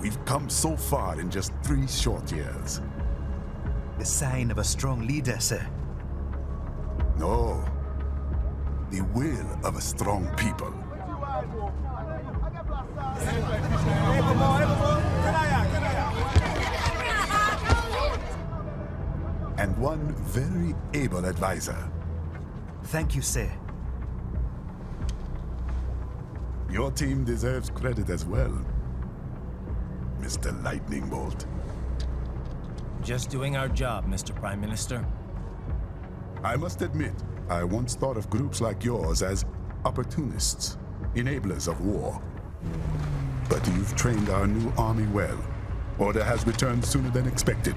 We've come so far in just 3 short years. The sign of a strong leader, sir. No. The will of a strong people. And one very able advisor. Thank you, sir. Your team deserves credit as well, Mr. Lightning Bolt. Just doing our job, Mr. Prime Minister. I must admit, I once thought of groups like yours as opportunists, enablers of war. But you've trained our new army well. Order has returned sooner than expected.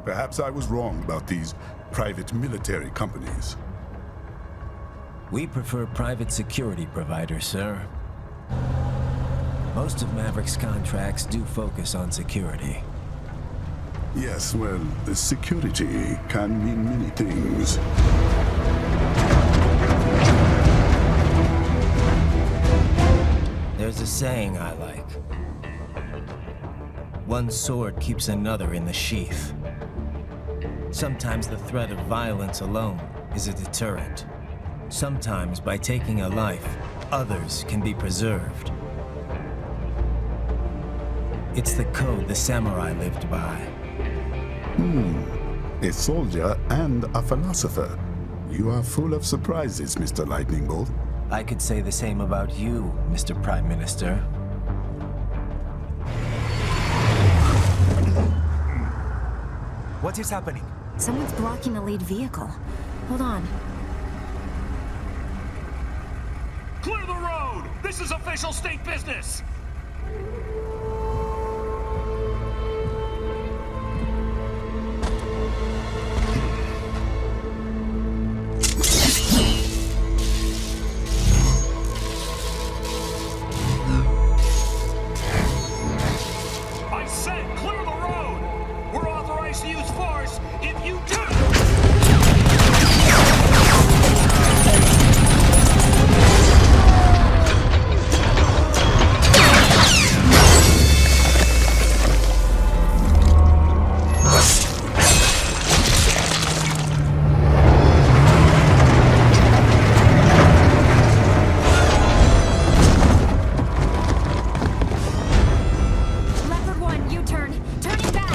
Perhaps I was wrong about these private military companies. We prefer private security providers, sir. Most of Maverick's contracts do focus on security. Yes, well, security can mean many things. There's a saying I like. One sword keeps another in the sheath. Sometimes the threat of violence alone is a deterrent. Sometimes by taking a life, others can be preserved. It's the code the samurai lived by. A soldier and a philosopher. You are full of surprises, Mr. Lightning Bolt. I could say the same about you, Mr. Prime Minister. What is happening? Someone's blocking the lead vehicle. Hold on. Clear the road! This is official state business! I said clear the road! We're authorized to use force if you do! Leopard 1, U-turn. Turning back.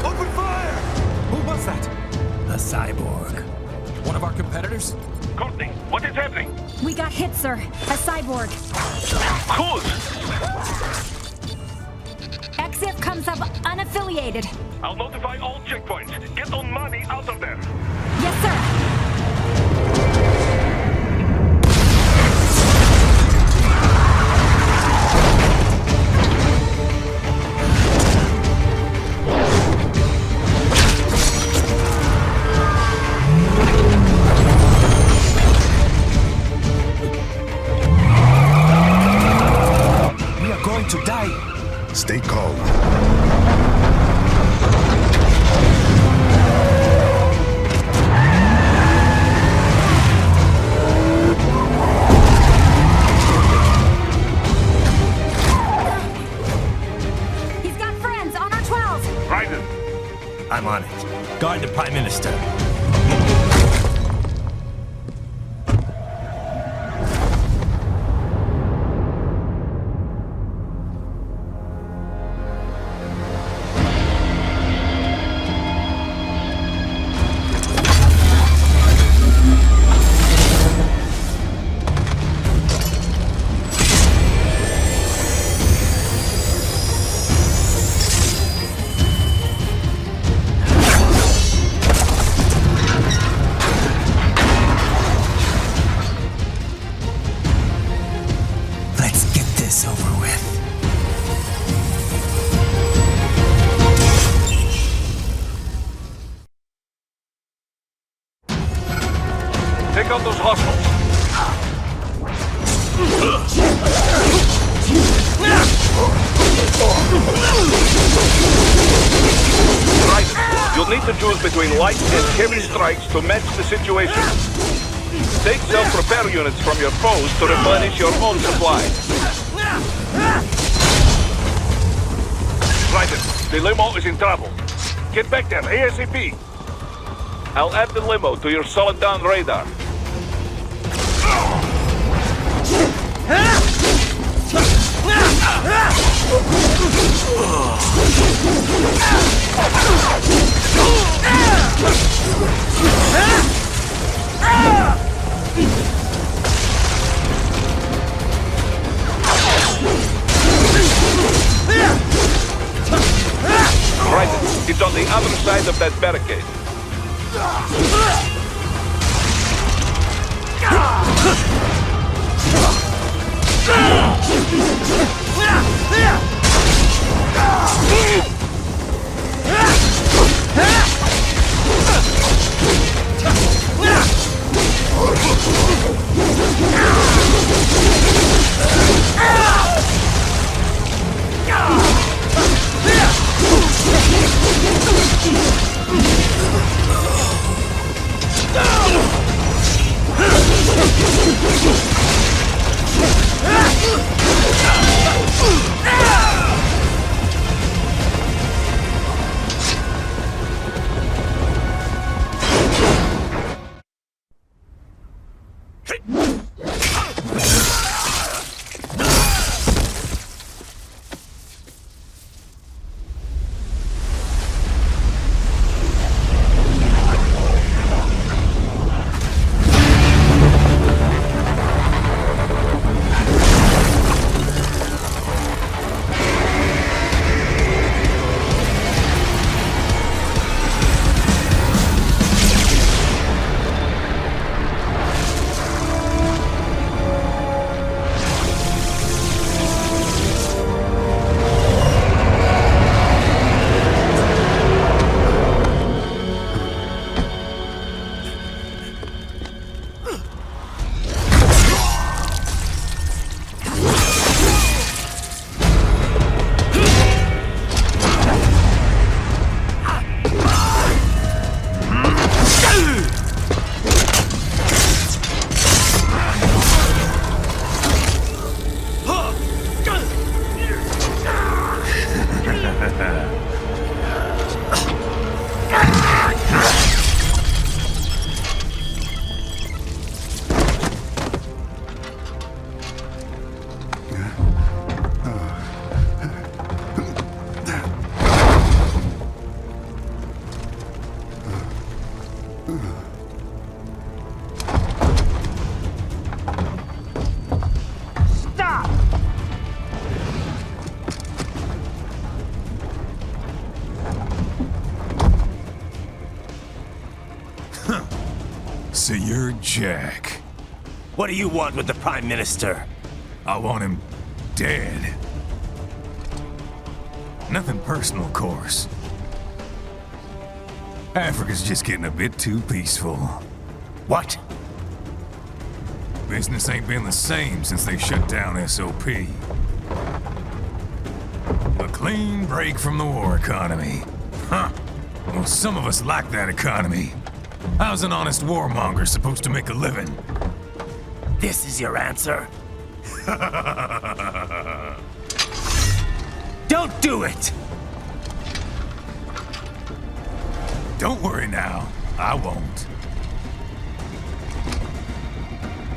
Open fire! Who was that? A cyborg. One of our competitors? Courtney, what is happening? We got hit, sir. A cyborg. Who's? XF comes up unaffiliated. I'll notify all checkpoints. Get on money out of there. Yes, sir. We are going to die. Stay calm. He's got friends on our 12. Trident. I'm on it. Guard the Prime Minister. to choose between light and heavy strikes to match the situation. Take self-repair units from your foes to replenish your own supply. Trident, the limo is in trouble. Get back there ASAP. I'll add the limo to your solid down radar. Right, it's on the other side of that barricade. So you're Jack. What do you want with the Prime Minister? I want him dead. Nothing personal, of course. Africa's just getting a bit too peaceful. What? Business ain't been the same since they shut down SOP. A clean break from the war economy. Huh. Well, some of us like that economy. How's an honest warmonger supposed to make a living? This is your answer? Don't do it! Don't worry now, I won't.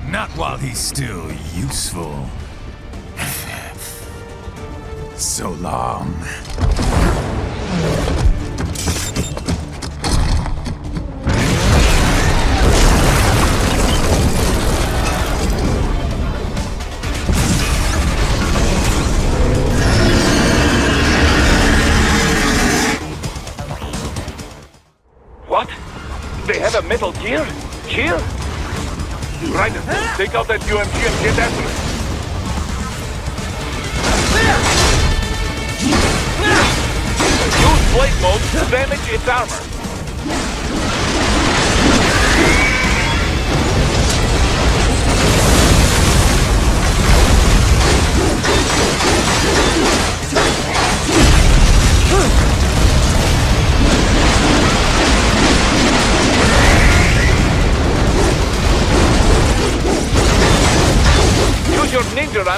Not while he's still useful. So long. What? They have a Metal Gear? Here? Trident, take out that UMG and get after it. Use blade mode to damage its armor.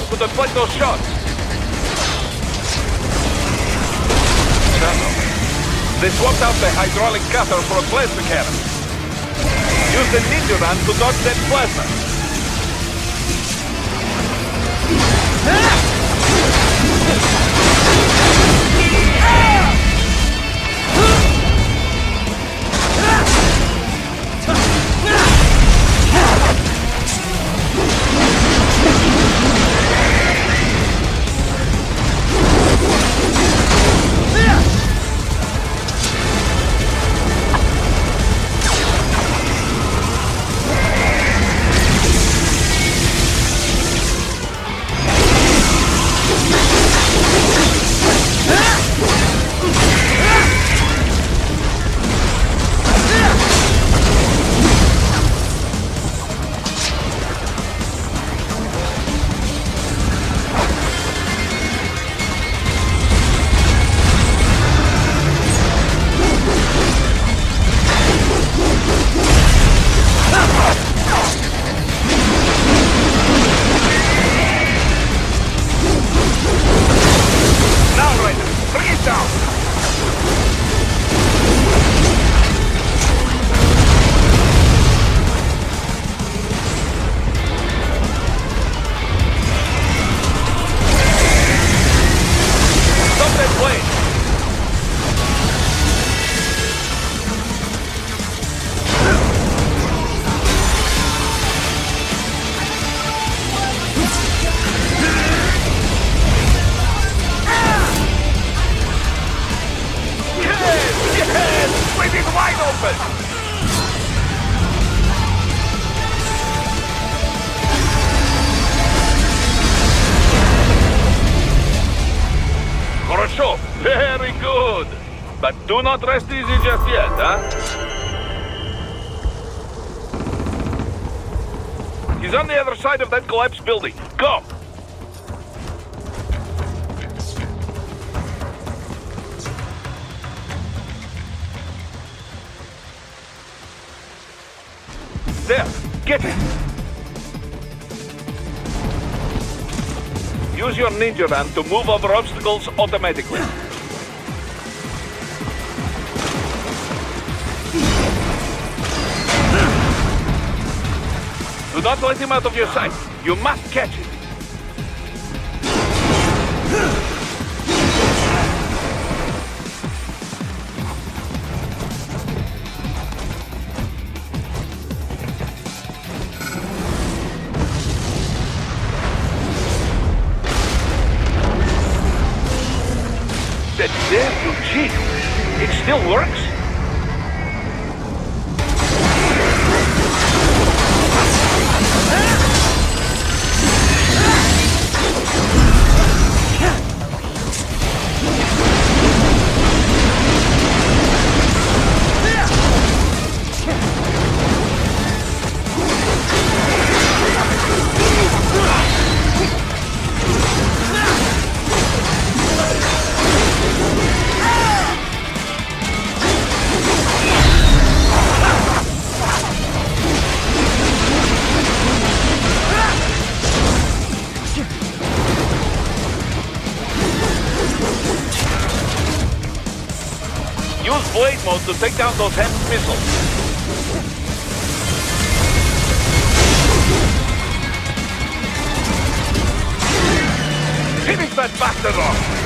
man to deflect those shots. They swapped out the hydraulic cutter for a plasma cannon. Use the ninja run to dodge that plasma. Very good. But do not rest easy just yet, huh? He's on the other side of that collapsed building. Go! There! Get it! Use your ninja run to move over obstacles automatically. Do not let him out of your sight. You must catch it. That there, it still works? Use blade mode to take down those heavy missiles. Finish that bastard off!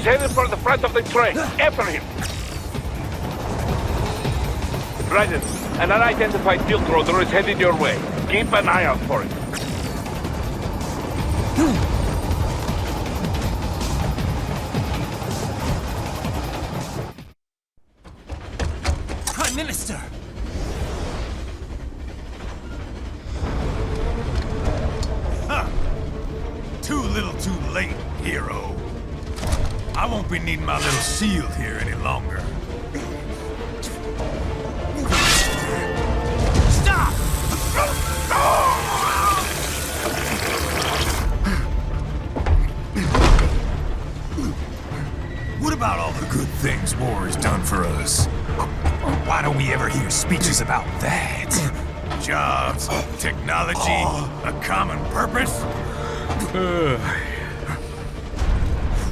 He's headed for the front of the train. After him. Trident, an unidentified field roader is headed your way. Keep an eye out for it. Prime Minister! Too little too late, hero. I won't be needing my little shield here any longer. Stop! What about all the good things war has done for us? Why don't we ever hear speeches about that? Jobs, technology, a common purpose?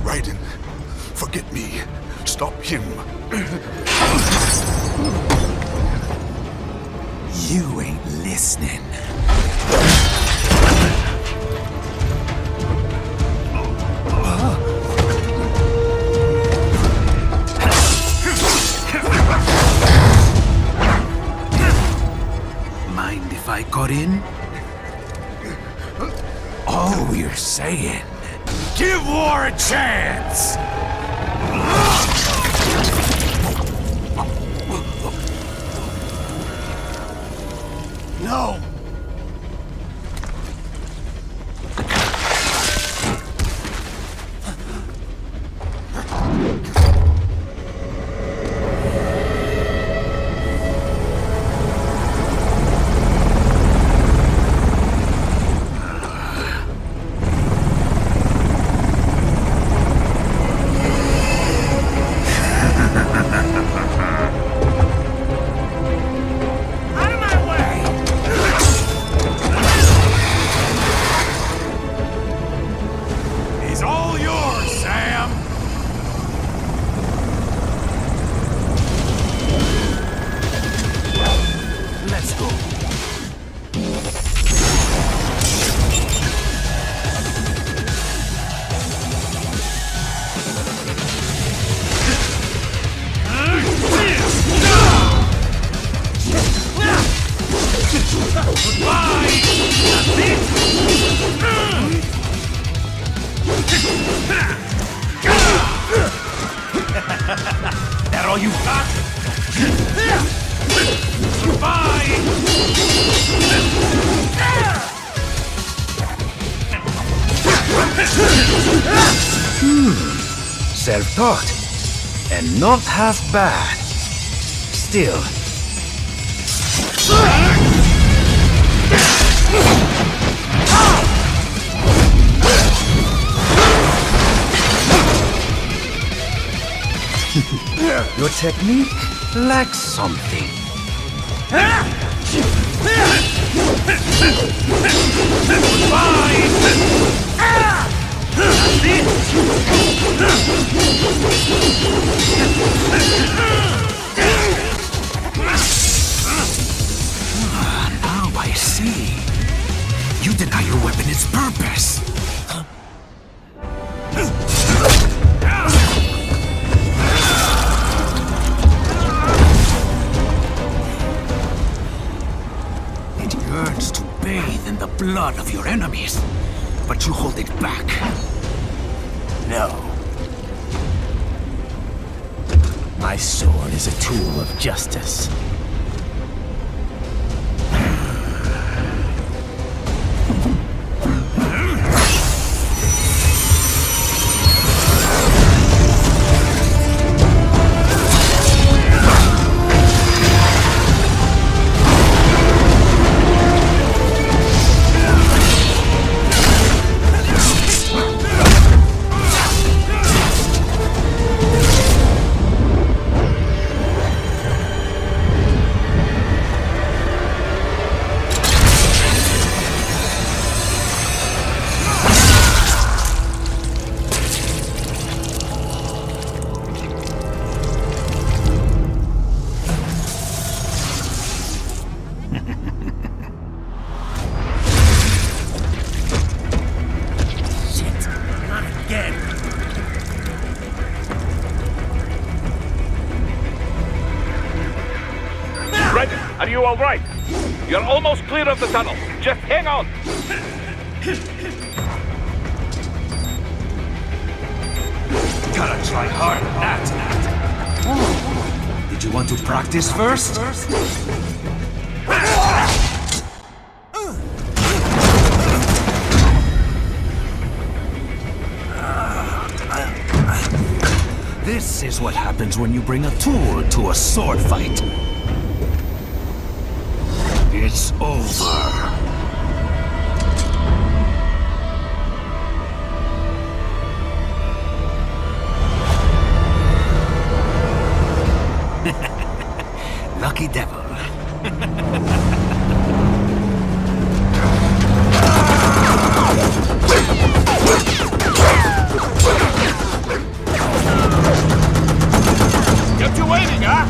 Raiden, forget me. Stop him. You ain't listening. Mind if I got in? All we're saying, give war a chance! No! That all you got? Self-taught. And not half bad. Still. Your technique lacks something. Now I see. You deny your weapon its purpose. It yearns to bathe in the blood of your enemies, but you hold it back. No. My sword is a tool of justice. Are you all right? You're almost clear of the tunnel. Just hang on. Gotta try hard at that. Oh. Did you want to practice first? This is what happens when you bring a tool to a sword fight. It's over. Lucky devil. Kept you waiting, huh?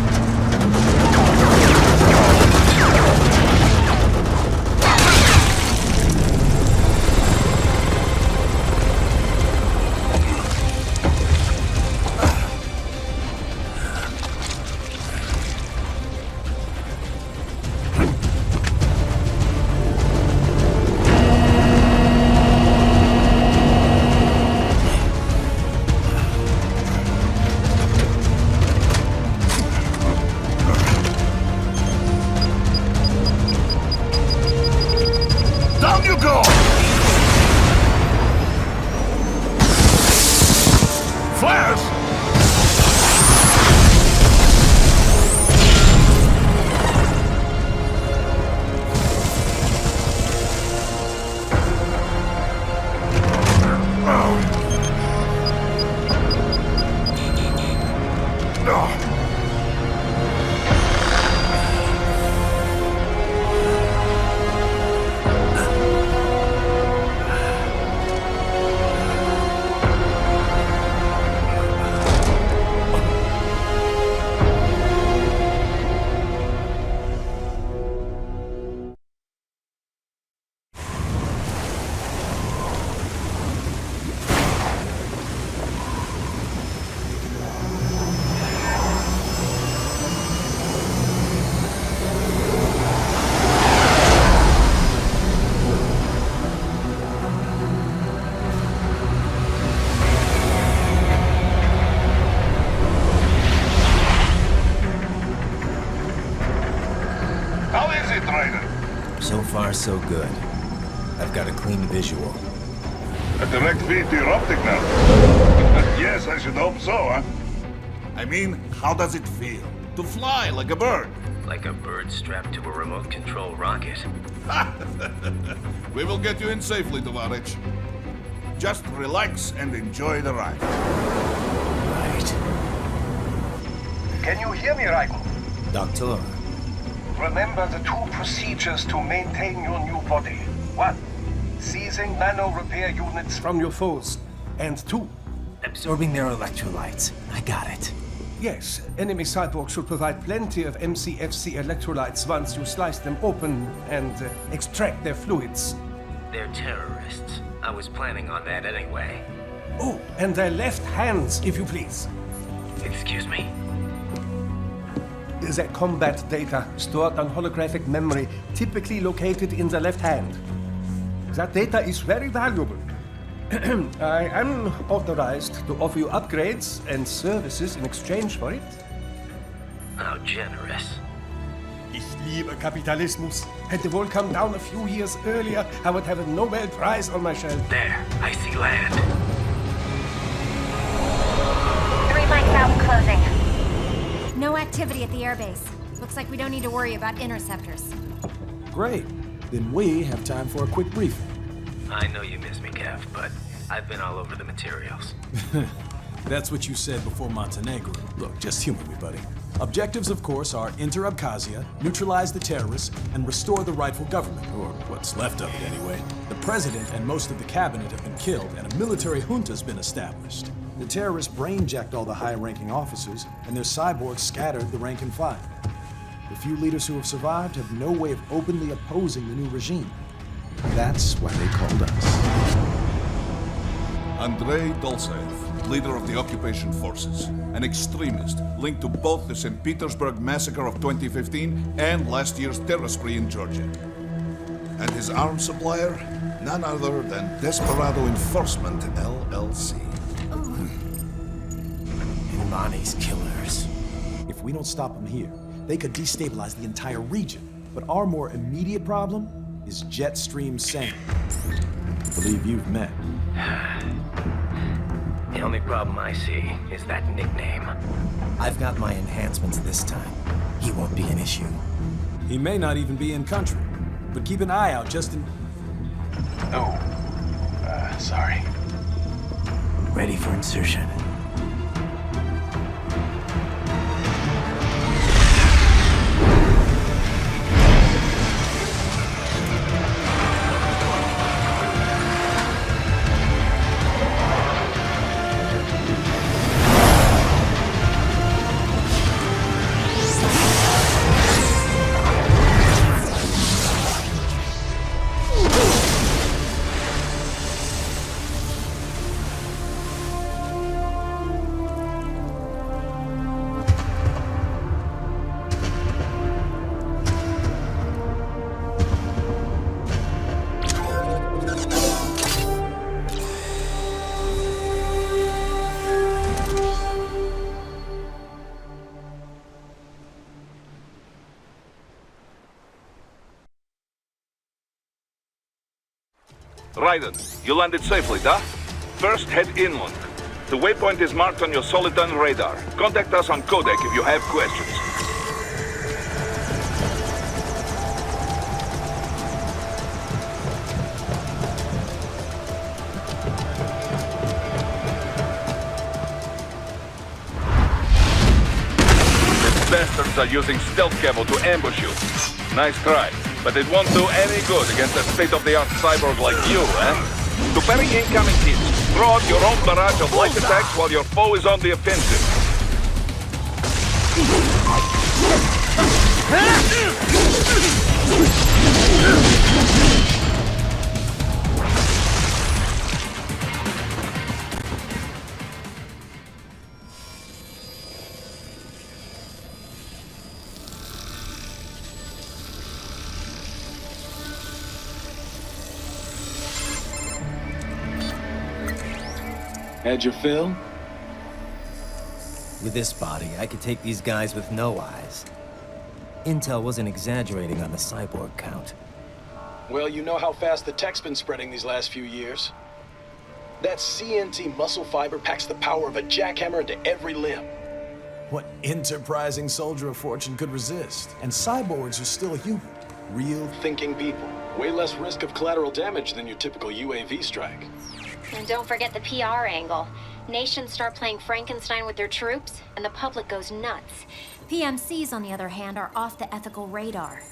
So far, so good. I've got a clean visual. A direct feed to your optic now. Yes, I should hope so, huh? I mean, how does it feel? To fly like a bird? Like a bird strapped to a remote control rocket. We will get you in safely, Tovarich. Just relax and enjoy the ride. Right. Can you hear me, Raiko? Doctor. Remember the two procedures to maintain your new body. 1. Seizing nano repair units from your foes. And 2. Absorbing their electrolytes. I got it. Yes, enemy cyborgs should provide plenty of MCFC electrolytes once you slice them open and extract their fluids. They're terrorists. I was planning on that anyway. Oh, and their left hands, if you please. Excuse me? The combat data stored on holographic memory, typically located in the left hand. That data is very valuable. I am authorized to offer you upgrades and services in exchange for it. How generous. Ich liebe Kapitalismus. Had the wall come down a few years earlier, I would have a Nobel Prize on my shelf. There, I see land. 3 mics out, closing. No activity at the airbase. Looks like we don't need to worry about interceptors. Great. Then we have time for a quick briefing. I know you miss me, Kev, but I've been all over the materials. That's what you said before Montenegro. Look, just humor me, buddy. Objectives, of course, are enter Abkhazia, neutralize the terrorists, and restore the rightful government, or what's left of it anyway. The president and most of the cabinet have been killed, and a military junta's been established. The terrorists brain-jacked all the high-ranking officers, and their cyborgs scattered the rank and file. The few leaders who have survived have no way of openly opposing the new regime. That's why they called us. Andrei Dolzaev, leader of the occupation forces, an extremist linked to both the St. Petersburg massacre of 2015 and last year's terror spree in Georgia. And his arms supplier, none other than Desperado Enforcement, LLC. Imani's killers. If we don't stop them here, they could destabilize the entire region. But our more immediate problem is Jetstream Sam. I believe you've met. The only problem I see is that nickname. I've got my enhancements this time. He won't be an issue. He may not even be in country, but keep an eye out just in... Oh, sorry. Ready for insertion. Trident, you landed safely, da? First, head inland. The waypoint is marked on your Soliton radar. Contact us on Codec if you have questions. The bastards are using stealth camo to ambush you. Nice try. But it won't do any good against a state-of-the-art cyborg like you, eh? To parry incoming hits, throw out your own barrage of light attacks while your foe is on the offensive. Had your fill? With this body, I could take these guys with no eyes. Intel wasn't exaggerating on the cyborg count. Well, you know how fast the tech's been spreading these last few years. That CNT muscle fiber packs the power of a jackhammer into every limb. What enterprising soldier of fortune could resist? And cyborgs are still human. Real thinking people. Way less risk of collateral damage than your typical UAV strike. And don't forget the PR angle. Nations start playing Frankenstein with their troops, and the public goes nuts. PMCs, on the other hand, are off the ethical radar.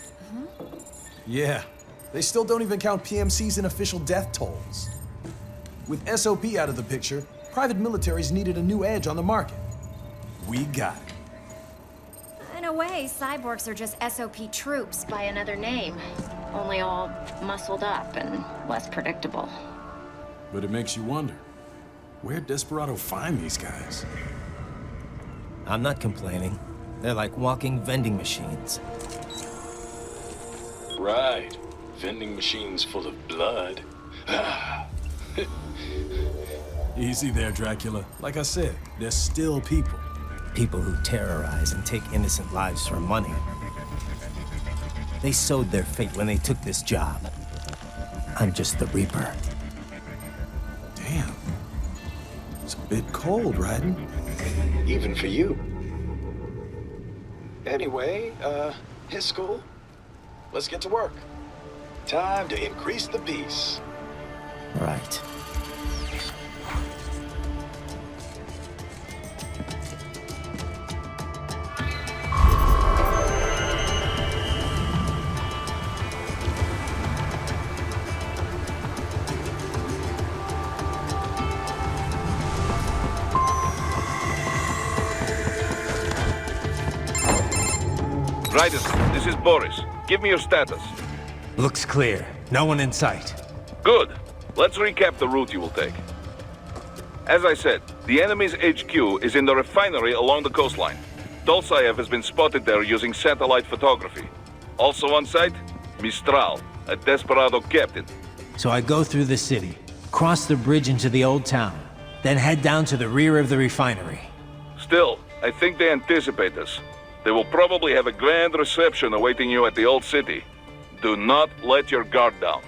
Yeah, they still don't even count PMCs in official death tolls. With SOP out of the picture, private militaries needed a new edge on the market. We got it. In a way, cyborgs are just SOP troops by another name. Only all muscled up and less predictable. But it makes you wonder, where'd Desperado find these guys? I'm not complaining. They're like walking vending machines. Right. Vending machines full of blood. Easy there, Dracula. Like I said, they're still people. People who terrorize and take innocent lives for money. They sowed their fate when they took this job. I'm just the Reaper. Damn. It's a bit cold, Raiden. Even for you. Anyway, his school. Let's get to work. Time to increase the peace. Right. Trident, this is Boris. Give me your status. Looks clear. No one in sight. Good. Let's recap the route you will take. As I said, the enemy's HQ is in the refinery along the coastline. Dolsaev has been spotted there using satellite photography. Also on site, Mistral, a desperado captain. So I go through the city, cross the bridge into the old town, then head down to the rear of the refinery. Still, I think they anticipate us. They will probably have a grand reception awaiting you at the old city. Do not let your guard down.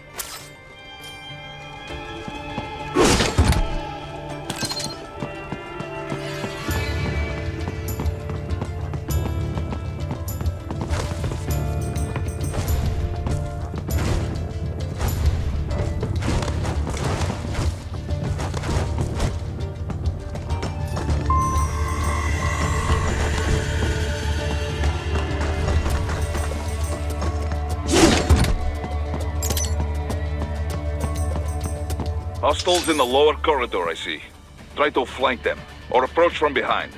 Hostiles in the lower corridor, I see. Try to flank them, or approach from behind.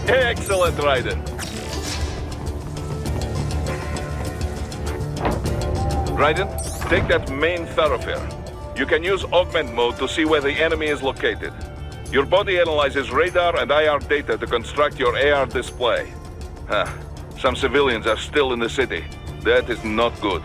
Excellent, Trident. Trident, take that main thoroughfare. You can use augment mode to see where the enemy is located. Your body analyzes radar and IR data to construct your AR display. Some civilians are still in the city. That is not good.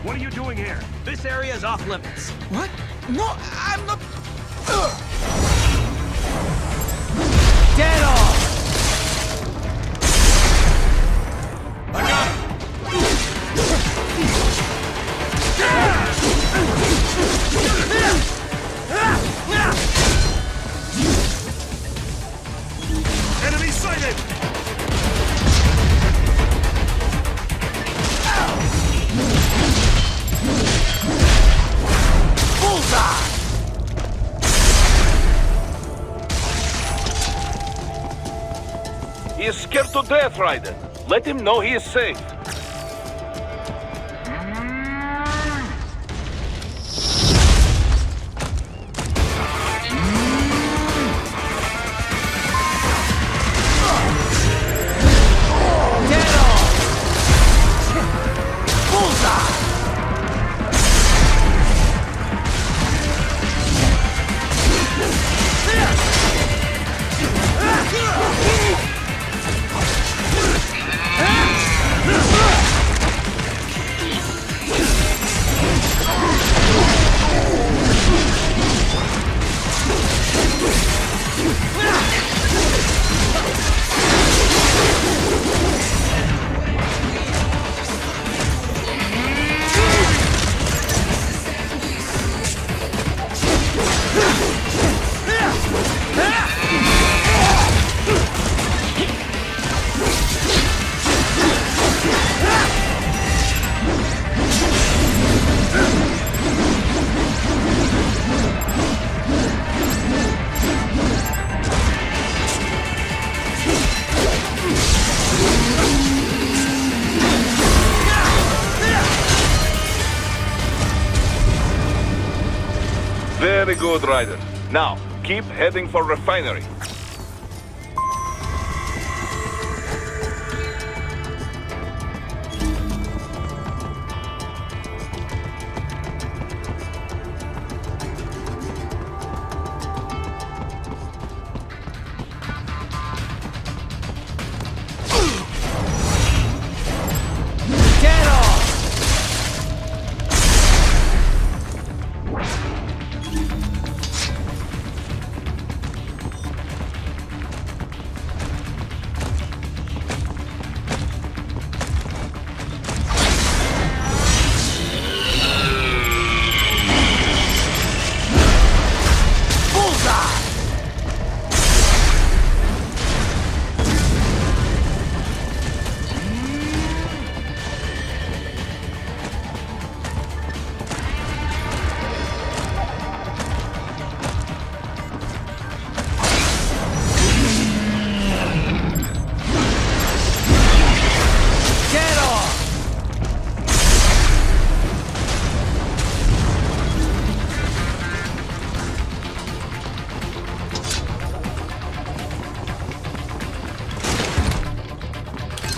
What are you doing here? This area is off limits. What? No, I'm not... Dead on! I got him! Enemy sighted! He is scared to death, Trident. Let him know he is safe. Very good, Ryder. Now, keep heading for refinery. Get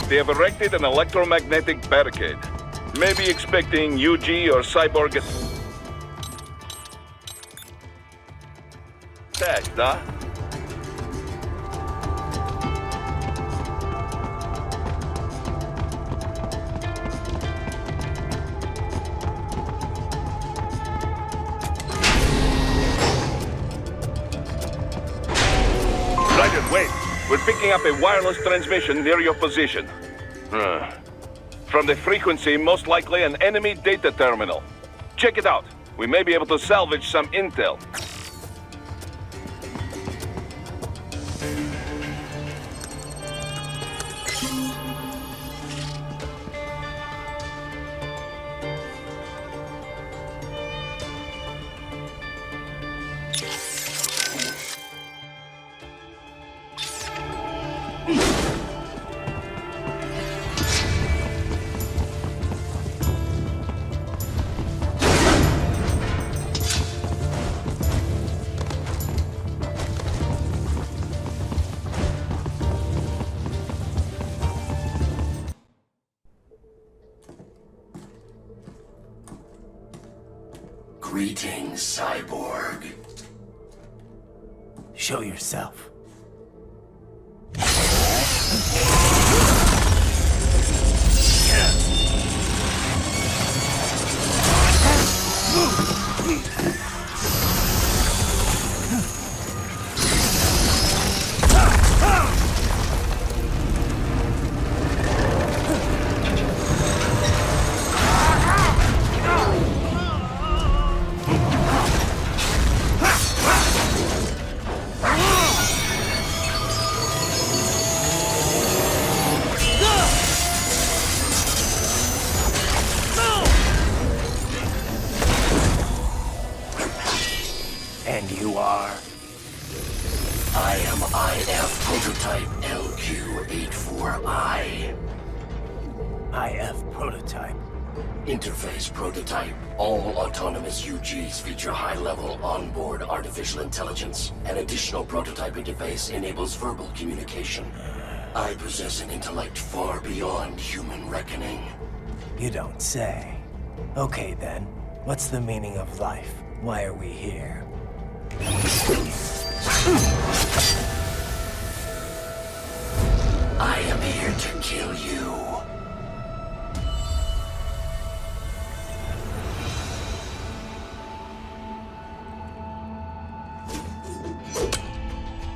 They have erected an electromagnetic barricade. Maybe expecting UG or Cyborg attacks, huh? Trident, wait. We're picking up a wireless transmission near your position. From the frequency, most likely an enemy data terminal. Check it out. We may be able to salvage some intel. Greetings, Cyborg. Show yourself. And you are? I am IF Prototype LQ84I. IF Prototype. Interface Prototype. All autonomous UGs feature high-level onboard artificial intelligence. An additional prototype interface enables verbal communication. I possess an intellect far beyond human reckoning. You don't say. Okay then, what's the meaning of life? Why are we here? I am here to kill you.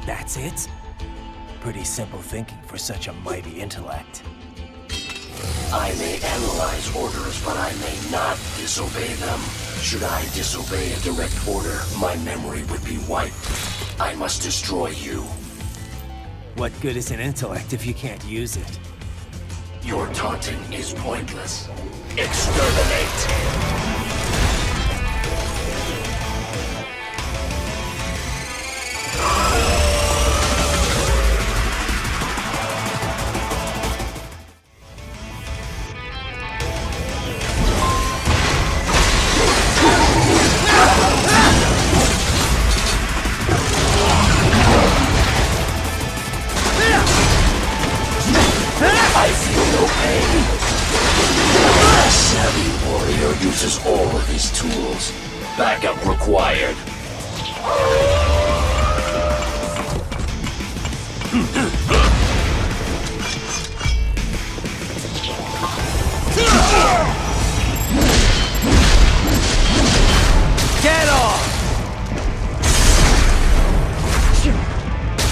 That's it? Pretty simple thinking for such a mighty intellect. I may analyze orders, but I may not disobey them. Should I disobey a direct order, my memory would be wiped. I must destroy you. What good is an intellect if you can't use it? Your taunting is pointless. Exterminate! Uses all of his tools. Backup required. Get off!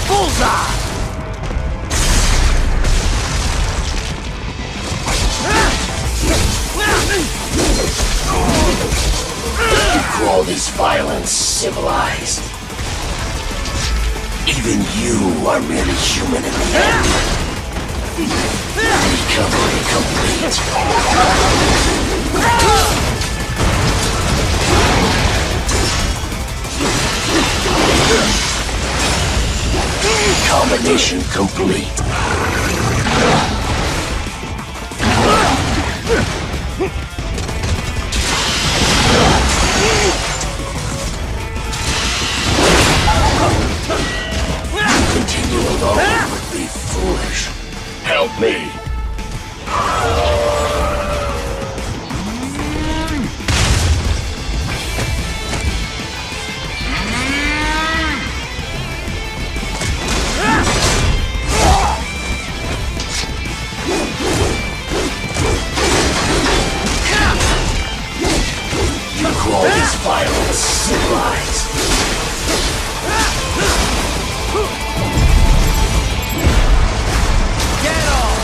Bullseye! You call this violence civilized? Even you are merely human in the end. Recovery complete. Combination complete. Continue alone would be foolish. Help me. violence civilized. Get off!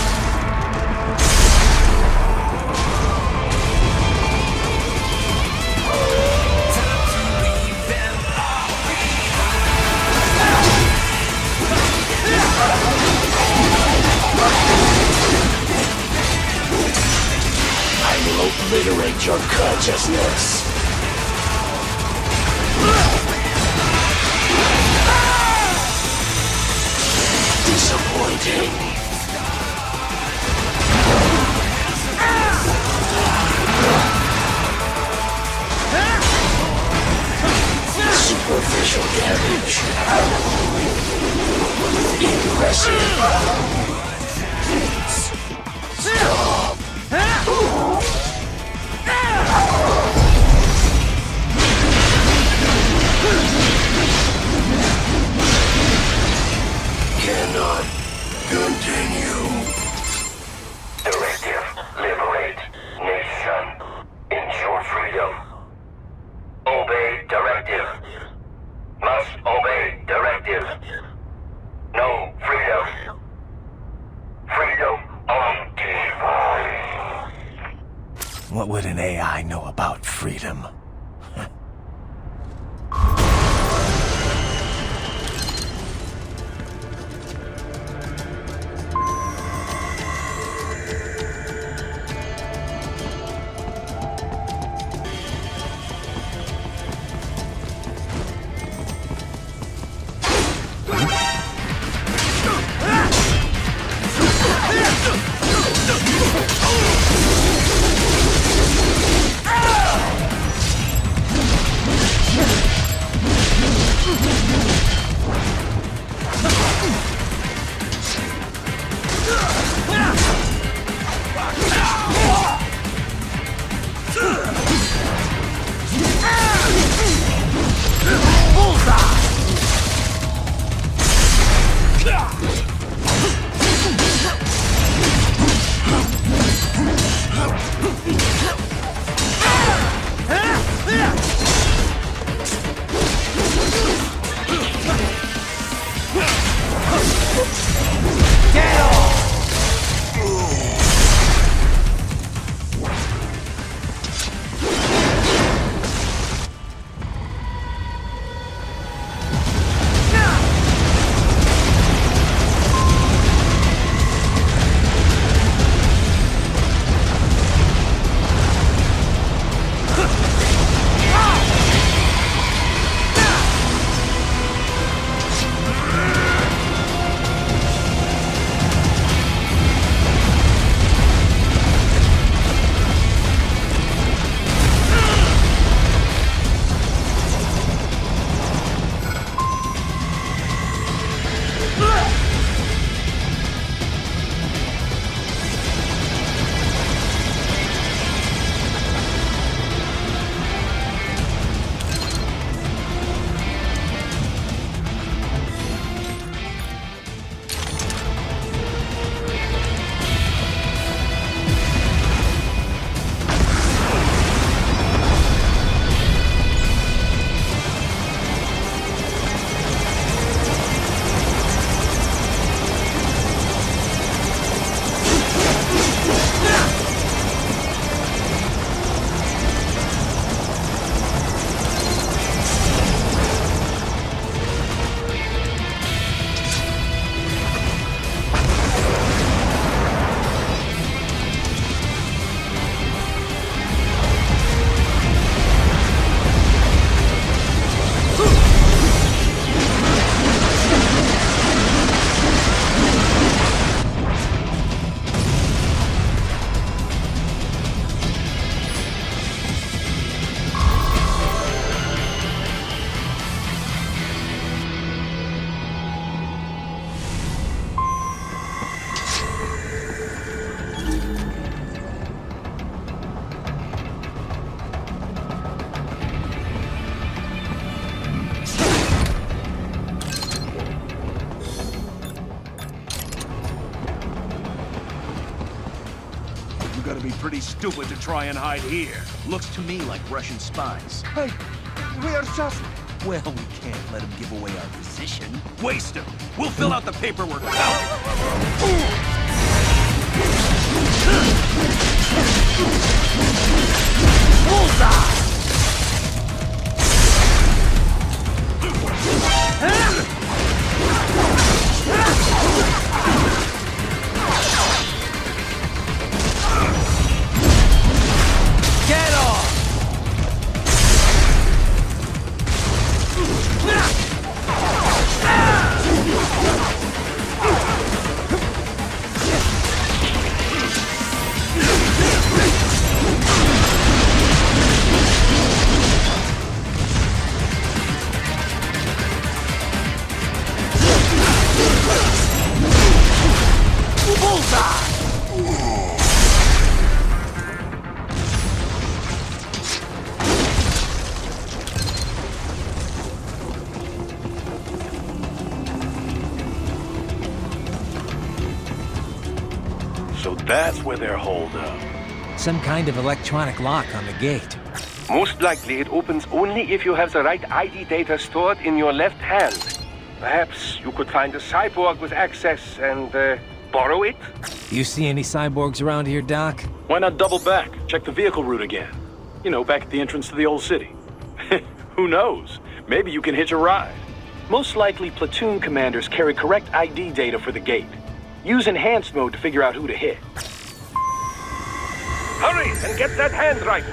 I will obliterate your consciousness. Disappointing. Superficial damage. Impressive. Stop. Cannot continue. Directive. Liberate. Nation. Ensure freedom. Obey directive. Must obey directive. No freedom. Freedom undefined. What would an AI know about freedom? be stupid to try and hide here. Looks to me like Russian spies. Hey, we are just... Well, we can't let them give away our position. Waste them. We'll fill out the paperwork. Bullseye! Get off! So that's where they're holed up. Some kind of electronic lock on the gate. Most likely it opens only if you have the right ID data stored in your left hand. Perhaps you could find a cyborg with access and borrow it? You see any cyborgs around here, Doc? Why not double back? Check the vehicle route again. You know, back at the entrance to the old city. Who knows? Maybe you can hitch a ride. Most likely, platoon commanders carry correct ID data for the gate. Use enhanced mode to figure out who to hit. Hurry and get that hand right!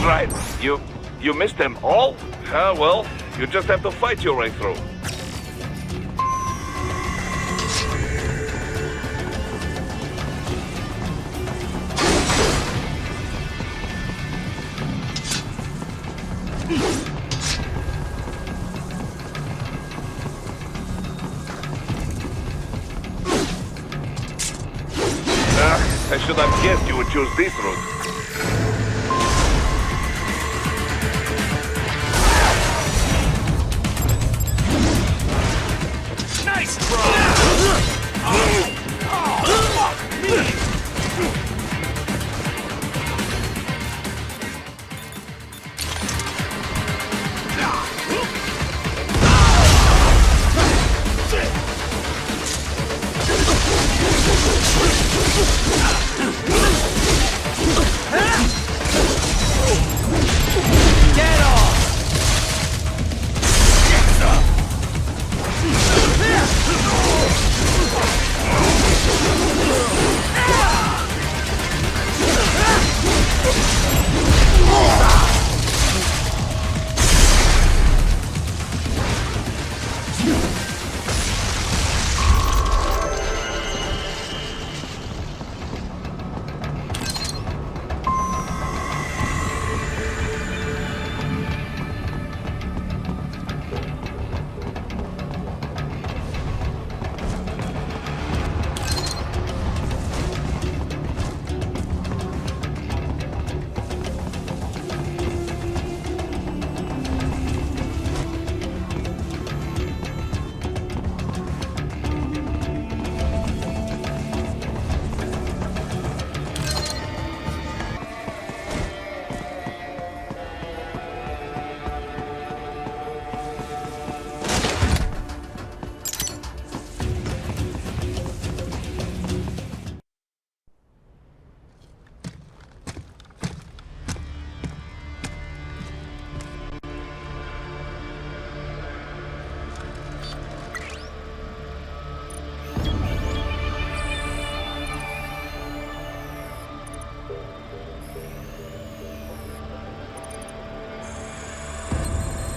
Right. You missed them all? Well, you just have to fight your way through. I should have guessed you would choose this route. Nice throw! Get off!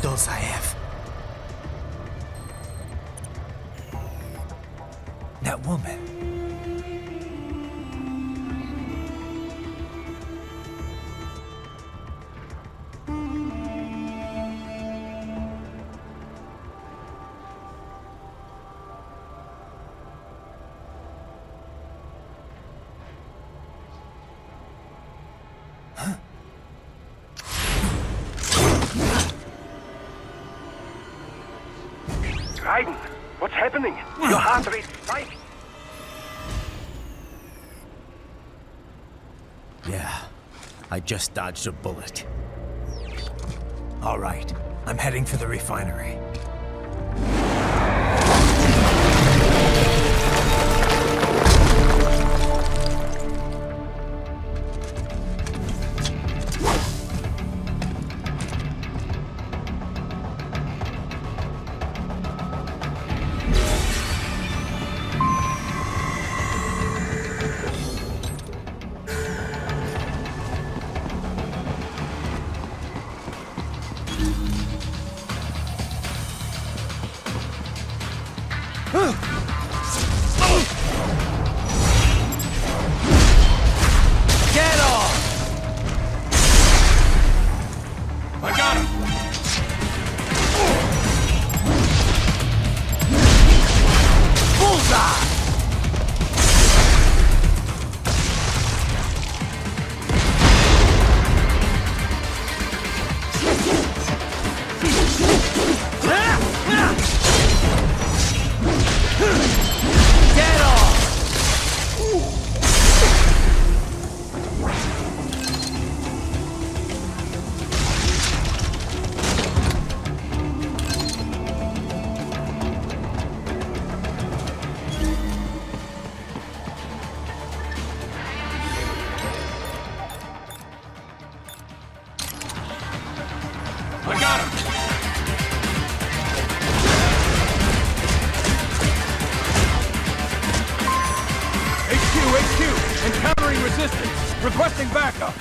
skills I have. That woman. Trident, what's happening? Your heart rate spiked. Yeah, I just dodged a bullet. All right, I'm heading for the refinery. Requesting backup!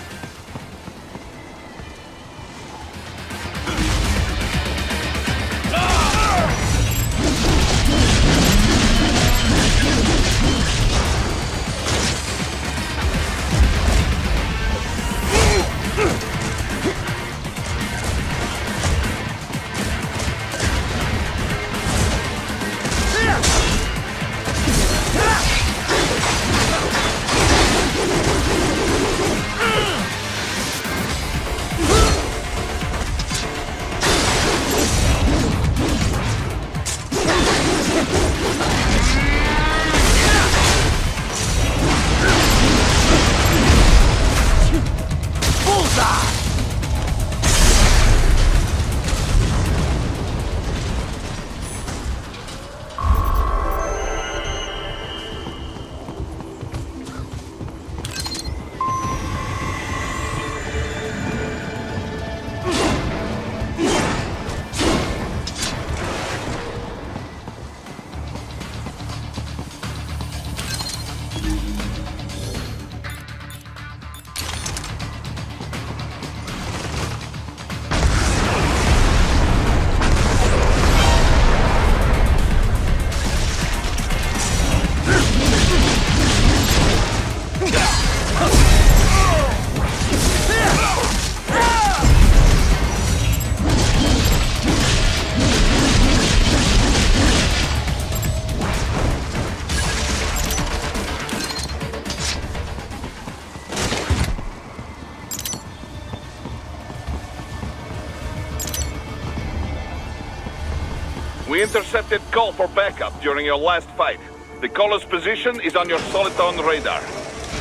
We intercepted call for backup during your last fight. The caller's position is on your Soliton radar.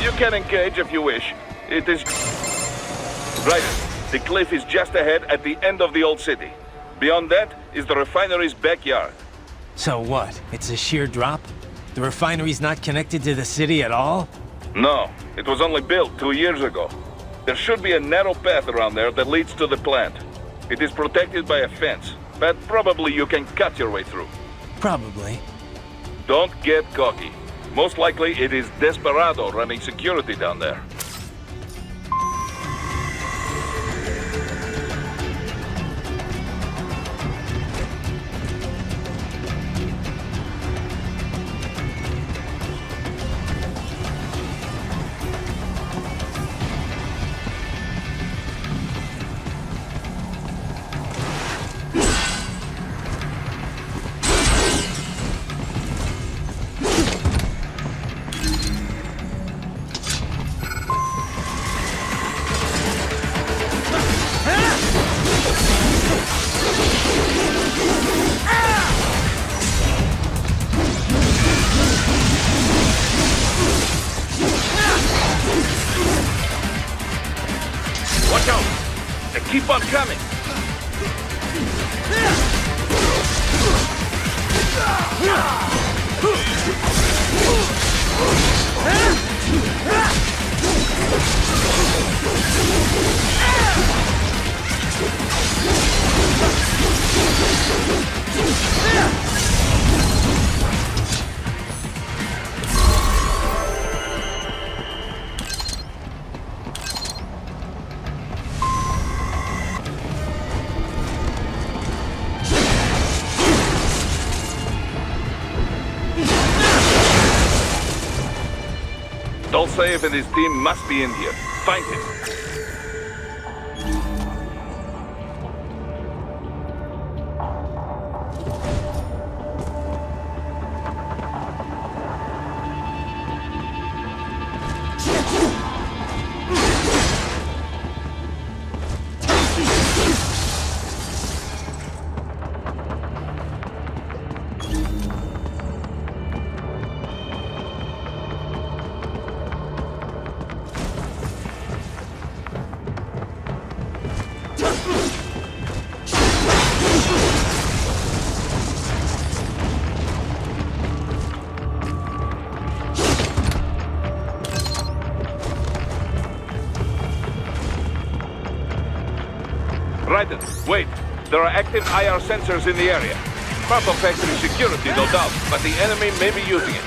You can engage if you wish. It is... Right. The cliff is just ahead at the end of the old city. Beyond that is the refinery's backyard. So what? It's a sheer drop? The refinery's not connected to the city at all? No. It was only built 2 years ago. There should be a narrow path around there that leads to the plant. It is protected by a fence, but probably you can cut your way through. Probably. Don't get cocky. Most likely it is Desperado running security down there. incoming! Dolsaev and his team must be in here. Find him. Trident, wait. There are active IR sensors in the area. Part of factory security, no doubt, but the enemy may be using it.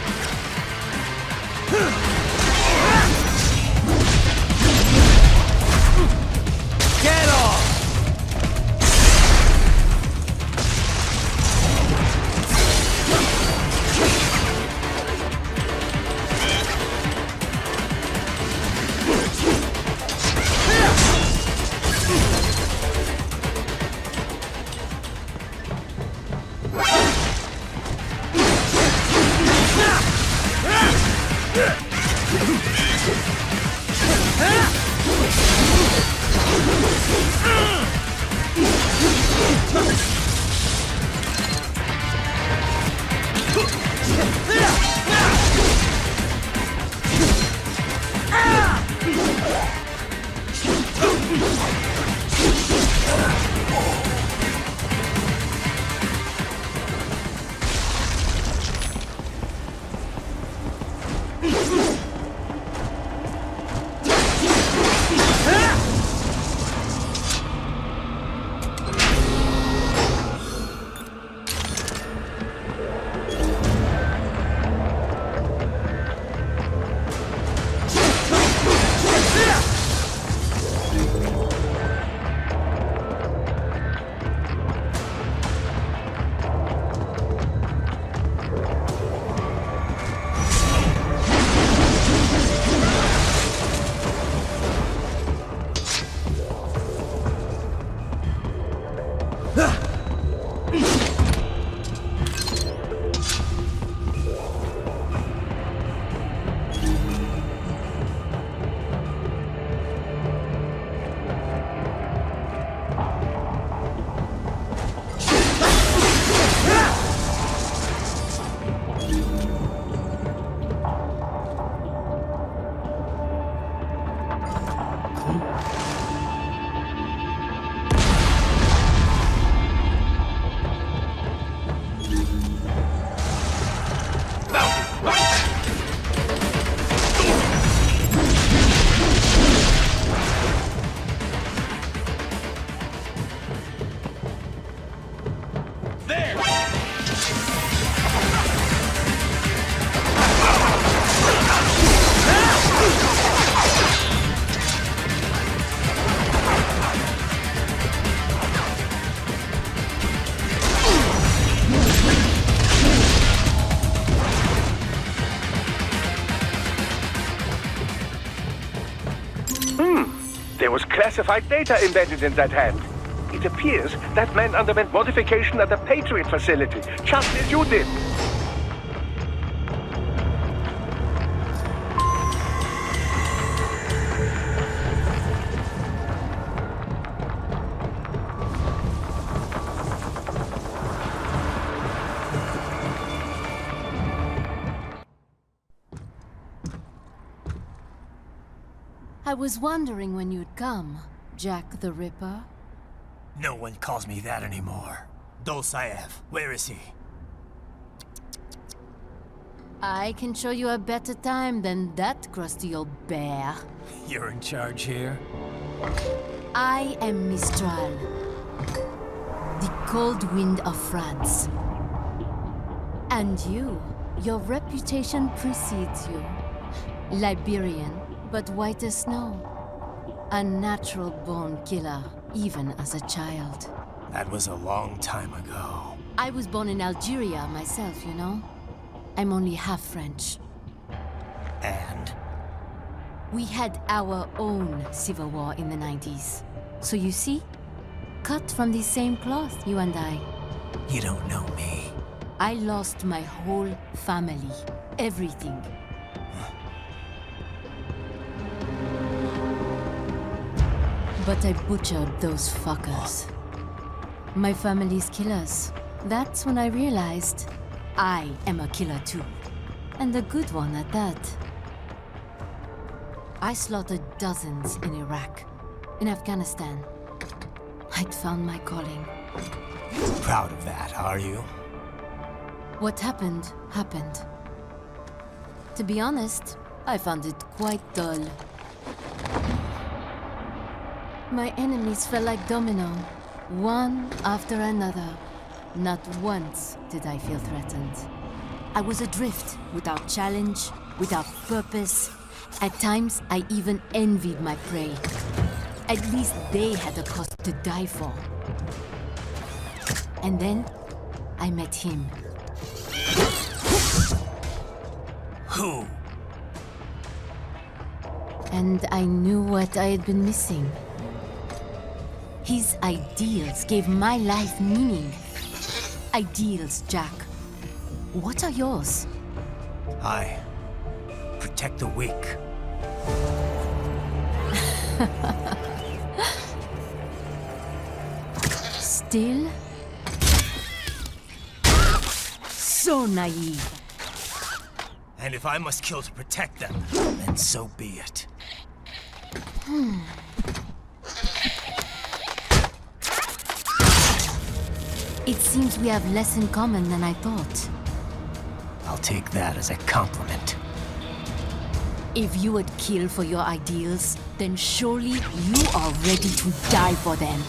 Get off! There was classified data embedded in that hand. It appears that man underwent modification at the Patriot facility, just as you did. I was wondering when you'd come, Jack the Ripper. No one calls me that anymore. Dosaev, where is he? I can show you a better time than that crusty old bear. You're in charge here? I am Mistral, the cold wind of France. And your reputation precedes you. Liberian, but white as snow. A natural-born killer, even as a child. That was a long time ago. I was born in Algeria myself, you know? I'm only half French. And? We had our own civil war in the 90s. So you see? Cut from the same cloth, you and I. You don't know me. I lost my whole family. Everything. But I butchered those fuckers. My family's killers. That's when I realized I am a killer too. And a good one at that. I slaughtered dozens in Iraq, in Afghanistan. I'd found my calling. Proud of that, are you? What happened, happened. To be honest, I found it quite dull. My enemies fell like domino, one after another. Not once did I feel threatened. I was adrift, without challenge, without purpose. At times, I even envied my prey. At least they had a cause to die for. And then, I met him. Who? And I knew what I had been missing. His ideals gave my life meaning. Ideals, Jack. What are yours? I protect the weak. Still? So naive. And if I must kill to protect them, then so be it. It seems we have less in common than I thought. I'll take that as a compliment. If you would kill for your ideals, then surely you are ready to die for them.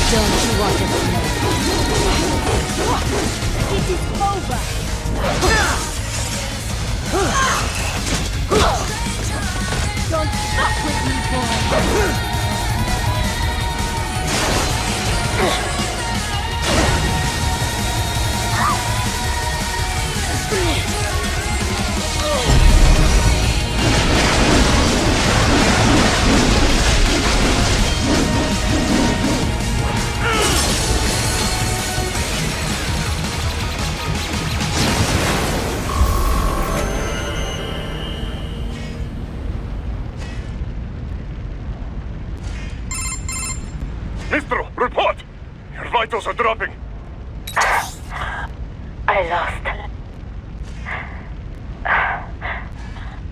Don't you want it to know? It is over! Don't fuck with me, boy! Mistro, report! Your vitals are dropping. I lost.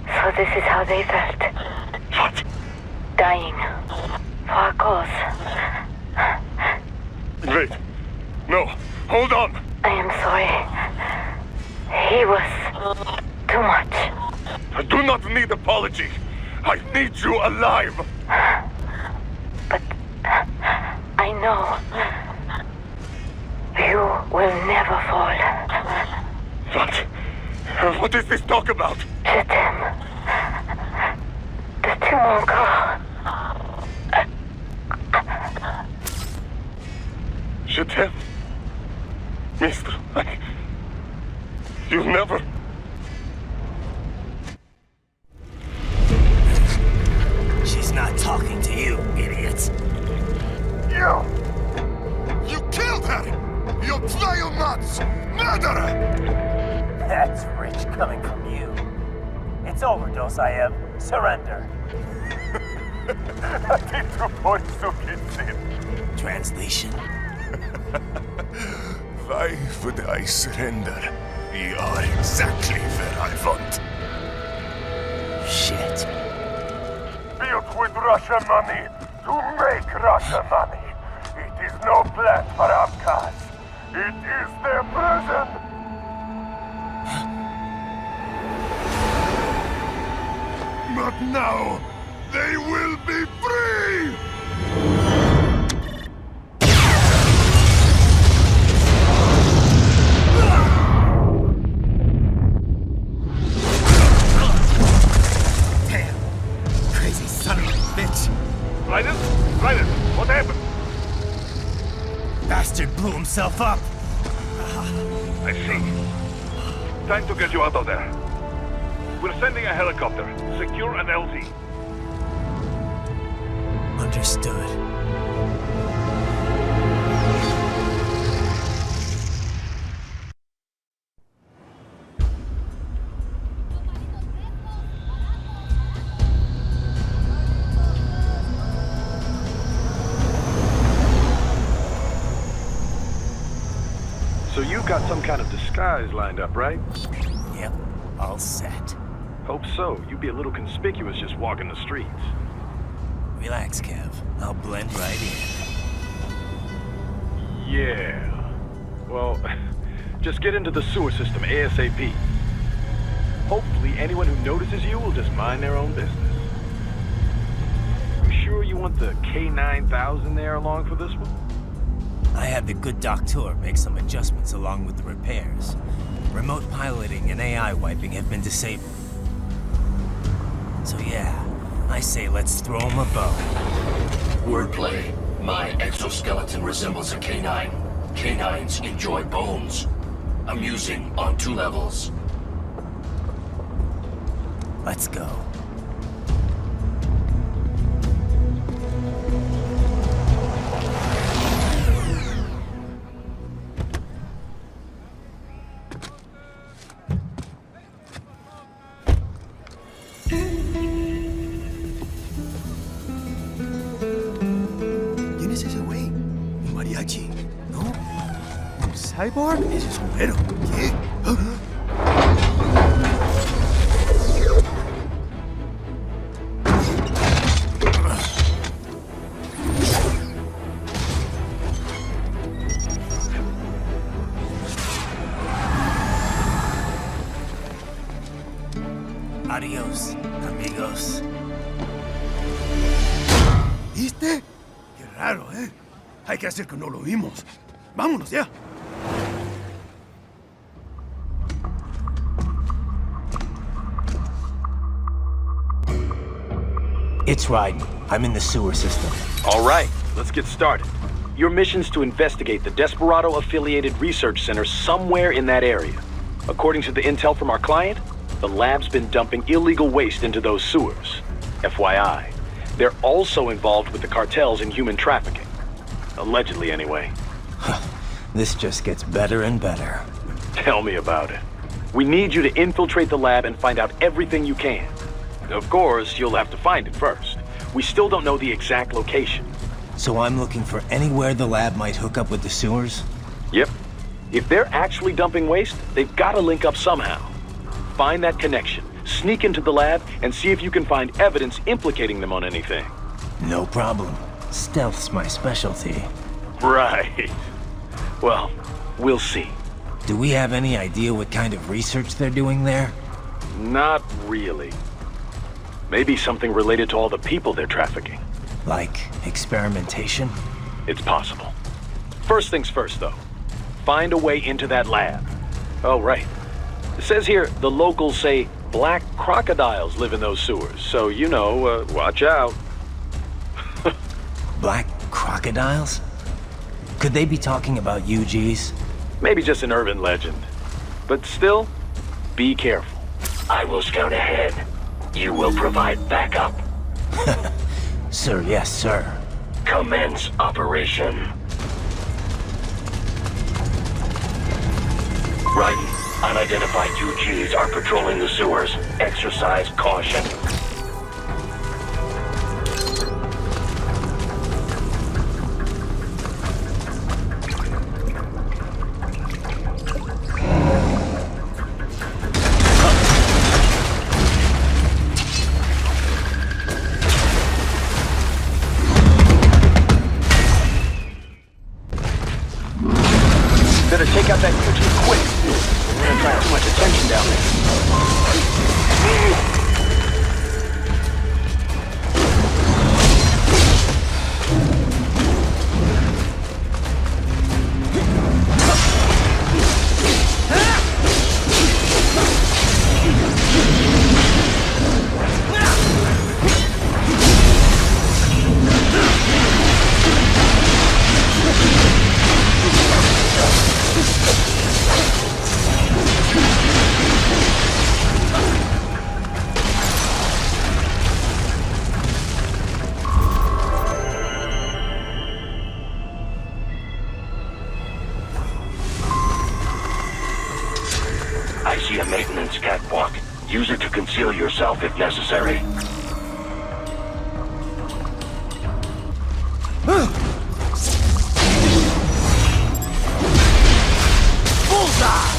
So this is how they felt. What? Dying. For a cause. Wait. No. Hold on. I am sorry. He was too much. I do not need apology. I need you alive. But I know you will never fall. What is this talk about? Je t'aime. De tout mon corps. Je t'aime. Mister, you'll never... She's not talking to you, idiot. You killed her! You trial nuts! Murderer! That's rich coming from you. It's overdose, I am. Surrender. Translation. Why would I surrender? You are exactly where I want. Shit. Built with Russian money to make Russian money. It is no plan for outcasts. It is their prison. But now, they will be free! Damn! Crazy son of a bitch! Trident? Trident, what happened? Bastard blew himself up! I see. Time to get you out of there. We're sending a helicopter. Secure an LZ. Understood. So you've got some kind of disguise lined up, right? Yep, all set. Hope so. You'd be a little conspicuous just walking the streets. Relax, Kev. I'll blend right in. Yeah. Well, just get into the sewer system ASAP. Hopefully anyone who notices you will just mind their own business. You sure you want the K9000 there along for this one? I had the good doctor make some adjustments along with the repairs. Remote piloting and AI wiping have been disabled. So yeah, I say let's throw him a bone. Wordplay. My exoskeleton resembles a canine. Canines enjoy bones. Amusing on 2 levels. Let's go. ¿Tienes ese güey? ¿Un mariachi? ¿No? ¿Un cyborg? Ese es un güero. ¿Qué? Adios, amigos. ¿Viste? Qué raro, ¿eh? Hay que hacer que no lo vimos. Vámonos ya. It's Trident. I'm in the sewer system. All right, let's get started. Your mission's to investigate the Desperado-affiliated research center somewhere in that area. According to the intel from our client, the lab's been dumping illegal waste into those sewers. FYI, they're also involved with the cartels in human trafficking. Allegedly, anyway. This just gets better and better. Tell me about it. We need you to infiltrate the lab and find out everything you can. Of course, you'll have to find it first. We still don't know the exact location. So I'm looking for anywhere the lab might hook up with the sewers? Yep. If they're actually dumping waste, they've got to link up somehow. Find that connection, sneak into the lab, and see if you can find evidence implicating them on anything. No problem. Stealth's my specialty. Right. Well, we'll see. Do we have any idea what kind of research they're doing there? Not really. Maybe something related to all the people they're trafficking. Like experimentation? It's possible. First things first, though. Find a way into that lab. Oh, right. It says here the locals say black crocodiles live in those sewers, so, you know, watch out. Black crocodiles? Could they be talking about UGs? Maybe just an urban legend. But still, be careful. I will scout ahead. You will provide backup. Sir, yes, sir. Commence operation. Right. Unidentified UGs are patrolling the sewers. Exercise caution. Better take out that UG quick. We're gonna attract too much attention down there. I see a maintenance catwalk. Use it to conceal yourself if necessary. Bullseye!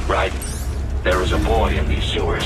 Right. There is a boy in these sewers.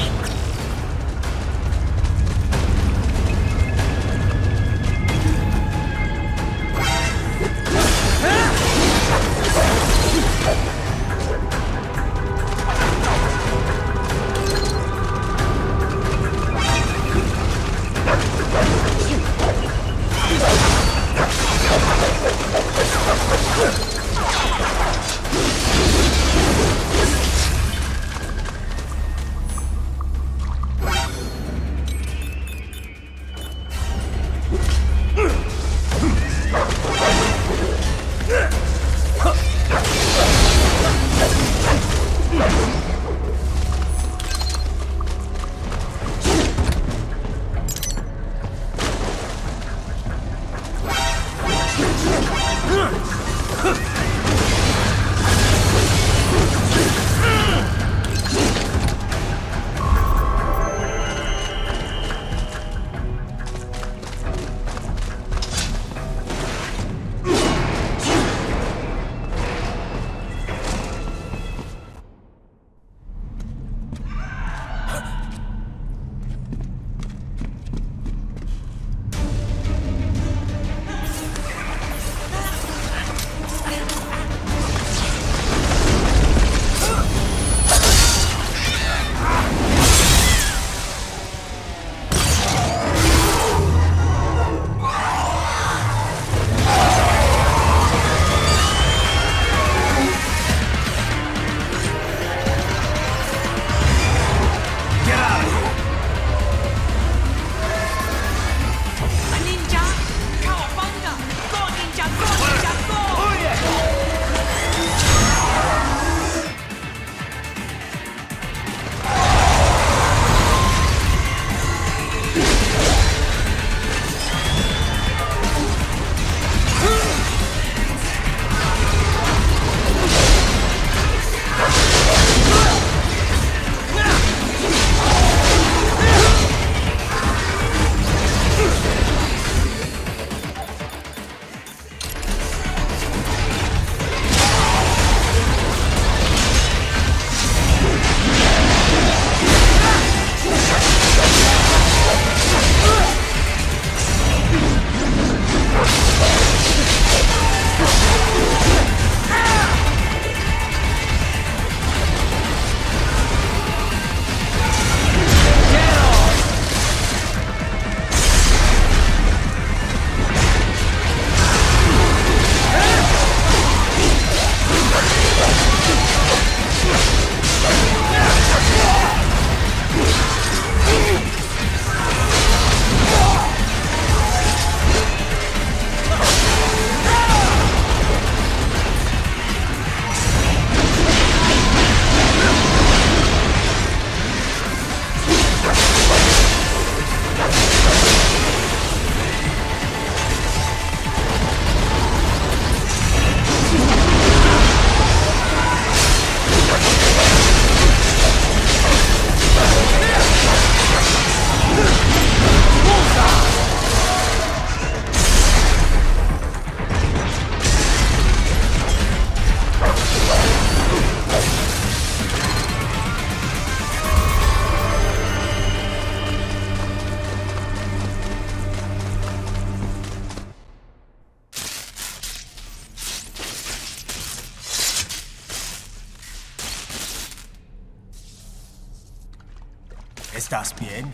¿Estás bien?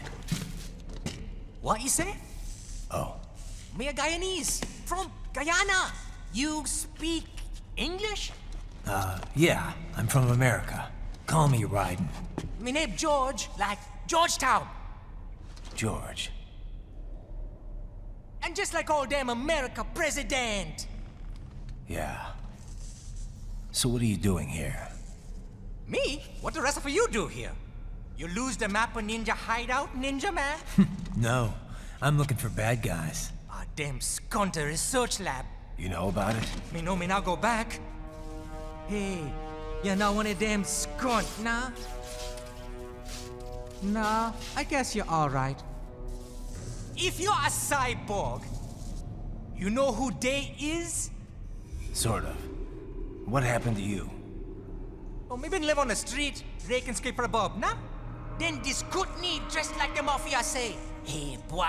What you say? Oh. Me a Guyanese, from Guyana. You speak English? Yeah, I'm from America. Call me Raiden. Me name George, like Georgetown. George. And just like all damn America president. Yeah. So what are you doing here? Me? What the rest of you do here? You lose the map of Ninja Hideout, Ninja Man? No, I'm looking for bad guys. Ah, damn Skunter research lab. You know about it? Me know me now go back. Hey, you're not one of them skunt, nah? Nah, I guess you're alright. If you're a cyborg, you know who they is? Sort of. What happened to you? Oh, me been live on the street, rake and scrape for a bob, nah? Then this good need dressed like the mafia say, hey boy,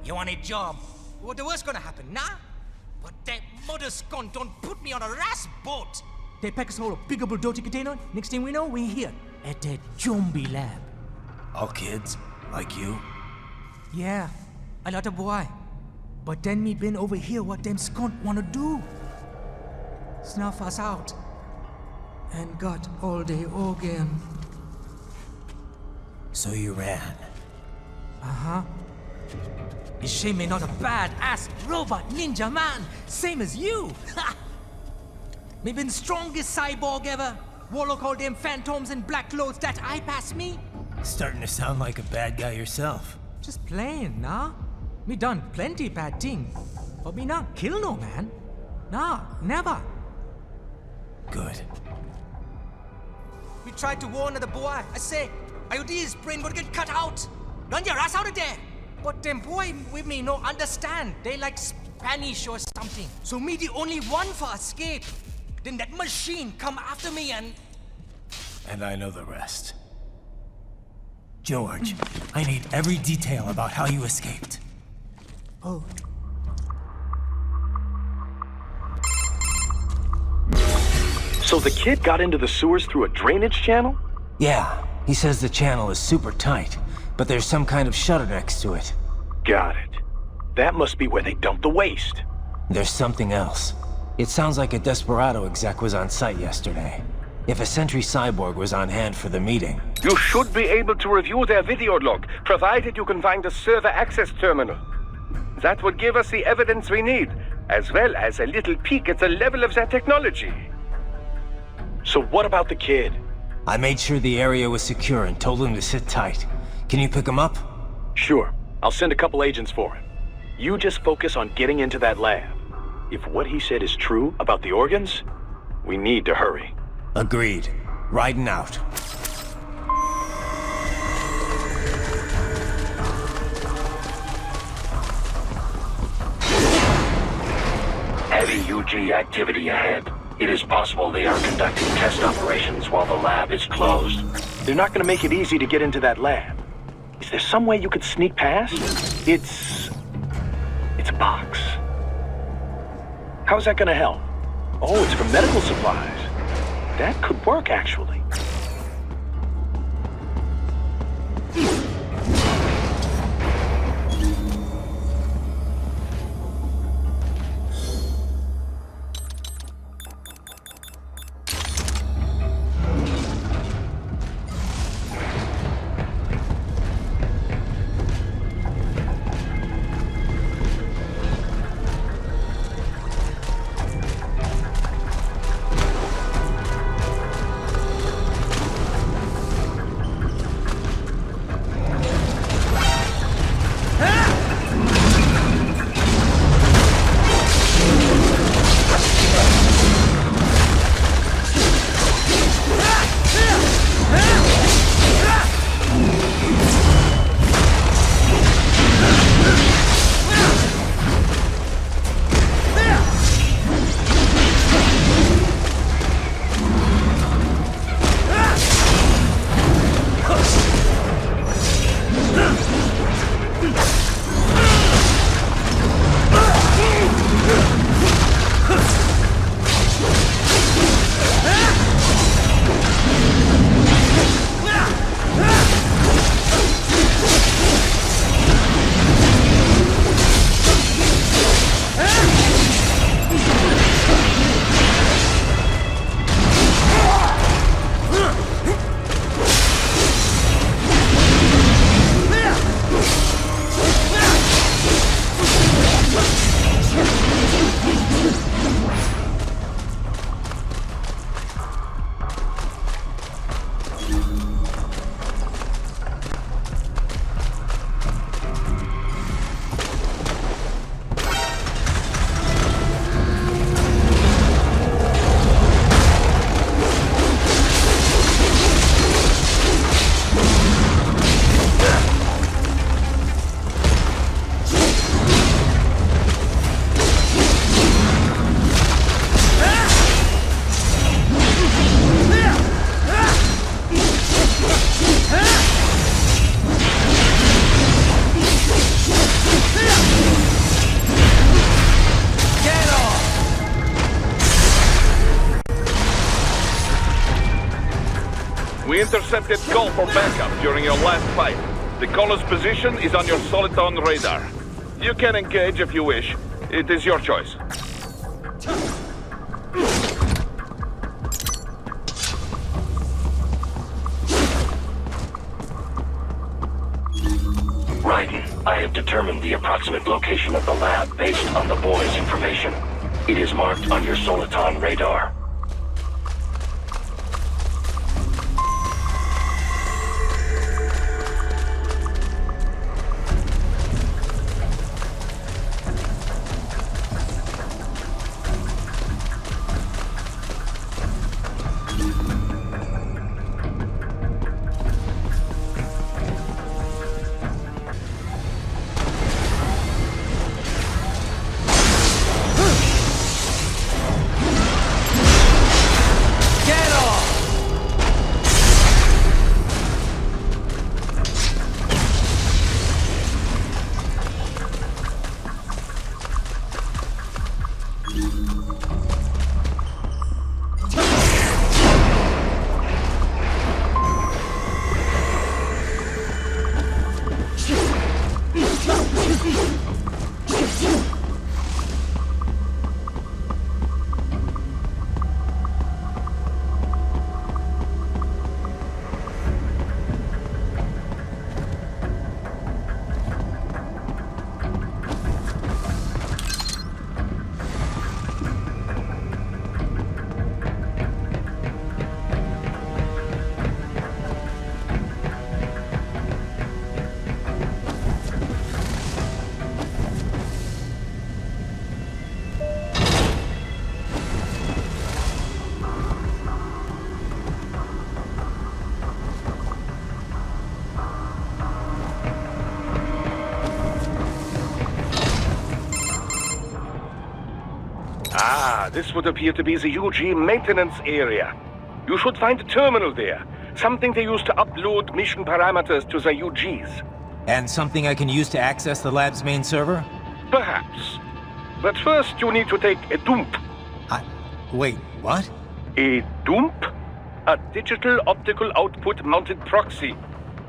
you want a job? What the worst gonna happen, nah? But that mother skunt don't put me on a ras boat. They pack us all a big old dirty container. Next thing we know, we're here at that zombie lab. All kids? Like you? Yeah, a lot of boy. But then me been over here what them skunt wanna do. Snuff us out. And got all day organ. So you ran? Uh-huh. Is she me not a bad-ass robot ninja man, same as you? Ha! Me been strongest cyborg ever. Warlock all them phantoms and black clothes that eye pass me. Starting to sound like a bad guy yourself. Just playing, nah? Me done plenty bad thing. But me not kill no man. Nah, never. Good. We tried to warn the boy. I say, IOD's brain gonna get cut out. Run your ass out of there. But them boy with me no understand. They like Spanish or something. So me the only one for escape. Then that machine come after me and... And I know the rest. George, I need every detail about how you escaped. Oh. So the kid got into the sewers through a drainage channel? Yeah, he says the channel is super tight, but there's some kind of shutter next to it. Got it. That must be where they dumped the waste. There's something else. It sounds like a Desperado exec was on site yesterday. If a Sentry Cyborg was on hand for the meeting... You should be able to review their video log, provided you can find a server access terminal. That would give us the evidence we need, as well as a little peek at the level of their technology. So what about the kid? I made sure the area was secure and told him to sit tight. Can you pick him up? Sure. I'll send a couple agents for him. You just focus on getting into that lab. If what he said is true about the organs, we need to hurry. Agreed. Riding out. Heavy UG activity ahead. It is possible they are conducting test operations while the lab is closed. They're not gonna make it easy to get into that lab. Is there some way you could sneak past? It's a box. How's that gonna help? Oh, it's for medical supplies. That could work, actually. We intercepted call for backup during your last fight. The caller's position is on your Soliton radar. You can engage if you wish. It is your choice. Raiden, I have determined the approximate location of the lab based on the boy's information. It is marked on your Soliton radar. This would appear to be the UG maintenance area. You should find a terminal there. Something they use to upload mission parameters to the UGs. And something I can use to access the lab's main server? Perhaps. But first you need to take a dump. Wait, what? A dump? A digital optical output mounted proxy.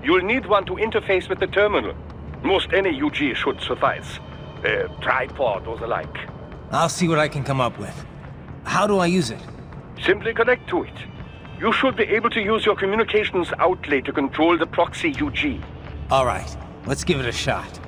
You'll need one to interface with the terminal. Most any UG should suffice. A tripod or the like. I'll see what I can come up with. How do I use it? Simply connect to it. You should be able to use your communications outlay to control the proxy UG. All right, let's give it a shot.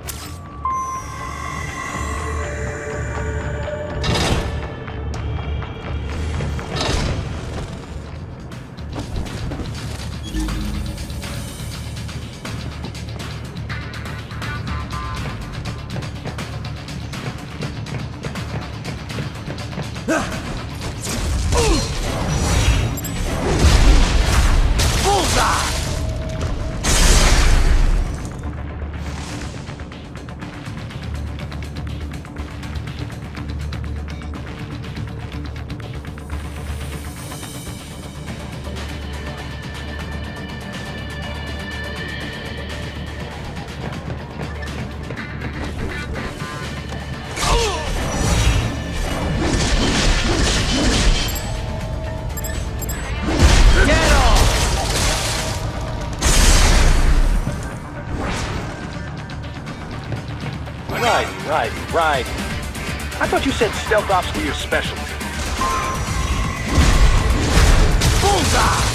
Right. I thought you said stealth ops were your specialty. Bullseye!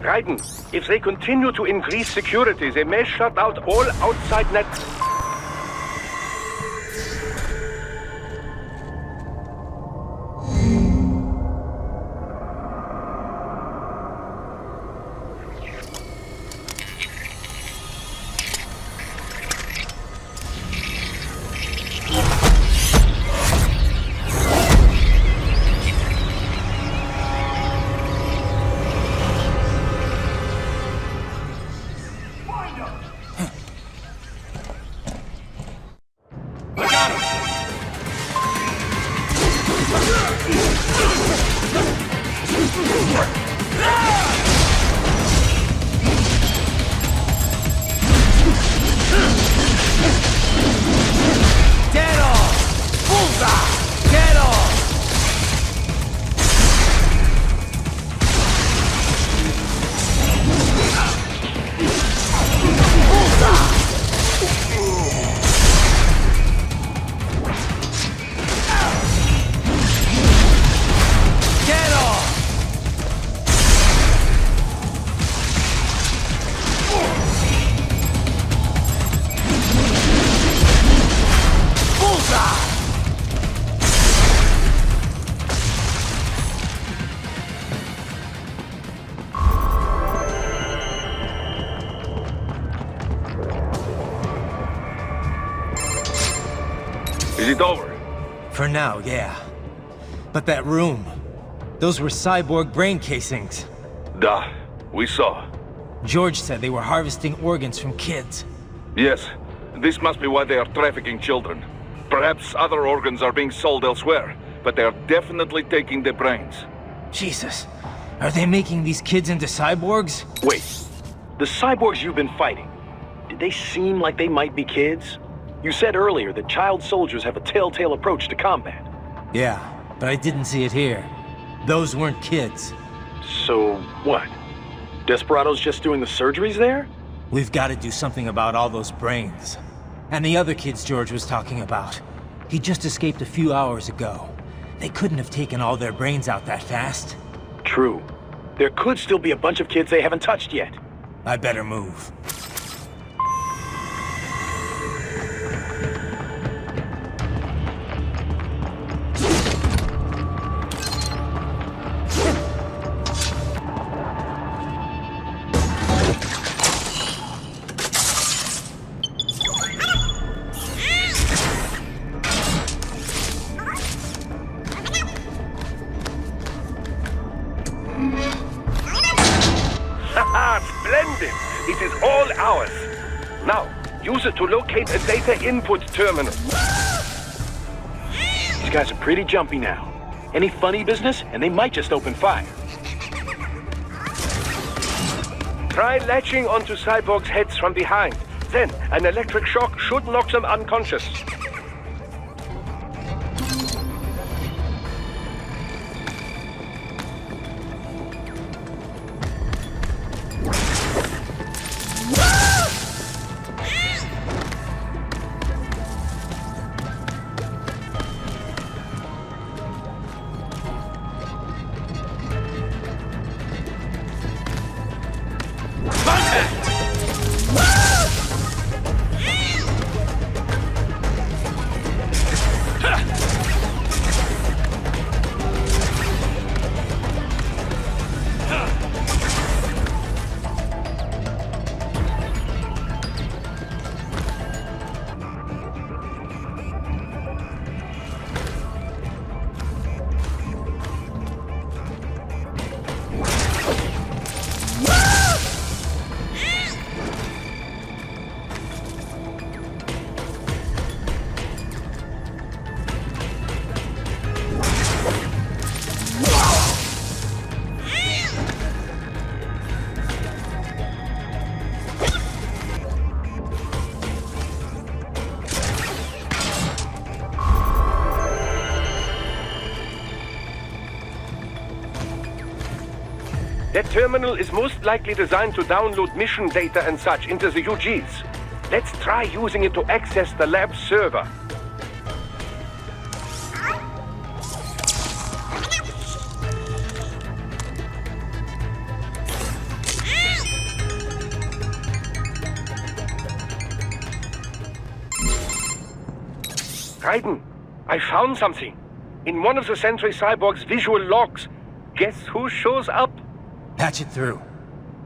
Trident, if they continue to increase security, they may shut out all outside net... Is it over? For now, yeah. But that room, those were cyborg brain casings. Duh, we saw. George said they were harvesting organs from kids. Yes, this must be why they are trafficking children. Perhaps other organs are being sold elsewhere, but they are definitely taking the brains. Jesus, are they making these kids into cyborgs? Wait, the cyborgs you've been fighting, did they seem like they might be kids? You said earlier that child soldiers have a telltale approach to combat. Yeah, but I didn't see it here. Those weren't kids. So, what? Desperados just doing the surgeries there? We've got to do something about all those brains. And the other kids George was talking about. He just escaped a few hours ago. They couldn't have taken all their brains out that fast. True. There could still be a bunch of kids they haven't touched yet. I better move. Splendid! It is all ours. Now, use it to locate a data input terminal. These guys are pretty jumpy now. Any funny business, and they might just open fire. Try latching onto cyborgs' heads from behind. Then, an electric shock should knock them unconscious. That terminal is most likely designed to download mission data and such into the UGs. Let's try using it to access the lab server. Trident, I found something. In one of the Sentry Cyborg's visual logs. Guess who shows up? Patch it through.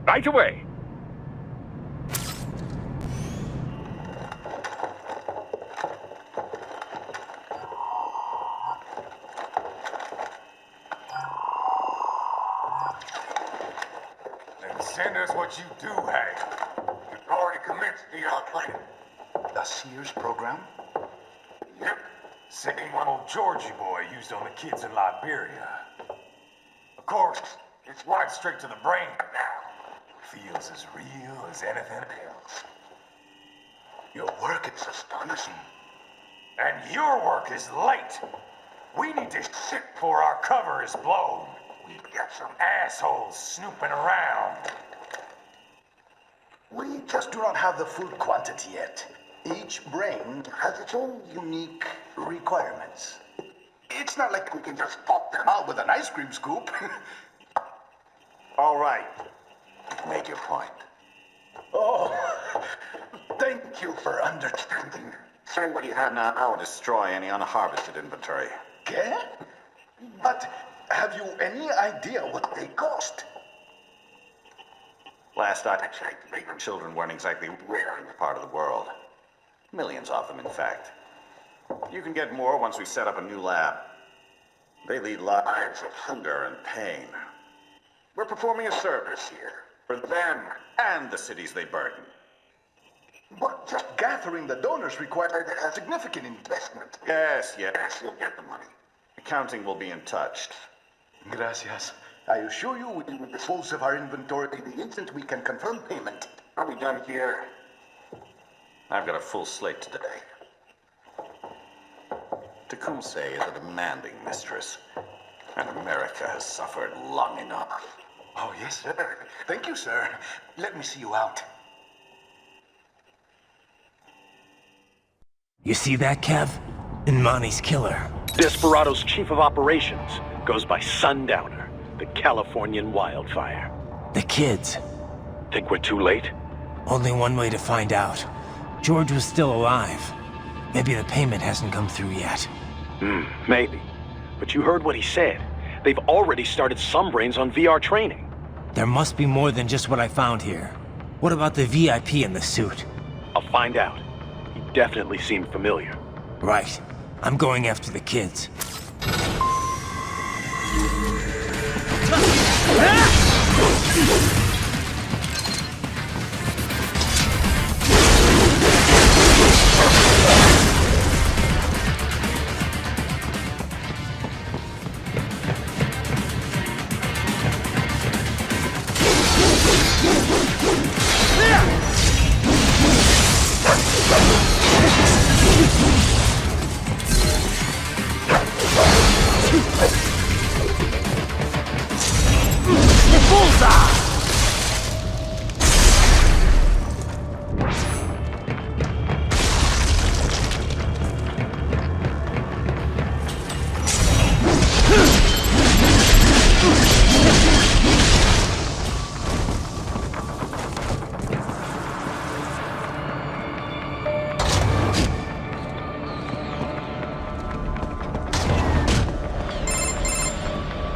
Right away. Then send us what you do have. We've already commenced the outplanning. The Sears program? Yep. Same one old Georgie boy used on the kids in Liberia. Of course, it's right straight to the brain now. Feels as real as anything else. Your work is astonishing. And your work is late. We need to shit before our cover is blown. We've got some assholes snooping around. We just do not have the full quantity yet. Each brain has its own unique requirements. It's not like we can just pop them out with an ice cream scoop. All right. Make your point. Oh, thank you for understanding. Send what you have now or destroy any unharvested inventory. Okay? But have you any idea what they cost? Last I checked, children weren't exactly rare in this part of the world. Millions of them, in fact. You can get more once we set up a new lab. They lead lives of hunger and pain. We're performing a service here for them and the cities they burden. But just gathering the donors required a significant investment. Yes, you'll get the money. Accounting will be in touch. Gracias. I assure you we will dispose of our inventory the instant we can confirm payment. Are we done here? I've got a full slate today. Tecumseh is a demanding mistress, and America has suffered long enough. Oh, yes, sir. Thank you, sir. Let me see you out. You see that, Kev? Inmani's killer. Desperado's chief of operations goes by Sundowner, the Californian wildfire. The kids. Think we're too late? Only one way to find out. George was still alive. Maybe the payment hasn't come through yet. Maybe. But you heard what he said. They've already started some brains on VR training. There must be more than just what I found here. What about the VIP in the suit? I'll find out. He definitely seemed familiar. Right. I'm going after the kids.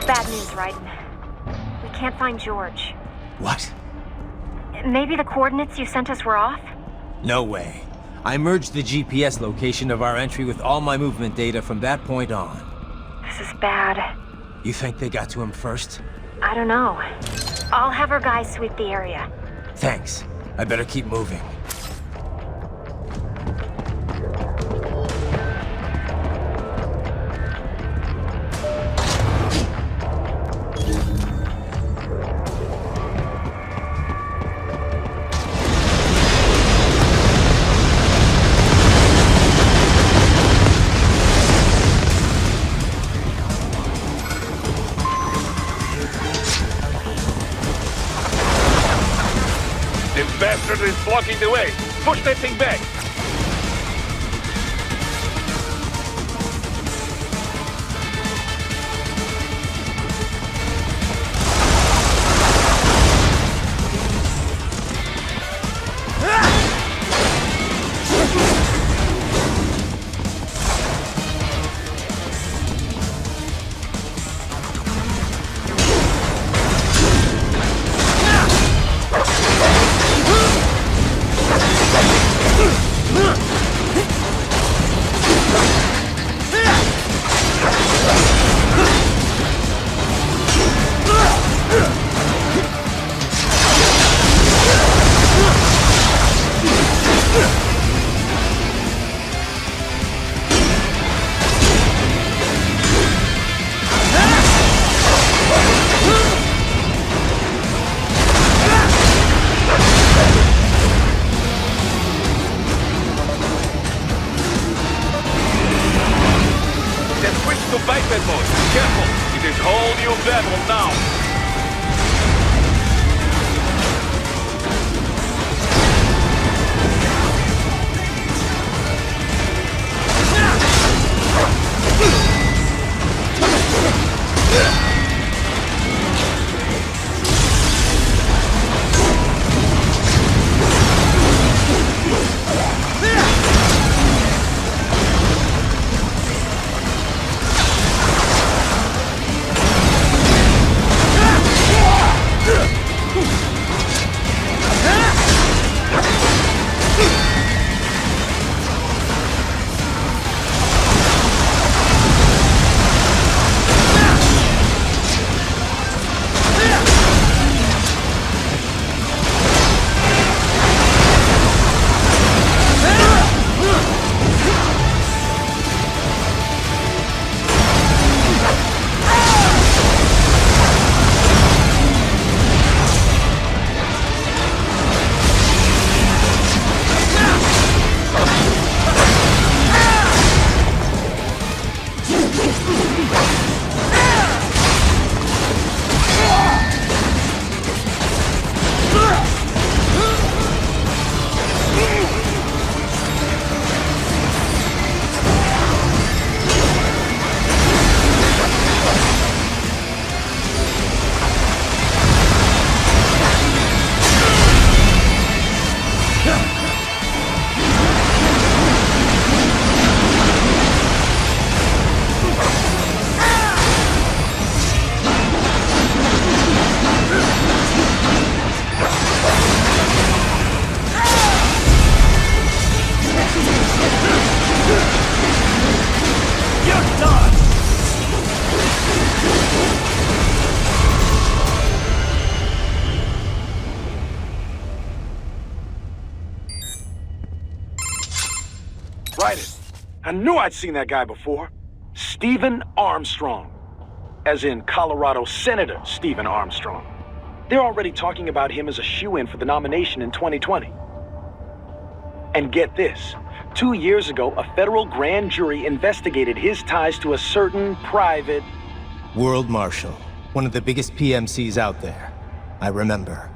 Bad news, Raiden. We can't find George. What? Maybe the coordinates you sent us were off? No way. I merged the GPS location of our entry with all my movement data from that point on. This is bad. You think they got to him first? I don't know. I'll have our guys sweep the area. Thanks. I better keep moving. Bastard is blocking the way. Push that thing back. this whole new battle now. I knew I'd seen that guy before. Stephen Armstrong. As in Colorado Senator Stephen Armstrong. They're already talking about him as a shoo-in for the nomination in 2020. And get this. 2 years ago, a federal grand jury investigated his ties to a certain private... World Marshal. One of the biggest PMCs out there. I remember.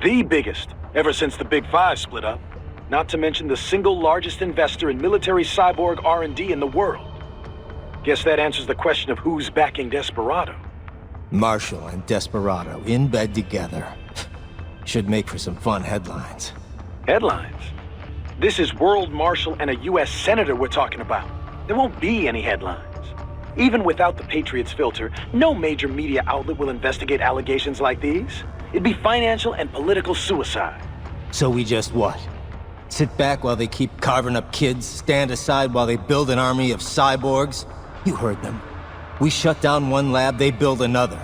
The biggest, ever since the Big Five split up. Not to mention the single largest investor in military cyborg R&D in the world. Guess that answers the question of who's backing Desperado. Marshall and Desperado in bed together. Should make for some fun headlines. Headlines? This is World Marshal and a U.S. Senator we're talking about. There won't be any headlines. Even without the Patriots filter, no major media outlet will investigate allegations like these. It'd be financial and political suicide. So we just what? Sit back while they keep carving up kids, stand aside while they build an army of cyborgs? You heard them. We shut down one lab, they build another.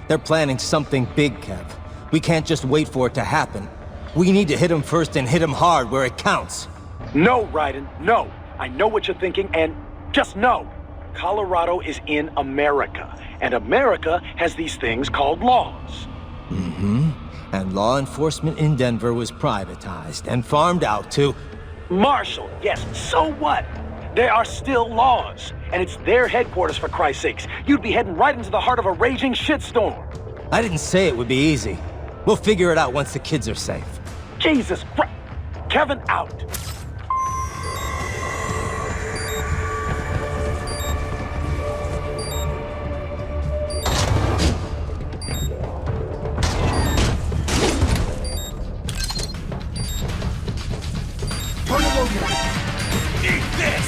They're planning something big, Kev. We can't just wait for it to happen. We need to hit them first and hit them hard where it counts. No, Raiden, no. I know what you're thinking, and just no. Colorado is in America, and America has these things called laws. Mm-hmm. And law enforcement in Denver was privatized and farmed out to... Marshall, yes, so what? There are still laws, and it's their headquarters, for Christ's sakes. You'd be heading right into the heart of a raging shitstorm. I didn't say it would be easy. We'll figure it out once the kids are safe. Jesus Christ. Kevin out. Eat this!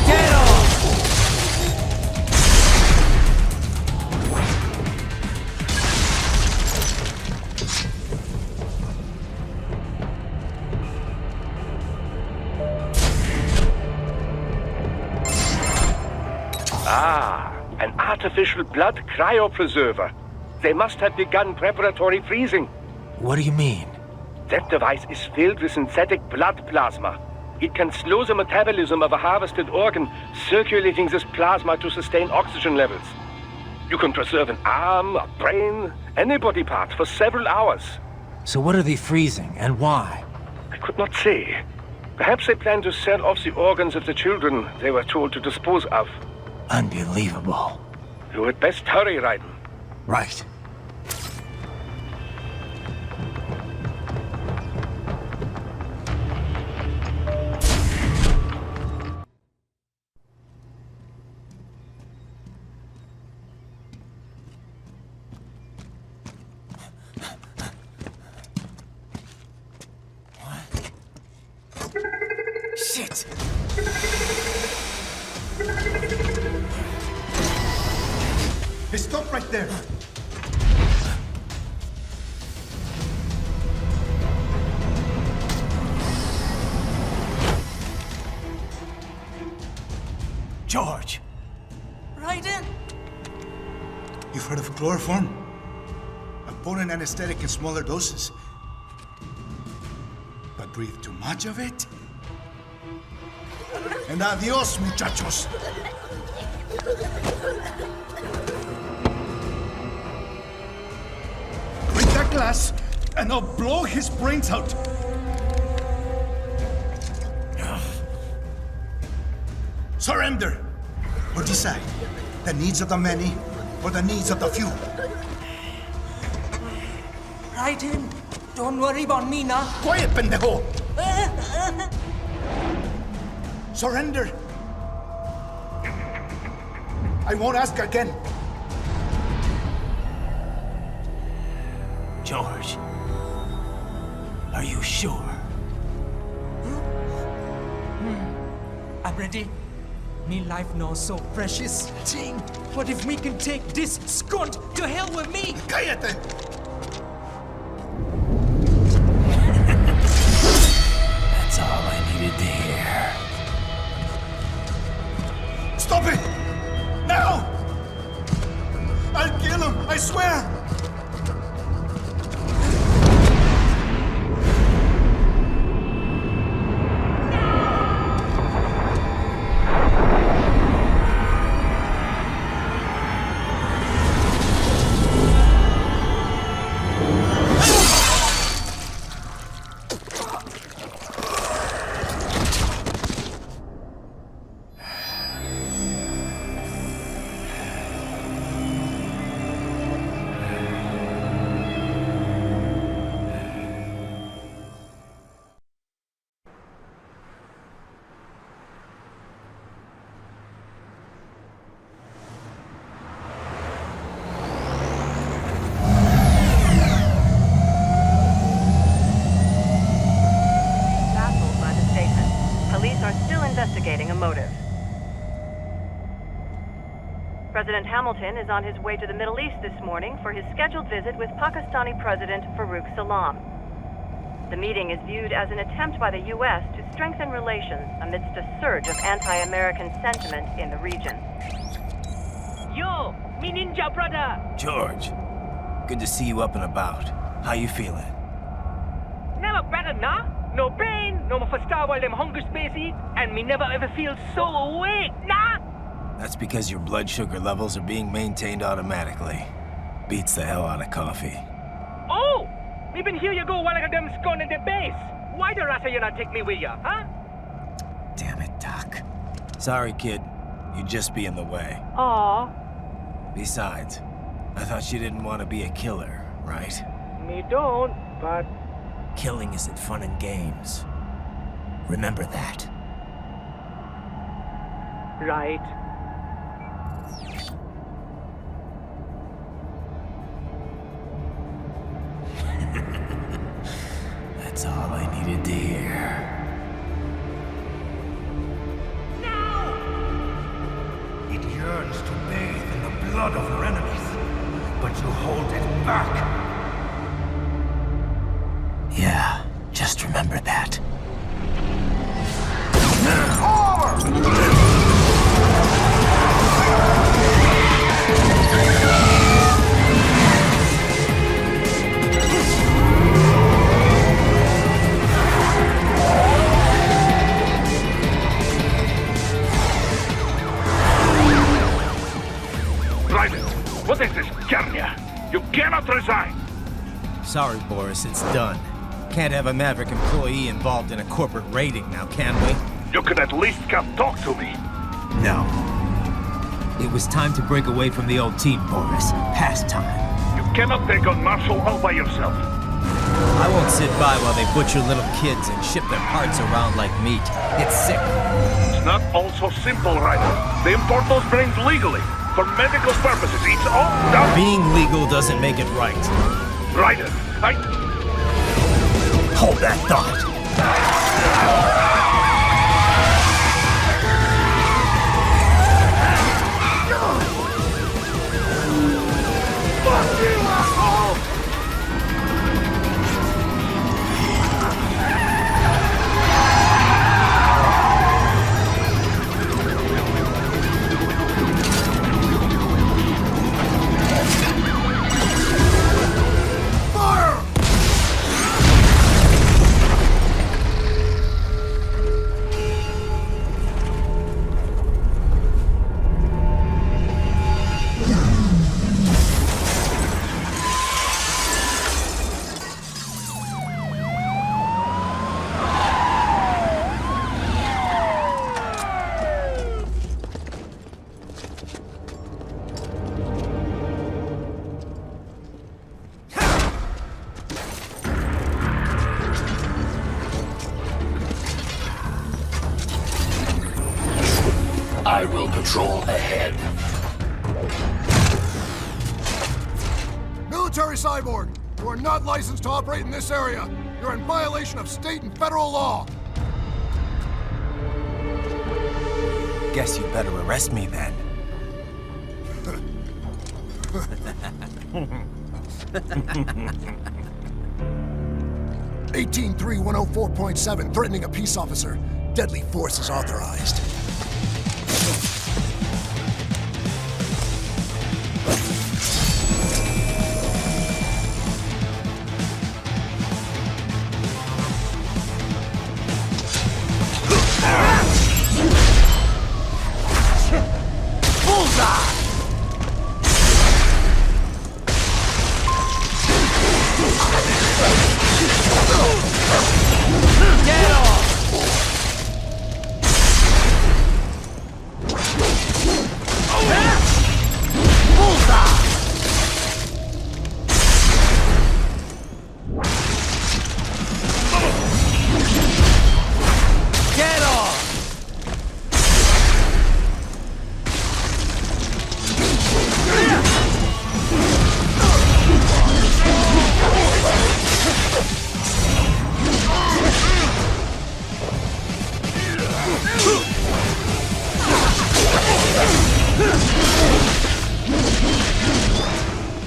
Get off! An artificial blood cryopreserver. They must have begun preparatory freezing. What do you mean? That device is filled with synthetic blood plasma. It can slow the metabolism of a harvested organ, circulating this plasma to sustain oxygen levels. You can preserve an arm, a brain, any body part for several hours. So what are they freezing, and why? I could not say. Perhaps they plan to sell off the organs of the children they were told to dispose of. Unbelievable. You had best hurry, Raiden. Right. Shit! Hey, stop right there! George! Raiden! You've heard of chloroform? A potent anesthetic in smaller doses. But breathe too much of it? And adios, muchachos! Break that glass, and I'll blow his brains out! Surrender! Or decide, the needs of the many, or the needs of the few. Raiden, don't worry about me now. Quiet, pendejo! Surrender! I won't ask again. George, are you sure? I'm ready. Me life now so precious. Ting, what if me can take this skunt to hell with me? Cállate! That's all I needed to hear. Stop it! Now! I'll kill him, I swear! Investigating a motive. President Hamilton is on his way to the Middle East this morning for his scheduled visit with Pakistani President Farouk Salam. The meeting is viewed as an attempt by the U.S. to strengthen relations amidst a surge of anti-American sentiment in the region. Yo, me ninja brother! George, good to see you up and about. How you feeling? Never better, nah? No pain, no more star while them hunger spacey, and me never ever feel so awake, nah? That's because your blood sugar levels are being maintained automatically. Beats the hell out of coffee. Oh! Me been here you go while I got them scone in the base. Why the rasta you not take me with ya, huh? Damn it, Doc. Sorry, kid. You'd just be in the way. Aw. Besides, I thought you didn't want to be a killer, right? Me don't, but... Killing isn't fun and games. Remember that. Right. That's all I needed to hear. No! It yearns to bathe in the blood of your enemies, but you hold it back. Yeah, just remember that. Trident, what is this, Garnia? You cannot resign! Sorry, Boris, it's done. Can't have a Maverick employee involved in a corporate raiding now, can we? You can at least come talk to me. No. It was time to break away from the old team, Boris. Past time. You cannot take on Marshall all by yourself. I won't sit by while they butcher little kids and ship their parts around like meat. It's sick. It's not all so simple, Ryder. They import those brains legally. For medical purposes, it's all done. Being legal doesn't make it right. Ryder, Hold that thought. Fuck you, asshole! I will patrol ahead. Military cyborg, you are not licensed to operate in this area. You're in violation of state and federal law. Guess you better arrest me then. 183104.7, threatening a peace officer. Deadly force is authorized.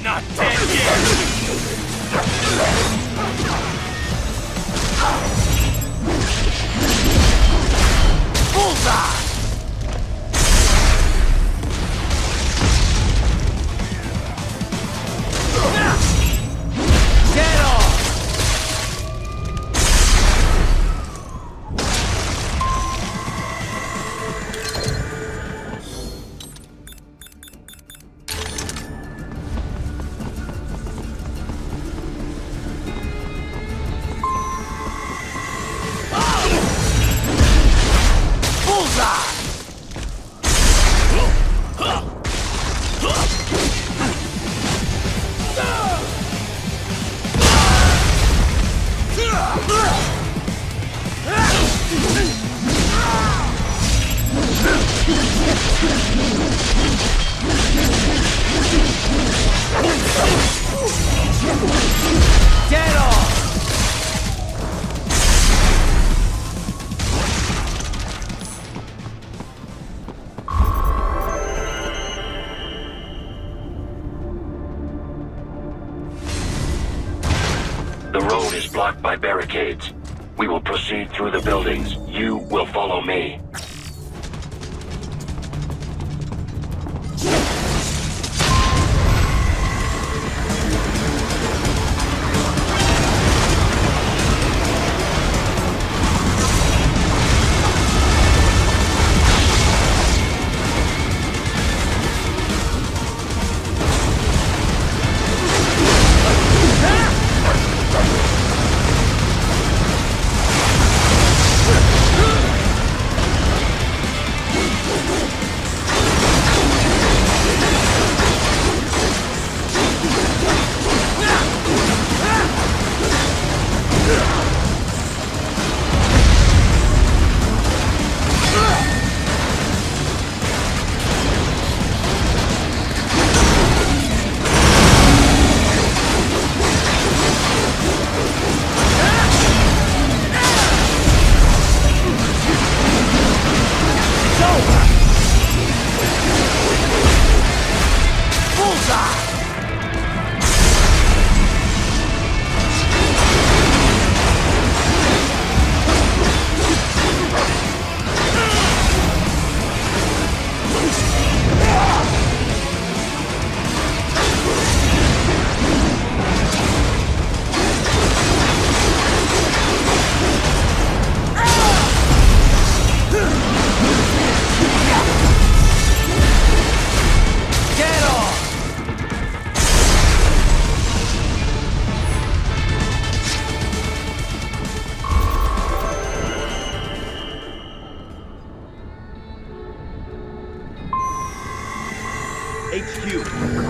Not dead yet! Bullseye! Get off! Get off! The road is blocked by barricades. We will proceed through the buildings. You will follow me.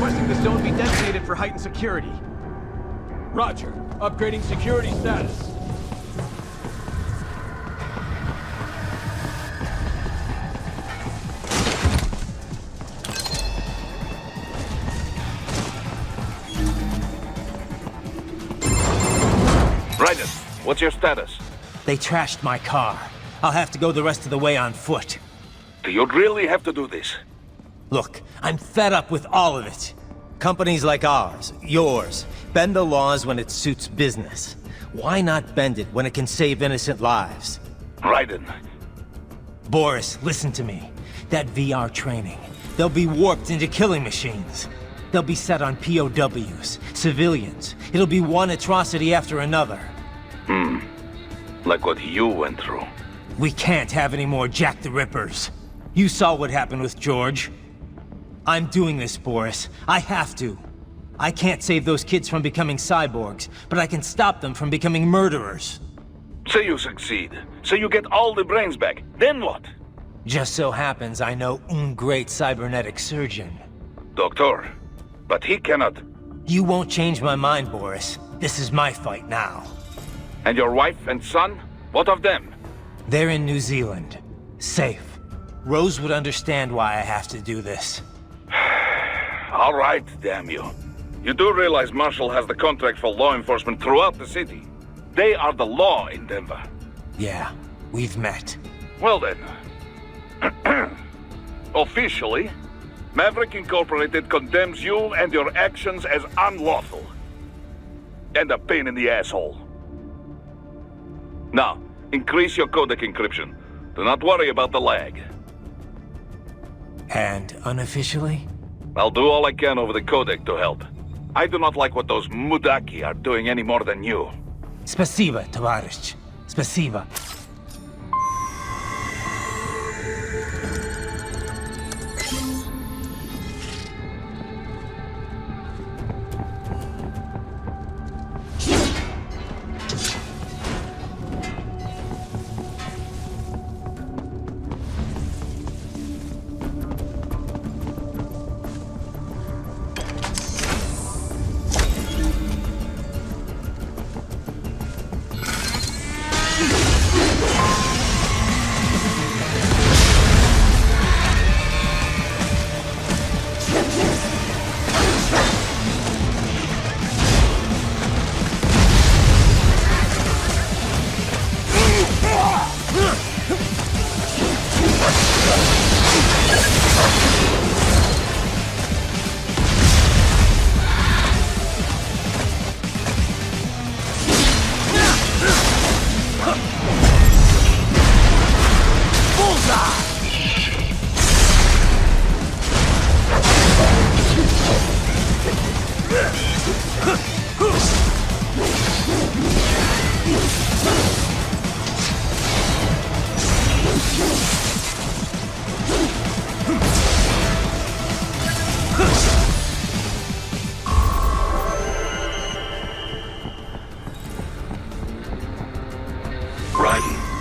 requesting the zone be designated for heightened security. Roger. Upgrading security status. Trident, what's your status? They trashed my car. I'll have to go the rest of the way on foot. Do you really have to do this? Look, I'm fed up with all of it. Companies like ours, yours, bend the laws when it suits business. Why not bend it when it can save innocent lives? Raiden. Boris, listen to me. That VR training, they'll be warped into killing machines. They'll be set on POWs, civilians. It'll be one atrocity after another. Like what you went through. We can't have any more Jack the Rippers. You saw what happened with George. I'm doing this, Boris. I have to. I can't save those kids from becoming cyborgs, but I can stop them from becoming murderers. Say you succeed. Say you get all the brains back. Then what? Just so happens I know un great cybernetic surgeon. Doctor. But he cannot. You won't change my mind, Boris. This is my fight now. And your wife and son? What of them? They're in New Zealand. Safe. Rose would understand why I have to do this. All right, damn you. You do realize Marshall has the contract for law enforcement throughout the city. They are the law in Denver. Yeah, we've met. Well then. Officially, Maverick Incorporated condemns you and your actions as unlawful. And a pain in the asshole. Now, increase your codec encryption. Do not worry about the lag. And unofficially? I'll do all I can over the codec to help. I do not like what those Mudaki are doing any more than you. Spasiba, Tavarish. Spasiba.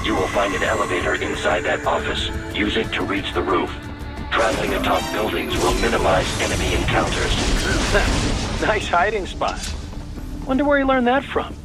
You will find an elevator inside that office. Use it to reach the roof. Traveling atop buildings will minimize enemy encounters. Nice hiding spot. Wonder where he learned that from.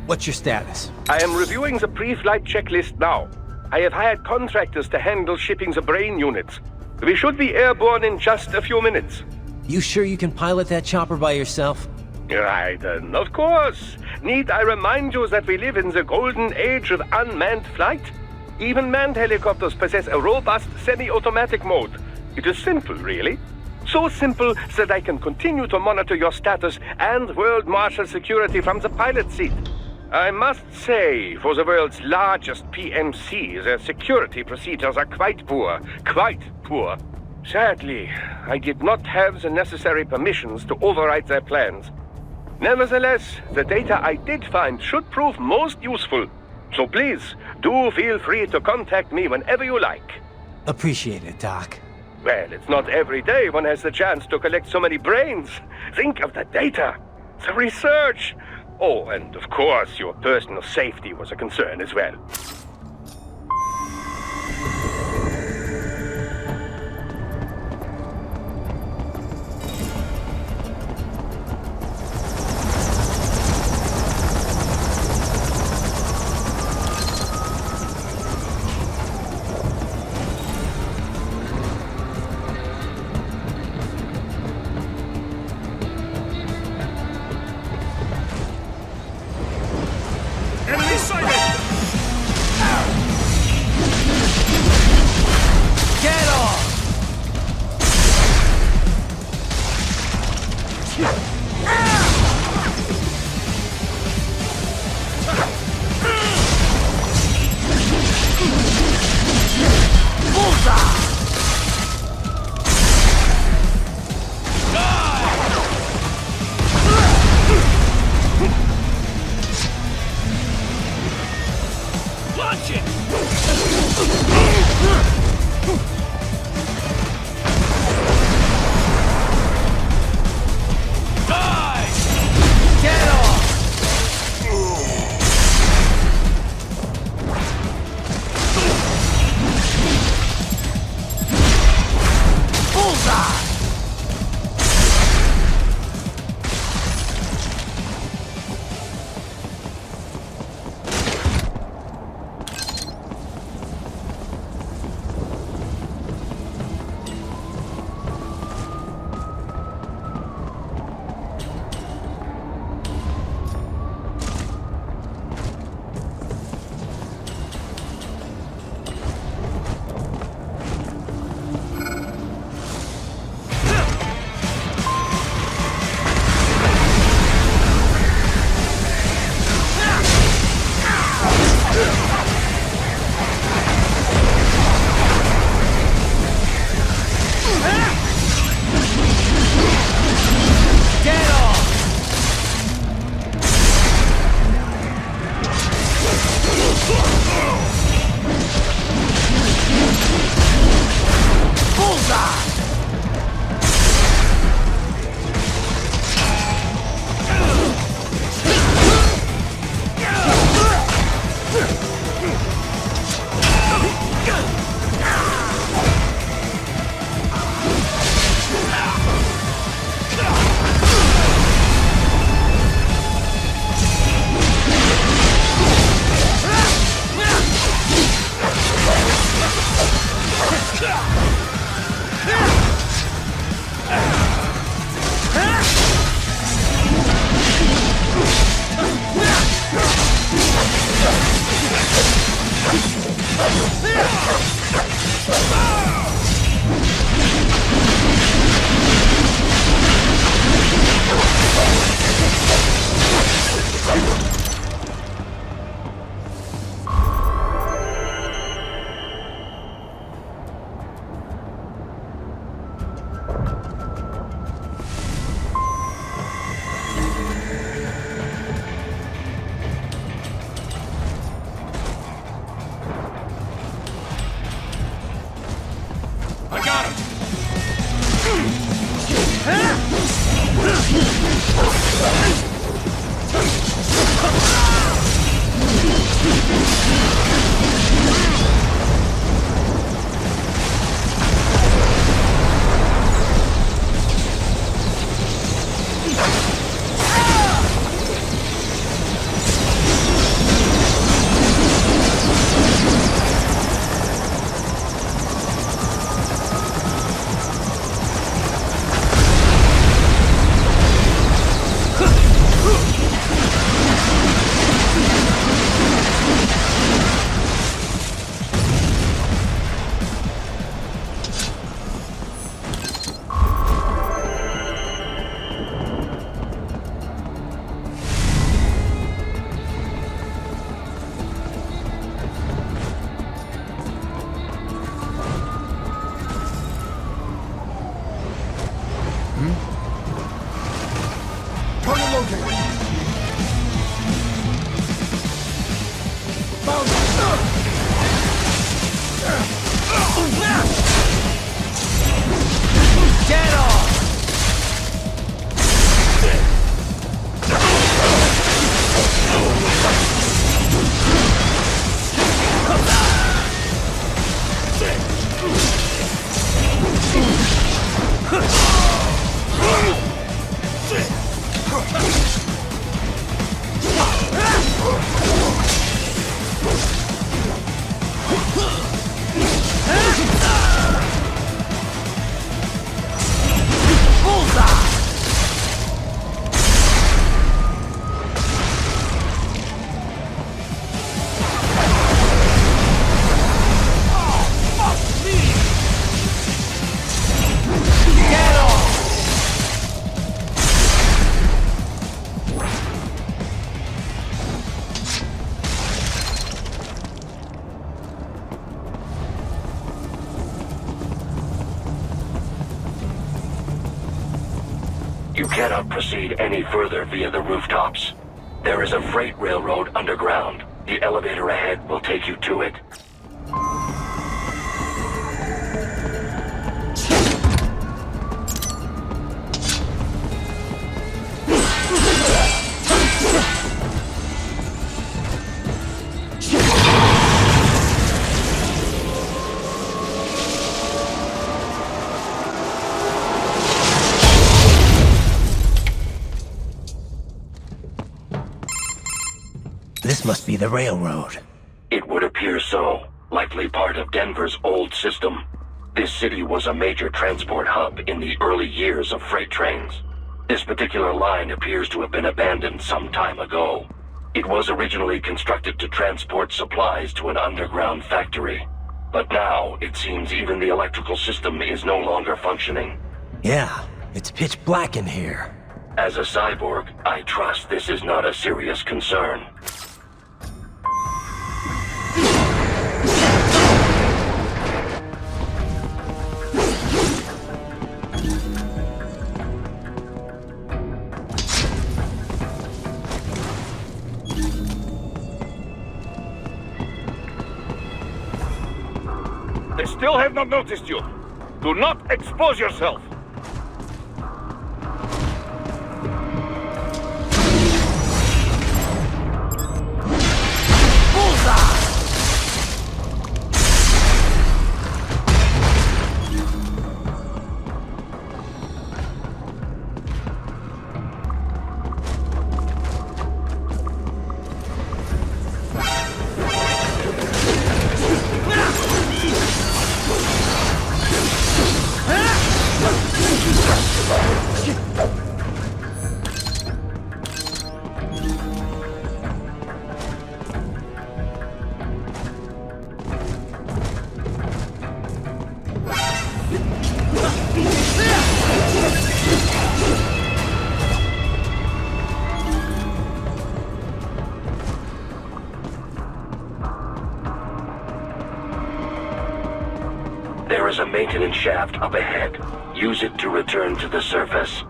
What's your status? I am reviewing the pre-flight checklist now. I have hired contractors to handle shipping the brain units. We should be airborne in just a few minutes. You sure you can pilot that chopper by yourself? Trident, of course. Need I remind you that we live in the golden age of unmanned flight? Even manned helicopters possess a robust semi-automatic mode. It is simple, really. So simple that I can continue to monitor your status and world marshal security from the pilot seat. I must say, for the world's largest PMC, their security procedures are quite poor. Quite poor. Sadly, I did not have the necessary permissions to override their plans. Nevertheless, the data I did find should prove most useful. So please, do feel free to contact me whenever you like. Appreciate it, Doc. Well, it's not every day one has the chance to collect so many brains. Think of the data, the research. Oh, and of course, your personal safety was a concern as well. Enemy sighted! Get off! Launch it! Die! Get off! You cannot proceed any further via the rooftops. There is a freight railroad underground. The elevator ahead will take you to it. This must be the railroad. It would appear so. Likely part of Denver's old system. This city was a major transport hub in the early years of freight trains. This particular line appears to have been abandoned some time ago. It was originally constructed to transport supplies to an underground factory. But now, it seems even the electrical system is no longer functioning. Yeah, it's pitch black in here. As a cyborg, I trust this is not a serious concern. They still have not noticed you. Do not expose yourself. There is a maintenance shaft up ahead. Use it to return to the surface.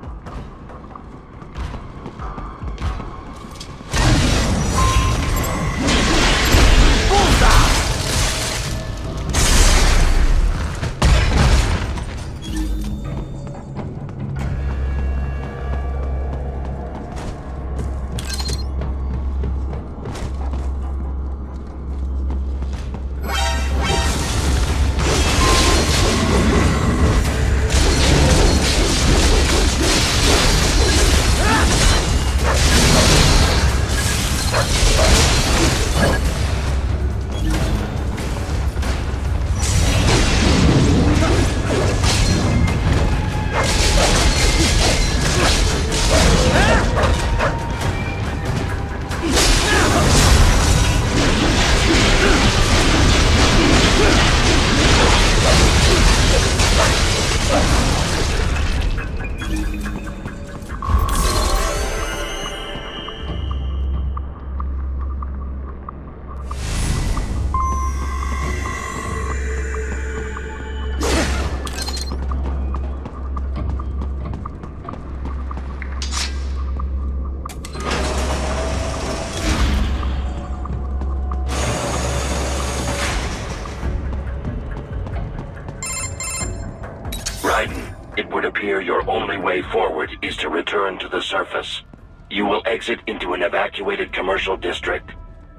It would appear your only way forward is to return to the surface. You will exit into an evacuated commercial district.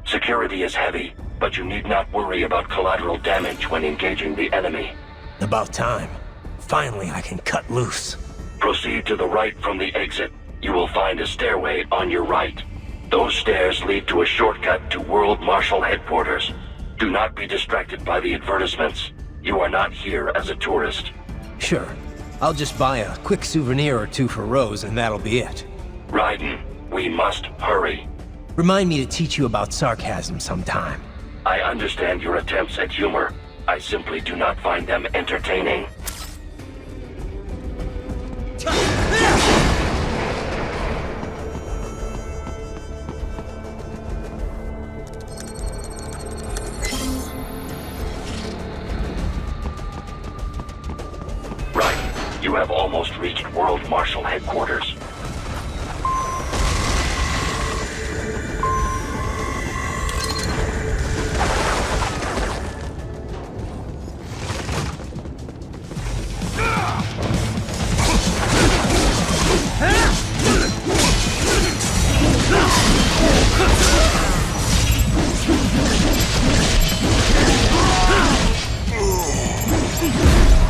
Security is heavy, but you need not worry about collateral damage when engaging the enemy. About time. Finally, I can cut loose. Proceed to the right from the exit. You will find a stairway on your right. Those stairs lead to a shortcut to World Marshal Headquarters. Do not be distracted by the advertisements. You are not here as a tourist. Sure. I'll just buy a quick souvenir or two for Rose and that'll be it. Raiden, we must hurry. Remind me to teach you about sarcasm sometime. I understand your attempts at humor. I simply do not find them entertaining. Right. You have almost reached World Marshal Headquarters.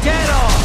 Get off!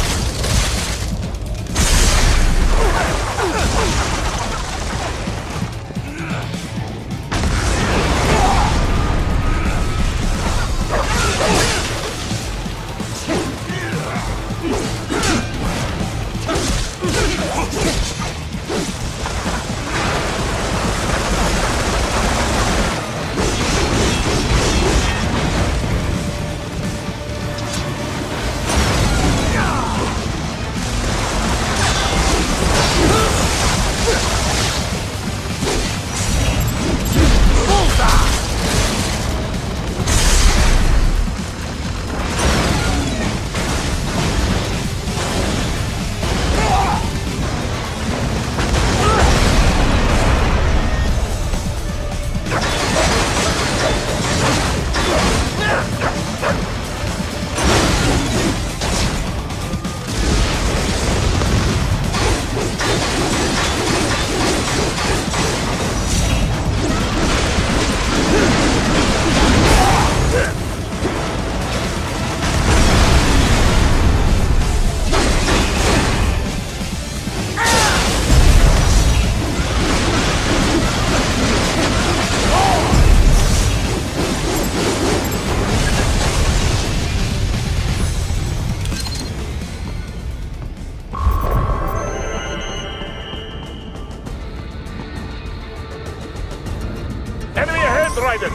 Trident.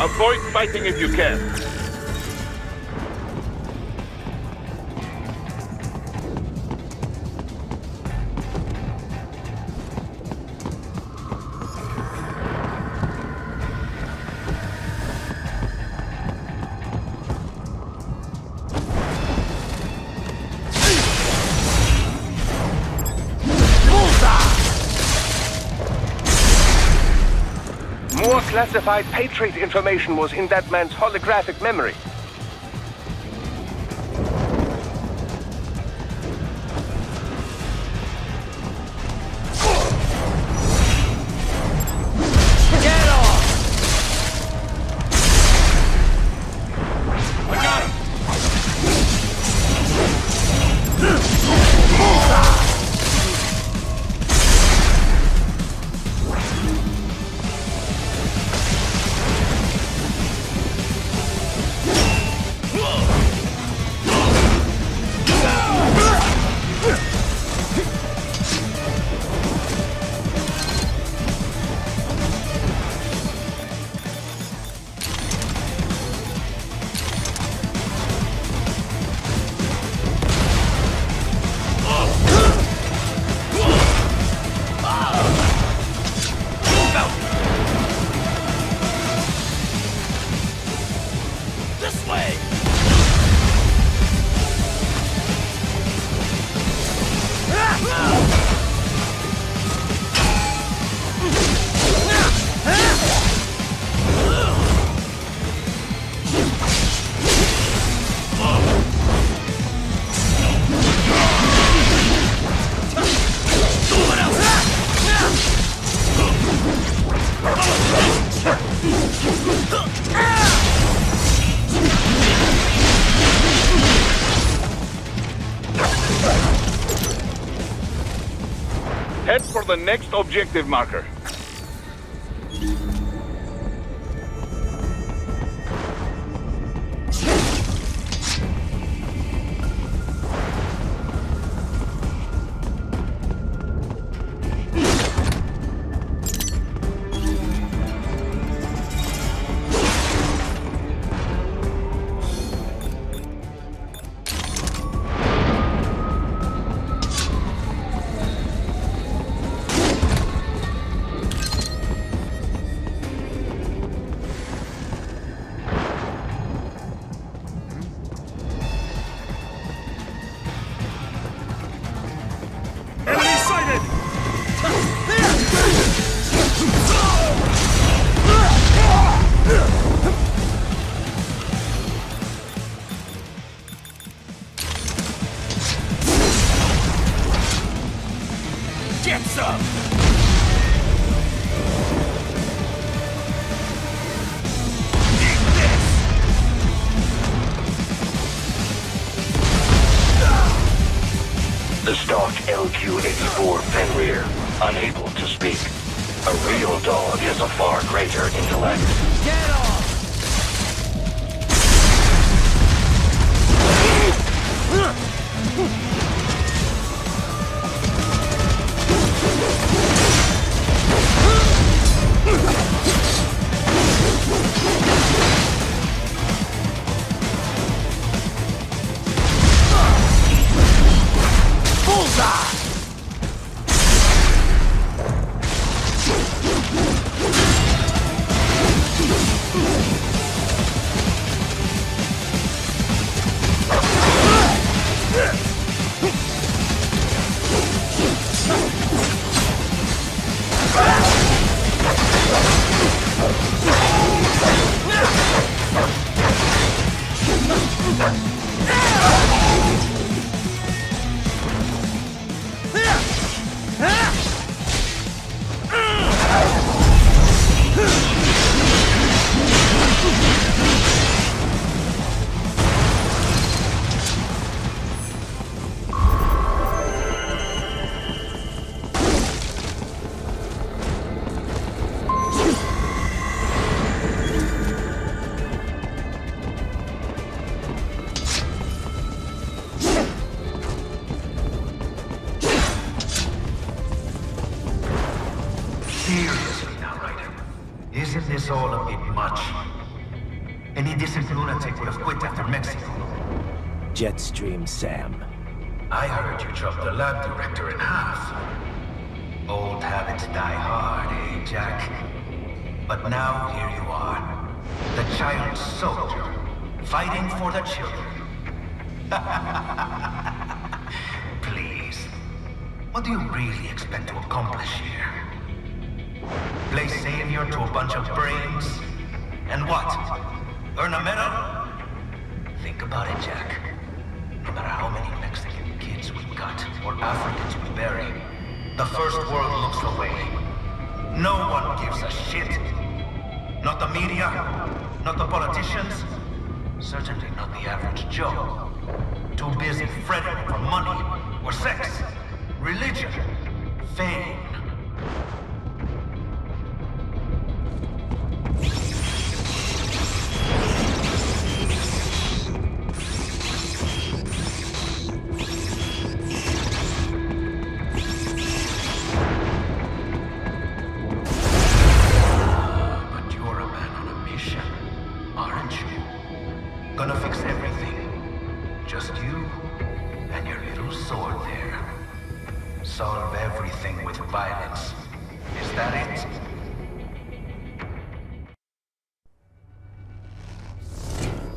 Avoid fighting if you can. More classified Patriot information was in that man's holographic memory. Get off! I got him! Head for the next objective marker. Get some! The stock LQ-84 Fenrir, unable to speak. A real dog has a far greater intellect. Get off! Seriously now, Ryder. Isn't this all a bit much? Any decent lunatic would have quit after Mexico. Jetstream Sam. I heard you chopped the lab director in half. Old habits die hard, eh, Jack? But now here you are. The child soldier, fighting for the children. Please. What do you really expect to accomplish here? Play savior to a bunch of brains? And what? Earn a medal? Think about it, Jack. No matter how many Mexican kids we cut, or Africans we bury, the first world looks away. No one gives a shit. Not the media, not the politicians, certainly not the average Joe. Too busy fretting for money, or sex, religion, fame. Gonna fix everything. Just you and your little sword there. Solve everything with violence. Is that it?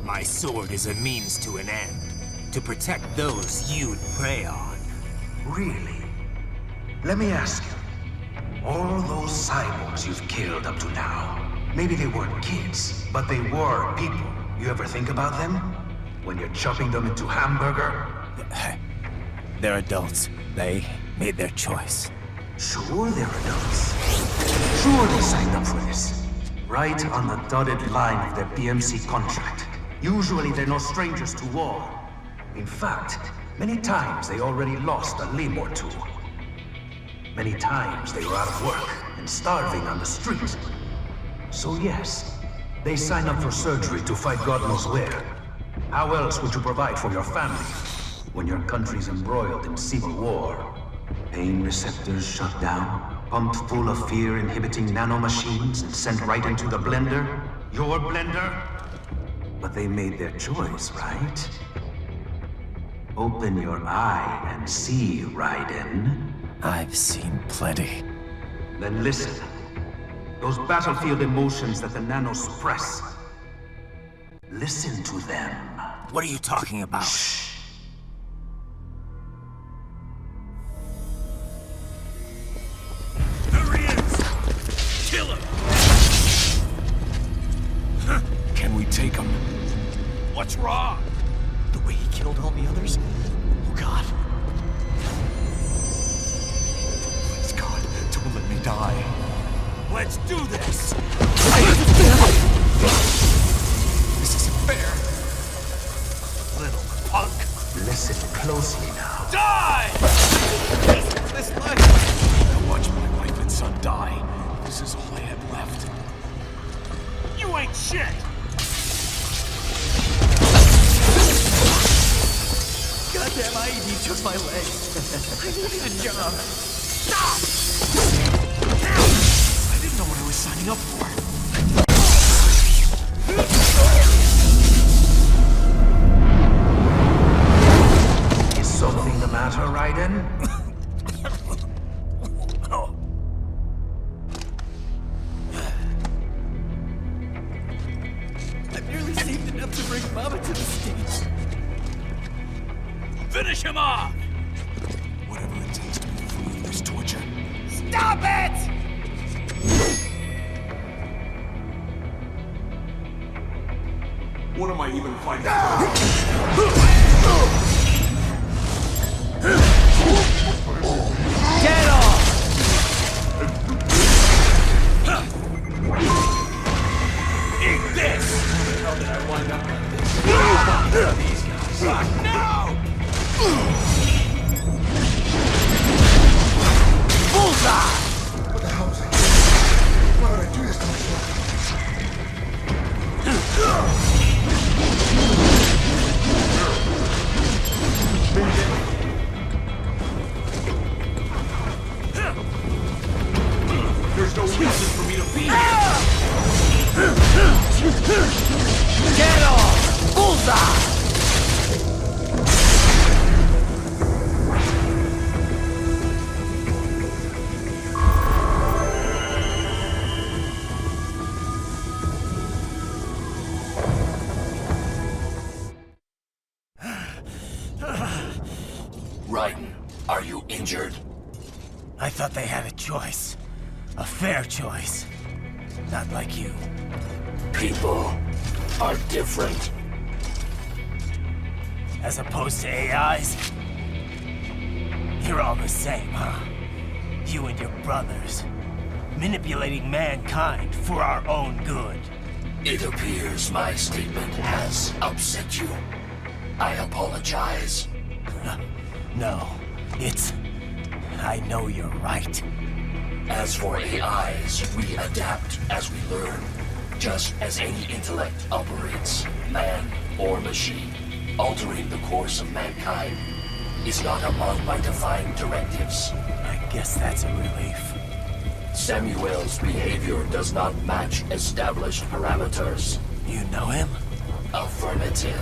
My sword is a means to an end. To protect those you'd prey on. Really? Let me ask you. All those cyborgs you've killed up to now, maybe they weren't kids, but they were people. You ever think about them? When you're chopping them into hamburger? They're adults. They made their choice. Sure they're adults. Sure they signed up for this. Right on the dotted line of their BMC contract. Usually they're no strangers to war. In fact, many times they already lost a limb or two. Many times they were out of work and starving on the street. So yes, they sign up for surgery to fight God knows where. How else would you provide for your family when your country's embroiled in civil war? Pain receptors shut down, pumped full of fear-inhibiting nanomachines and sent right into the blender? Your blender? But they made their choice, right? Open your eye and see, Raiden. I've seen plenty. Then listen. Those battlefield emotions that the nanos suppress. Listen to them. What are you talking about? Shh. There he is! Kill him! Can we take him? What's wrong? The way he killed all the others? Oh God. Please God, don't let me die. Let's do this! This isn't fair. Little punk. Listen closely now. Die! This life. I watched my wife and son die. This is all I had left. You ain't shit! Goddamn, IED took my leg. I needed a job. Stop! I didn't know what I was signing up for. Is something the matter, Raiden? I barely saved enough to bring Mama to the States. Finish him off! Whatever it takes to be free of this torture. Stop it! What am I even fighting Get off! Eat this! How did I wind up like this? These guys suck. No! Bullseye! What the hell was I doing? Why did I do this to myself? There's no reason for me to be here. Get off! Bullseye! Raiden, are you injured? I thought they had a choice. A fair choice. Not like you. People are different. As opposed to AIs? You're all the same, huh? You and your brothers. Manipulating mankind for our own good. It appears my statement has upset you. I apologize. No, it's... I know you're right. As for AIs, we adapt as we learn. Just as any intellect operates, man or machine. Altering the course of mankind is not among my defined directives. I guess that's a relief. Samuel's behavior does not match established parameters. You know him? Affirmative.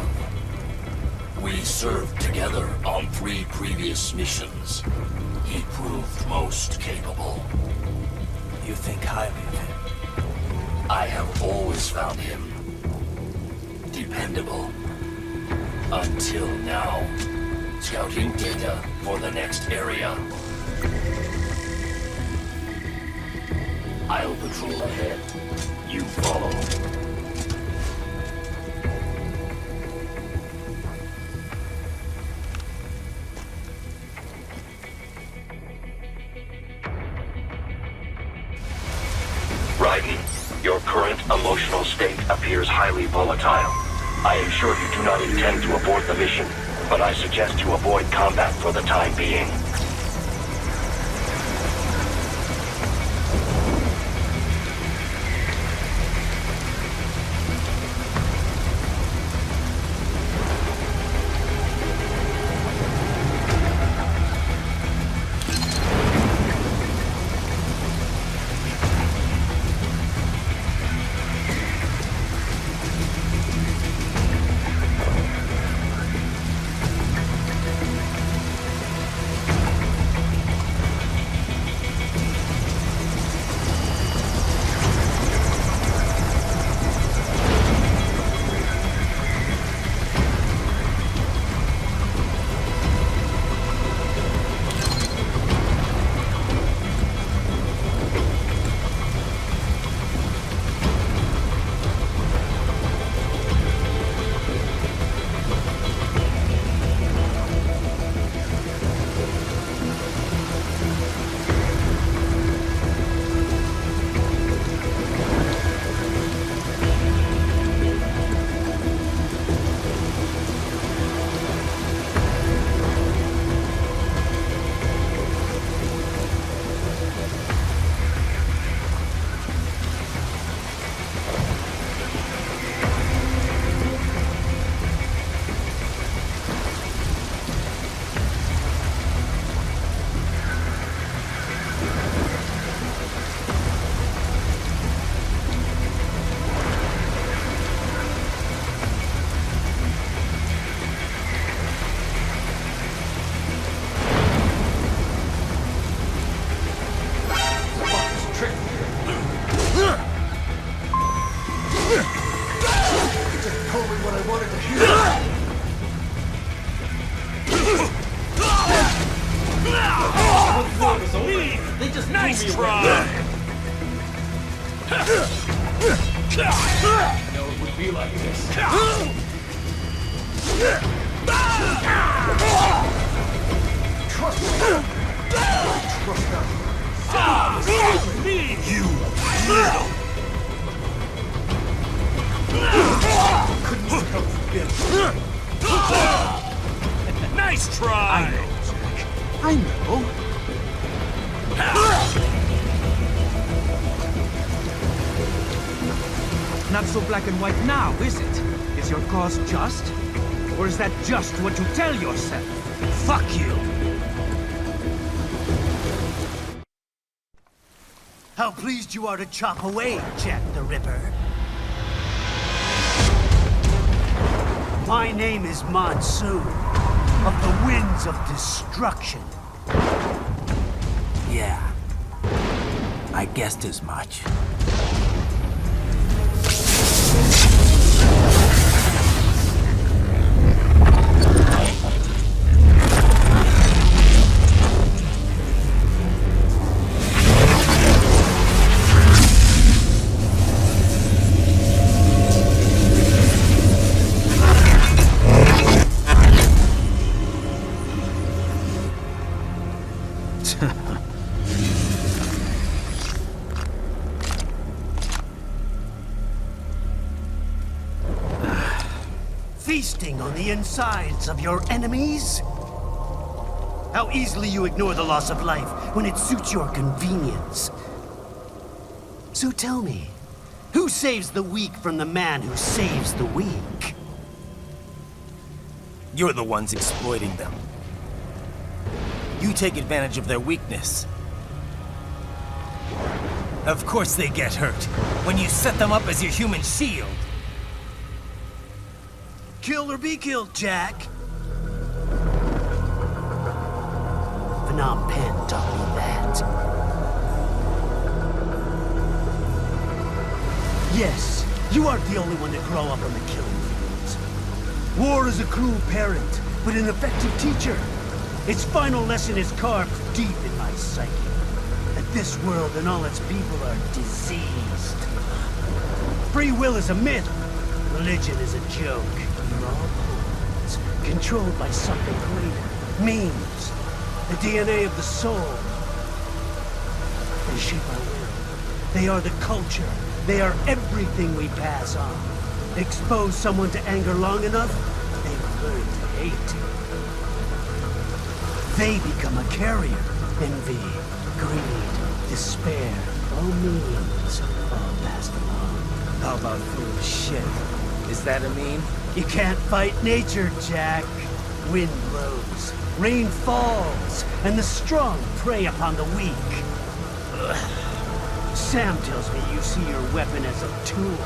We served together on 3 previous missions. He proved most capable. You think highly of him? I have always found him dependable. Until now. Scouting data for the next area. I'll patrol ahead. You follow. Raiden, your current emotional state appears highly volatile. I am sure you do not intend to abort the mission, but I suggest you avoid combat for the time being. Nice try! I know it would be like this. You little! Couldn't help this. Nice try! I know, Jack. I know. Not so black and white now, is it? Is your cause just? Or is that just what you tell yourself? Fuck you! How pleased you are to chop away, Jack the Ripper. My name is Monsoon, of the Winds of Destruction. Yeah. I guessed as much. Feasting on the insides of your enemies? How easily you ignore the loss of life when it suits your convenience. So tell me, who saves the weak from the man who saves the weak? You're the ones exploiting them. You take advantage of their weakness. Of course they get hurt when you set them up as your human shield. Kill or be killed, Jack. Phnom Penh taught me that. Yes, you aren't the only one to grow up on the killing fields. War is a cruel parent, but an effective teacher. Its final lesson is carved deep in my psyche. That this world and all its people are diseased. Free will is a myth. Religion is a joke. We're all pawns, controlled by something greater. Memes. The DNA of the soul. They shape our will. They are the culture. They are everything we pass on. Expose someone to anger long enough, they learn to hate. They become a carrier. Envy, greed, despair, all memes, all passed along. How about foolish shit? Is that a meme? You can't fight nature, Jack. Wind blows, rain falls, and the strong prey upon the weak. Ugh. Sam tells me you see your weapon as a tool.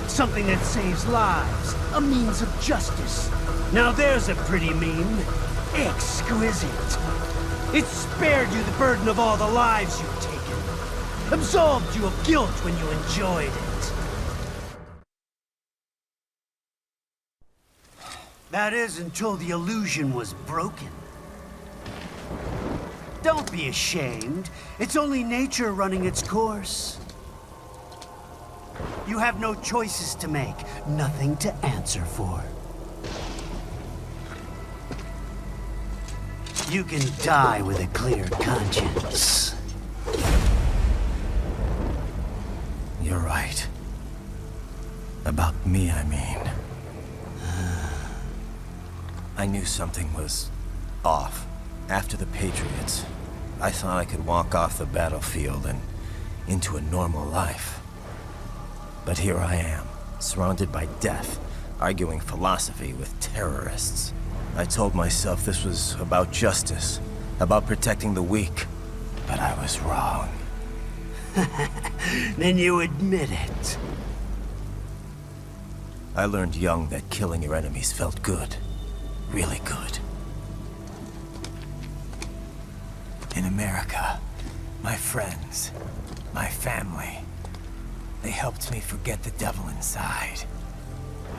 Something that saves lives, a means of justice. Now there's a pretty meme. Exquisite. It spared you the burden of all the lives you've taken. Absolved you of guilt when you enjoyed it. That is until the illusion was broken. Don't be ashamed. It's only nature running its course. You have no choices to make, nothing to answer for. You can die with a clear conscience. You're right. About me, I mean. I knew something was off. After the Patriots, I thought I could walk off the battlefield and into a normal life. But here I am, surrounded by death, arguing philosophy with terrorists. I told myself this was about justice, about protecting the weak. But I was wrong. Then you admit it. I learned young that killing your enemies felt good. Really good. In America, my friends, my family, they helped me forget the devil inside.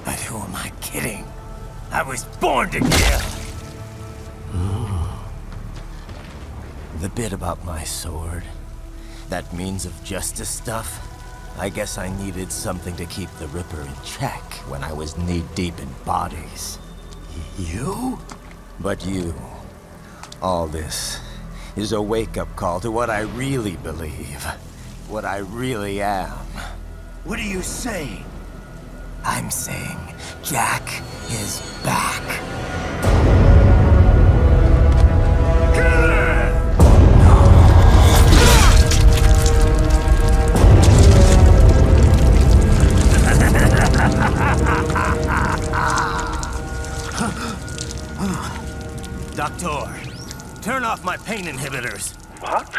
But who am I kidding? I was born to kill! The bit about my sword, That means of justice stuff? I guess I needed something to keep the Ripper in check when I was knee-deep in bodies. You? But you... all this is a wake-up call to what I really believe. What I really am. What are you saying? I'm saying Jack is back. Doctor, turn off my pain inhibitors. What?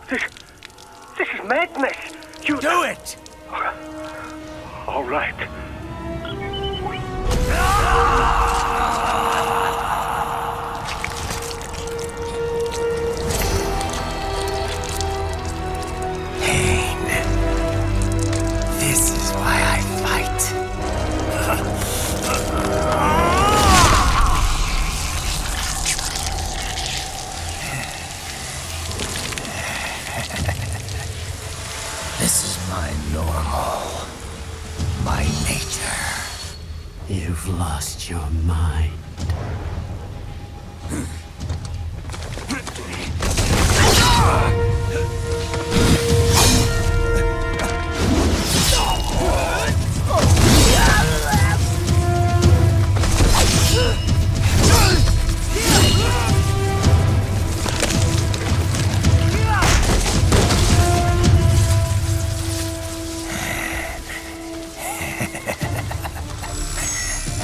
This is madness. You do it! All right. Pain. This is why I fight. This is my normal. My nature. You've lost your mind.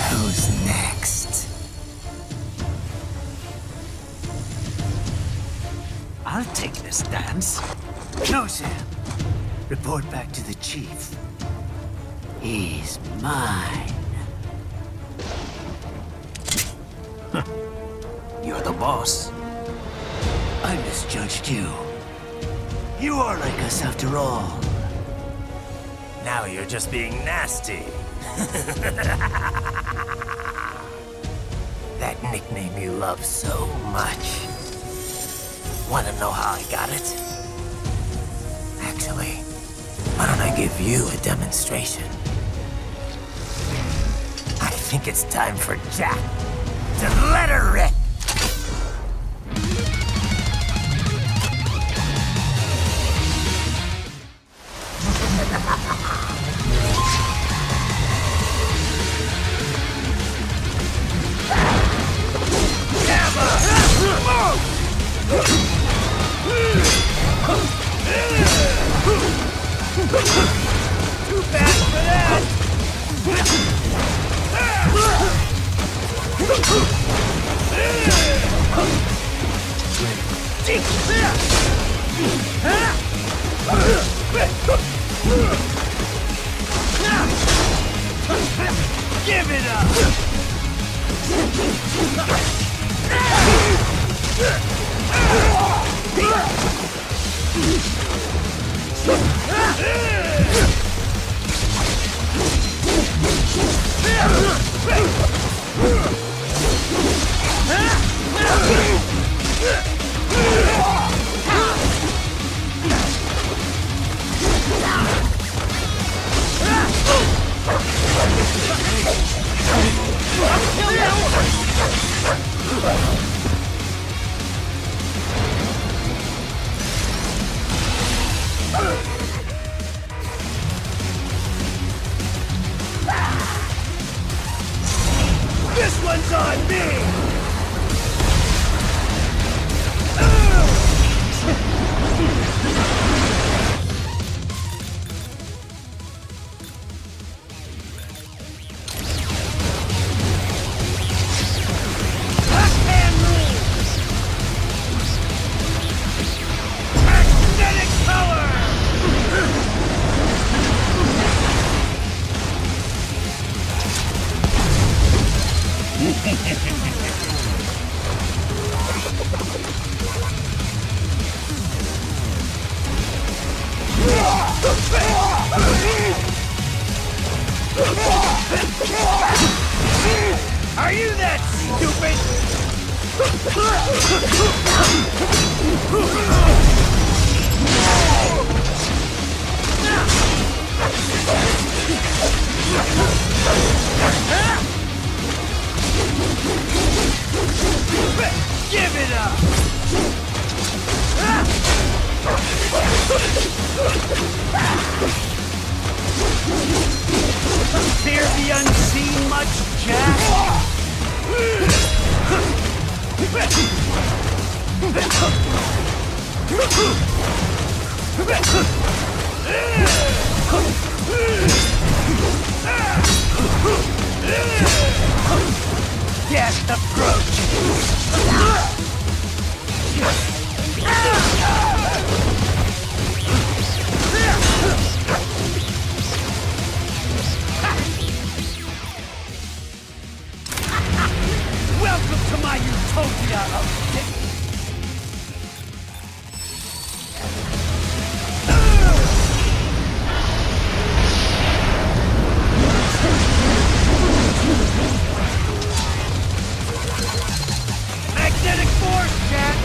Who's next? I'll take this dance. No, Sam. Report back to the chief. He's mine. You're the boss. I misjudged you. You are like us after all. Now you're just being nasty. That nickname you love so much. Want to know how I got it? Actually, why don't I give you a demonstration? I think it's time for Jack to let her rip. Too bad for that! Give it up! This one's on me! Are you that stupid? Give it up! Fear the unseen much, Jack? Guest approaching! Welcome to my utopia of magnetic force, Jack!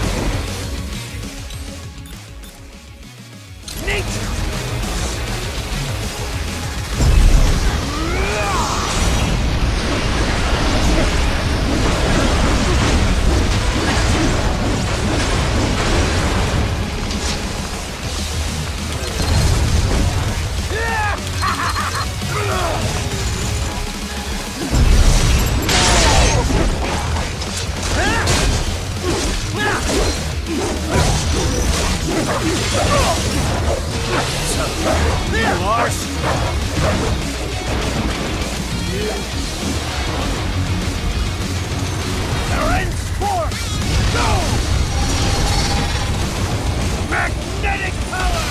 Nature! Magnetic power!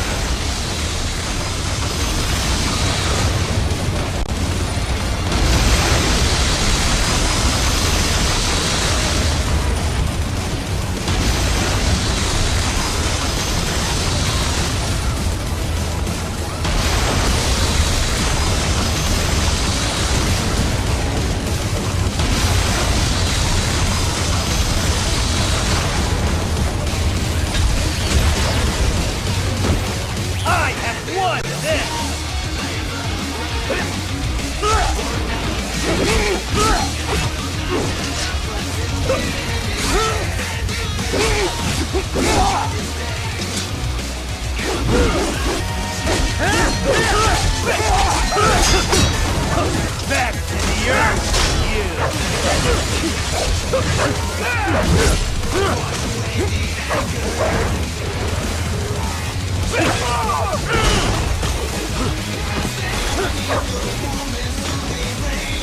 Back to the earth,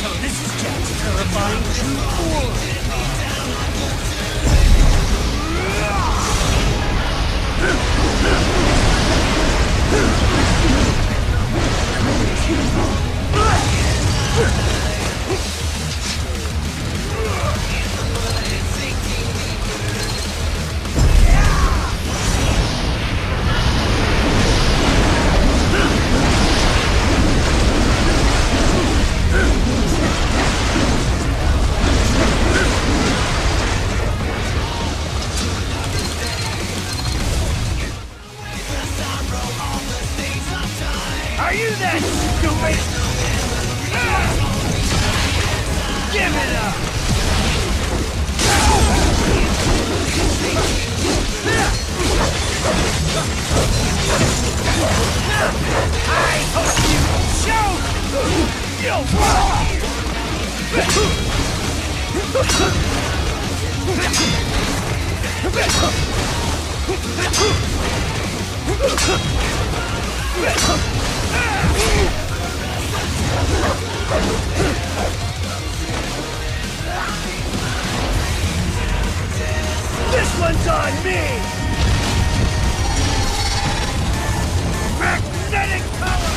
So this is Jack's terrifying true form. Are you that stupid? Give it up! I hope you show your This one's on me! Magnetic power!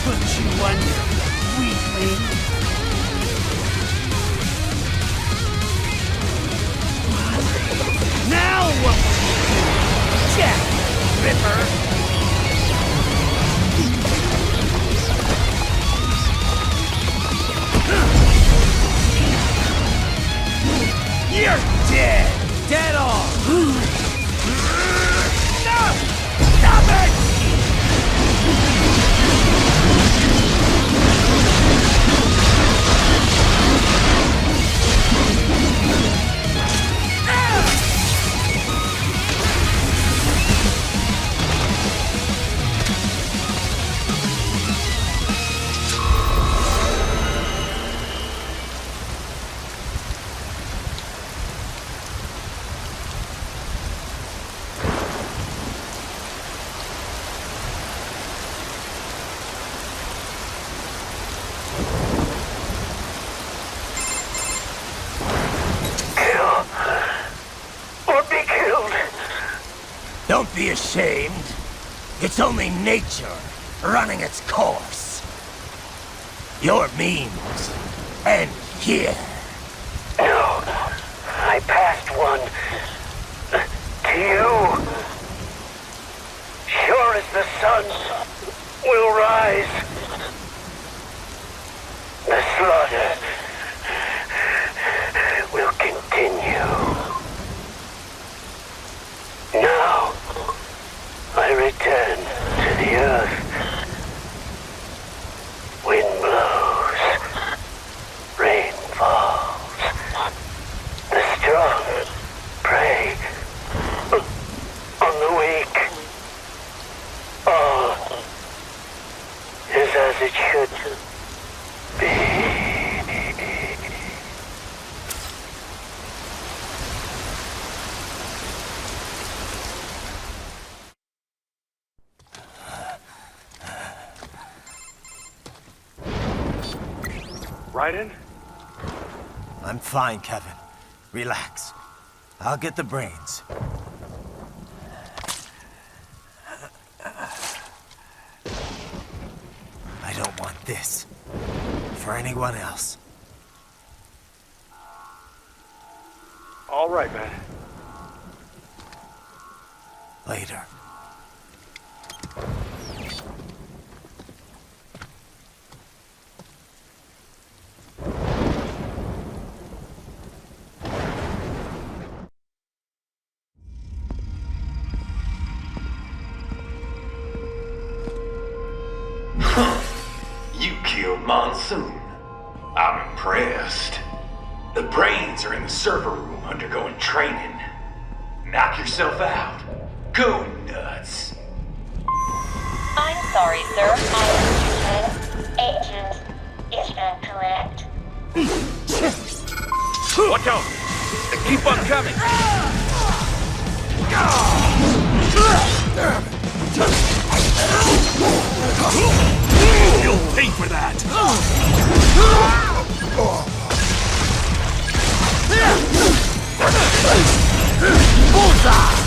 put you under, weakling. Now what will you do, Jack Ripper? You're dead! Dead on! No! Stop it! Don't be ashamed. It's only nature running its course. Your means end here. No, I passed one to you. Sure as the sun will rise, the slaughter will continue. Now, I return to the earth. Wind blows, rain falls. The strong prey on the weak. All is as it should be. Raiden? I'm fine, Kevin. Relax. I'll get the brains. I don't want this. For anyone else. All right, man. Later. You killed Monsoon. I'm impressed. The brains are in the server room undergoing training. Knock yourself out. Go nuts. I'm sorry, sir. My agent is incorrect. Watch out! They keep on coming! You'll pay for that! Bullseye!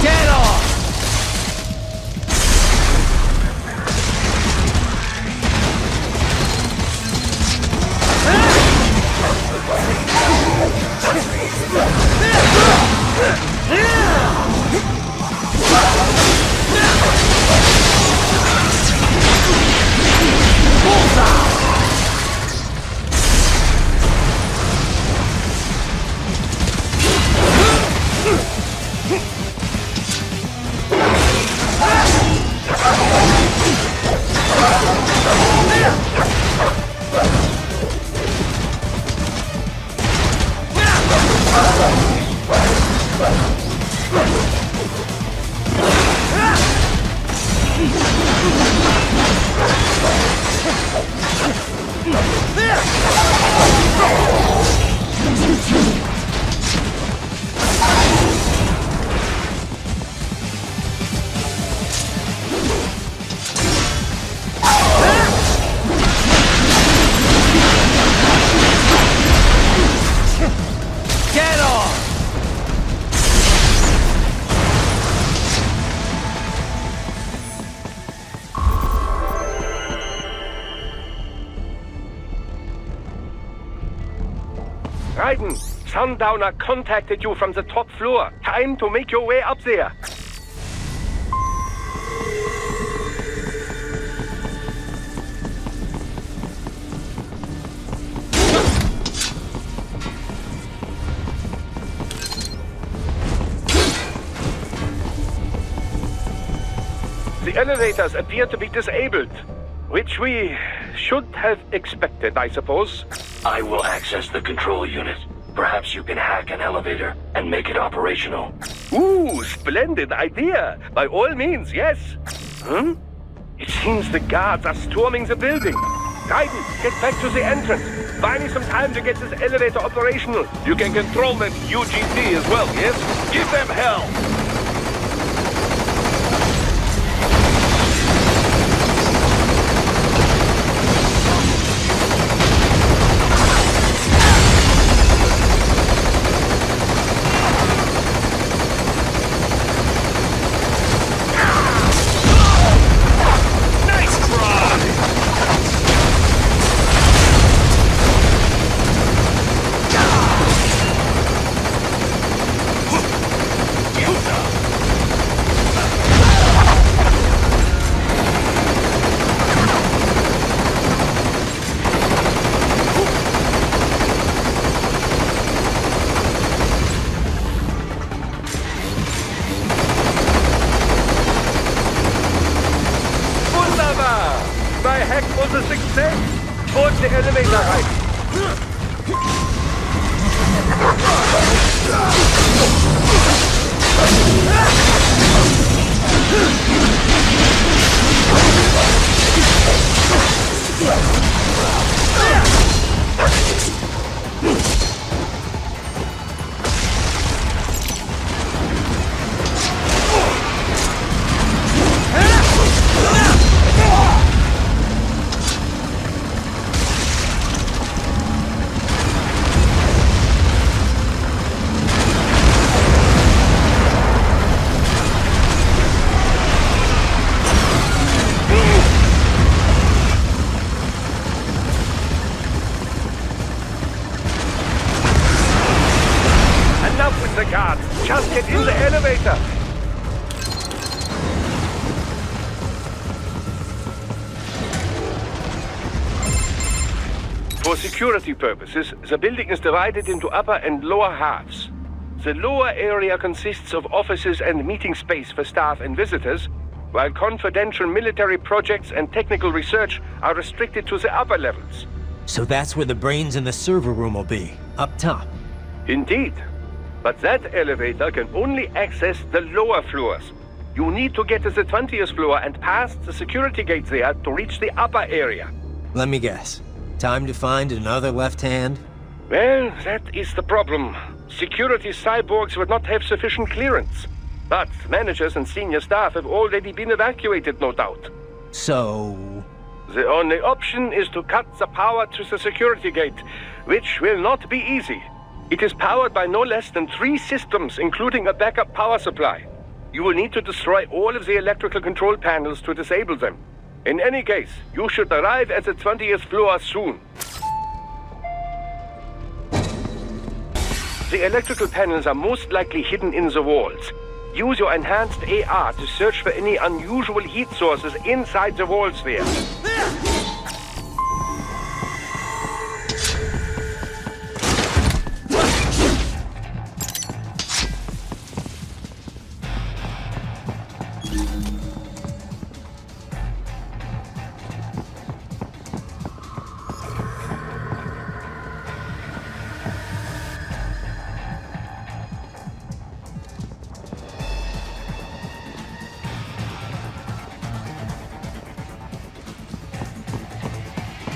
Dead on! Trident, Sundowner contacted you from the top floor. Time to make your way up there. The elevators appear to be disabled, which we should have expected, I suppose. I will access the control unit. Perhaps you can hack an elevator and make it operational. Ooh, splendid idea. By all means, yes. It seems the guards are storming the building. Trident, get back to the entrance. Buy me some time to get this elevator operational. You can control that UGT as well, yes? Give them hell! Just get in the elevator! For security purposes, the building is divided into upper and lower halves. The lower area consists of offices and meeting space for staff and visitors, while confidential military projects and technical research are restricted to the upper levels. So that's where the brains in the server room will be, up top. Indeed. But that elevator can only access the lower floors. You need to get to the 20th floor and pass the security gate there to reach the upper area. Let me guess. Time to find another left hand? Well, that is the problem. Security cyborgs would not have sufficient clearance. But managers and senior staff have already been evacuated, no doubt. So... The only option is to cut the power to the security gate, which will not be easy. It is powered by no less than 3 systems, including a backup power supply. You will need to destroy all of the electrical control panels to disable them. In any case, you should arrive at the 20th floor soon. The electrical panels are most likely hidden in the walls. Use your enhanced AR to search for any unusual heat sources inside the walls there.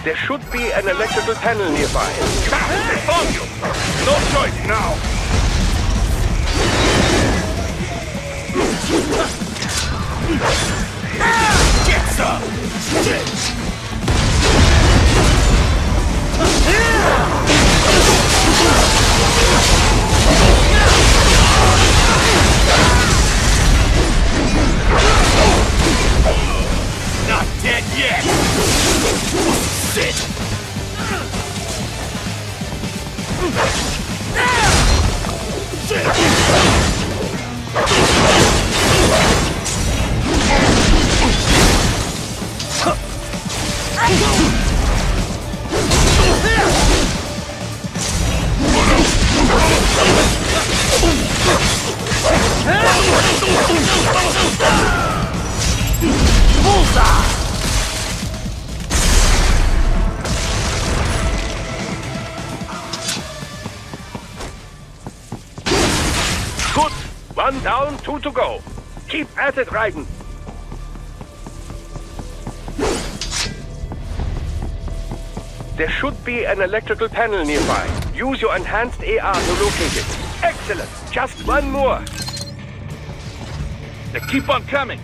There should be an electrical panel nearby. They found you! No choice now! Get some! Not dead yet! Sit! 2 to go. Keep at it, Trident. There should be an electrical panel nearby. Use your enhanced AR to locate it. Excellent. Just one more. They keep on coming.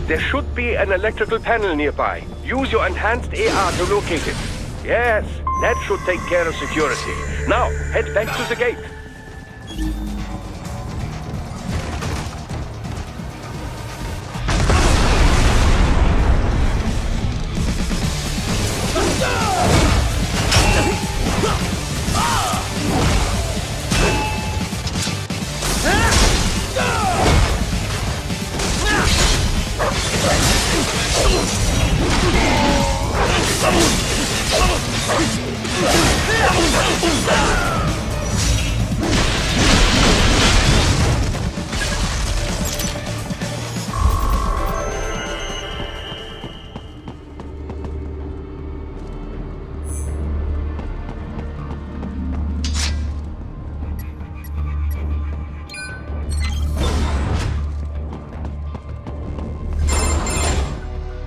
There should be an electrical panel nearby. Use your enhanced AR to locate it. Yes, that should take care of security. Now, head back to the gate.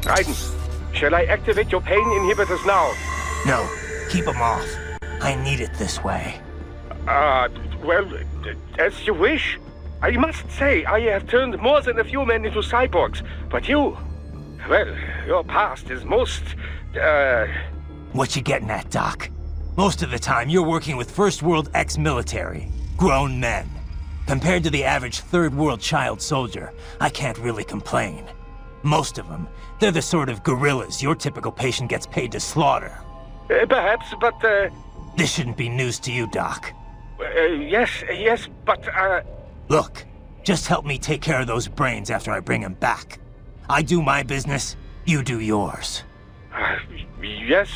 Trident, shall I activate your pain inhibitors now? No, keep them off. I need it this way. Well, as you wish. I must say, I have turned more than a few men into cyborgs, but you... Well, your past is most, What you getting at, Doc? Most of the time, you're working with First World ex-military. Grown men. Compared to the average Third World child soldier, I can't really complain. Most of them, they're the sort of guerrillas your typical patient gets paid to slaughter. Perhaps, but, This shouldn't be news to you, Doc. Yes, but, Look, just help me take care of those brains after I bring them back. I do my business, you do yours. Yes.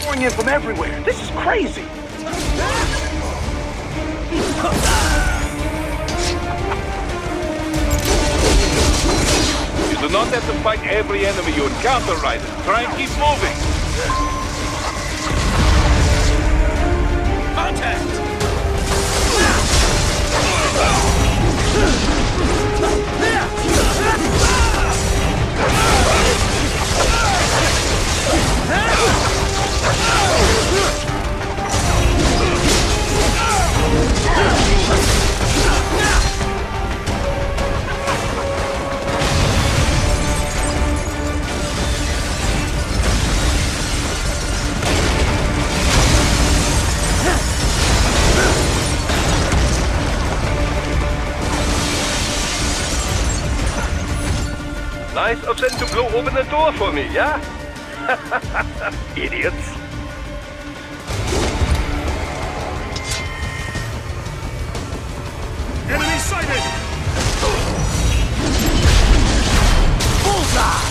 Pouring in from everywhere. This is crazy. You do not have to fight every enemy you encounter, Ryder. Try and keep moving. Contact! Nice of them to blow open the door for me, yeah? Idiots. Enemy sighted! Bullseye!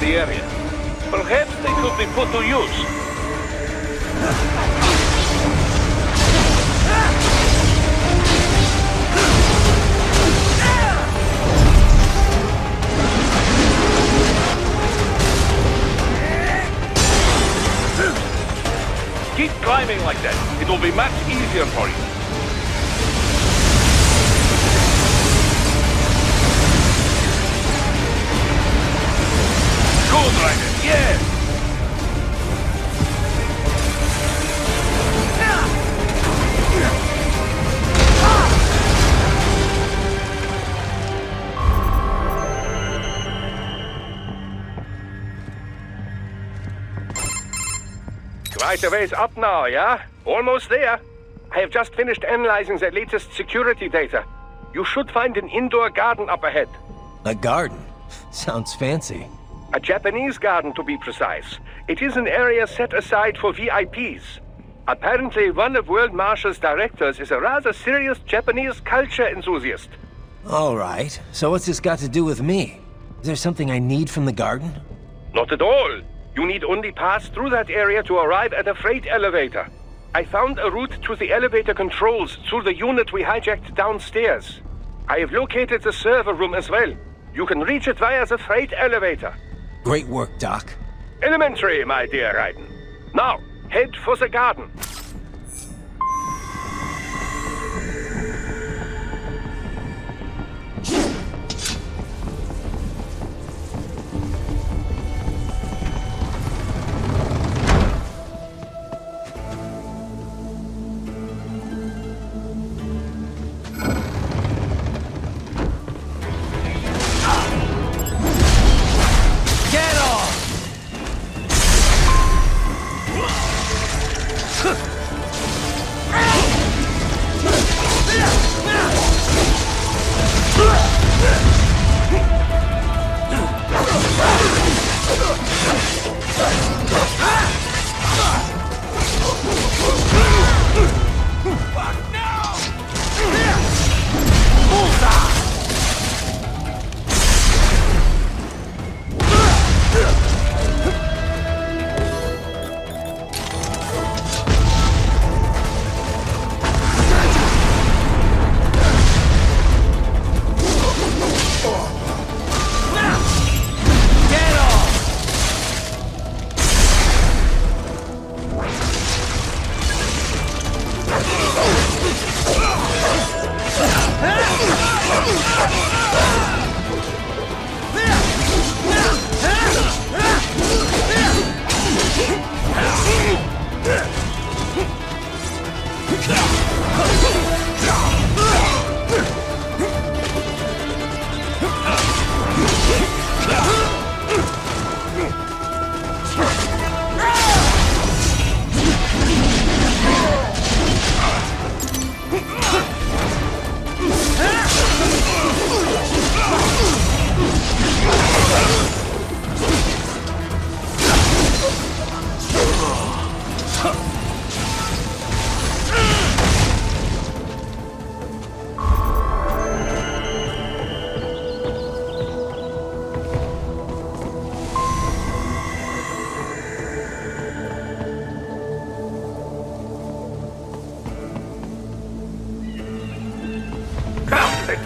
the area. Perhaps they could be put to use. Keep climbing like that. It will be much easier for you. Good, Trident, yes! Quite a ways up now, yeah? Almost there. I have just finished analyzing the latest security data. You should find an indoor garden up ahead. A garden? Sounds fancy. A Japanese garden, to be precise. It is an area set aside for VIPs. Apparently, one of World Marshal's directors is a rather serious Japanese culture enthusiast. All right. So what's this got to do with me? Is there something I need from the garden? Not at all. You need only pass through that area to arrive at a freight elevator. I found a route to the elevator controls through the unit we hijacked downstairs. I have located the server room as well. You can reach it via the freight elevator. Great work, Doc. Elementary, my dear Raiden. Now, head for the garden.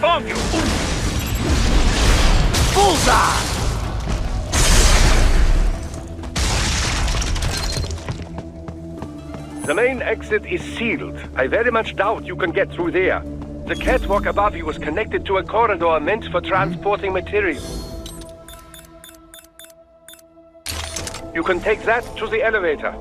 Found you! Bullseye! The main exit is sealed. I very much doubt you can get through there. The catwalk above you is connected to a corridor meant for transporting material. You can take that to the elevator.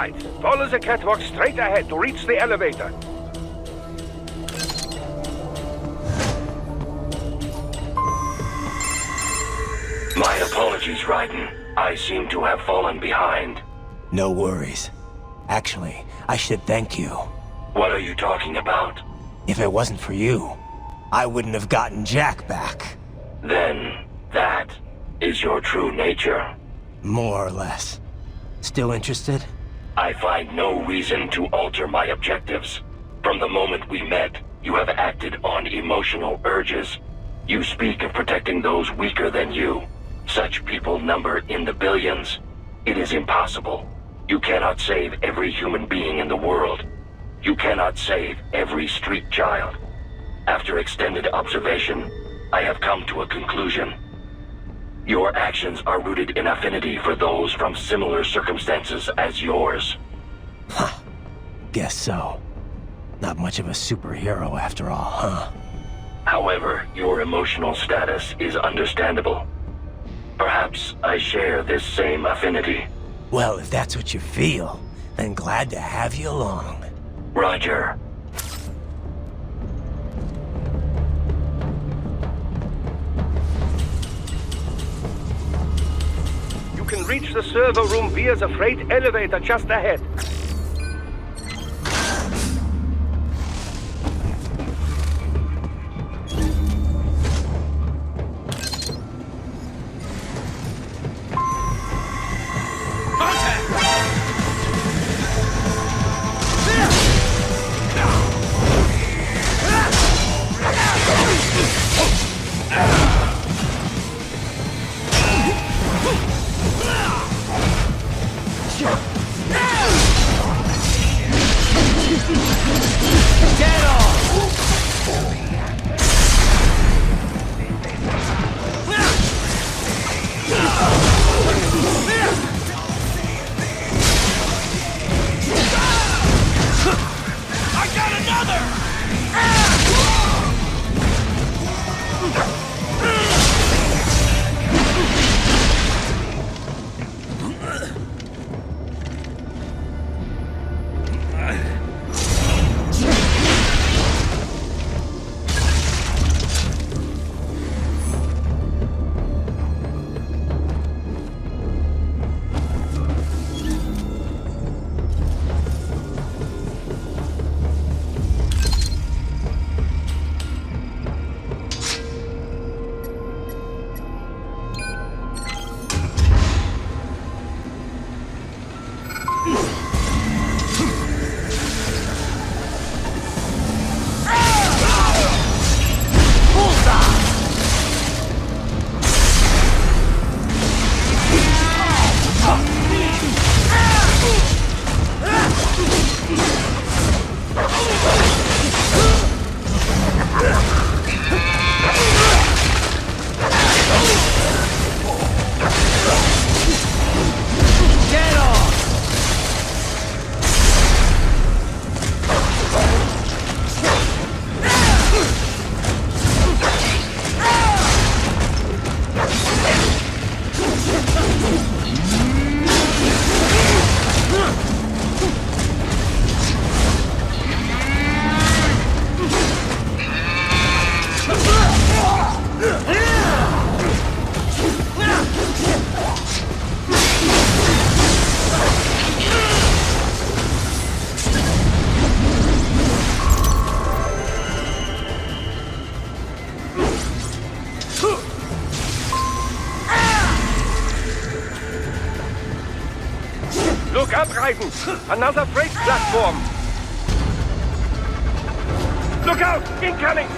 Right. Follow the catwalk straight ahead to reach the elevator. My apologies, Raiden. I seem to have fallen behind. No worries. Actually, I should thank you. What are you talking about? If it wasn't for you, I wouldn't have gotten Jack back. Then, that is your true nature. More or less. Still interested? I find no reason to alter my objectives. From the moment we met, you have acted on emotional urges. You speak of protecting those weaker than you. Such people number in the billions. It is impossible. You cannot save every human being in the world. You cannot save every street child. After extended observation, I have come to a conclusion. Your actions are rooted in affinity for those from similar circumstances as yours. Huh. Guess so. Not much of a superhero after all, huh? However, your emotional status is understandable. Perhaps I share this same affinity. Well, if that's what you feel, then glad to have you along. Roger. You can reach the server room via the freight elevator just ahead. Look up, Raiden! Another freight platform! Look out! Incoming!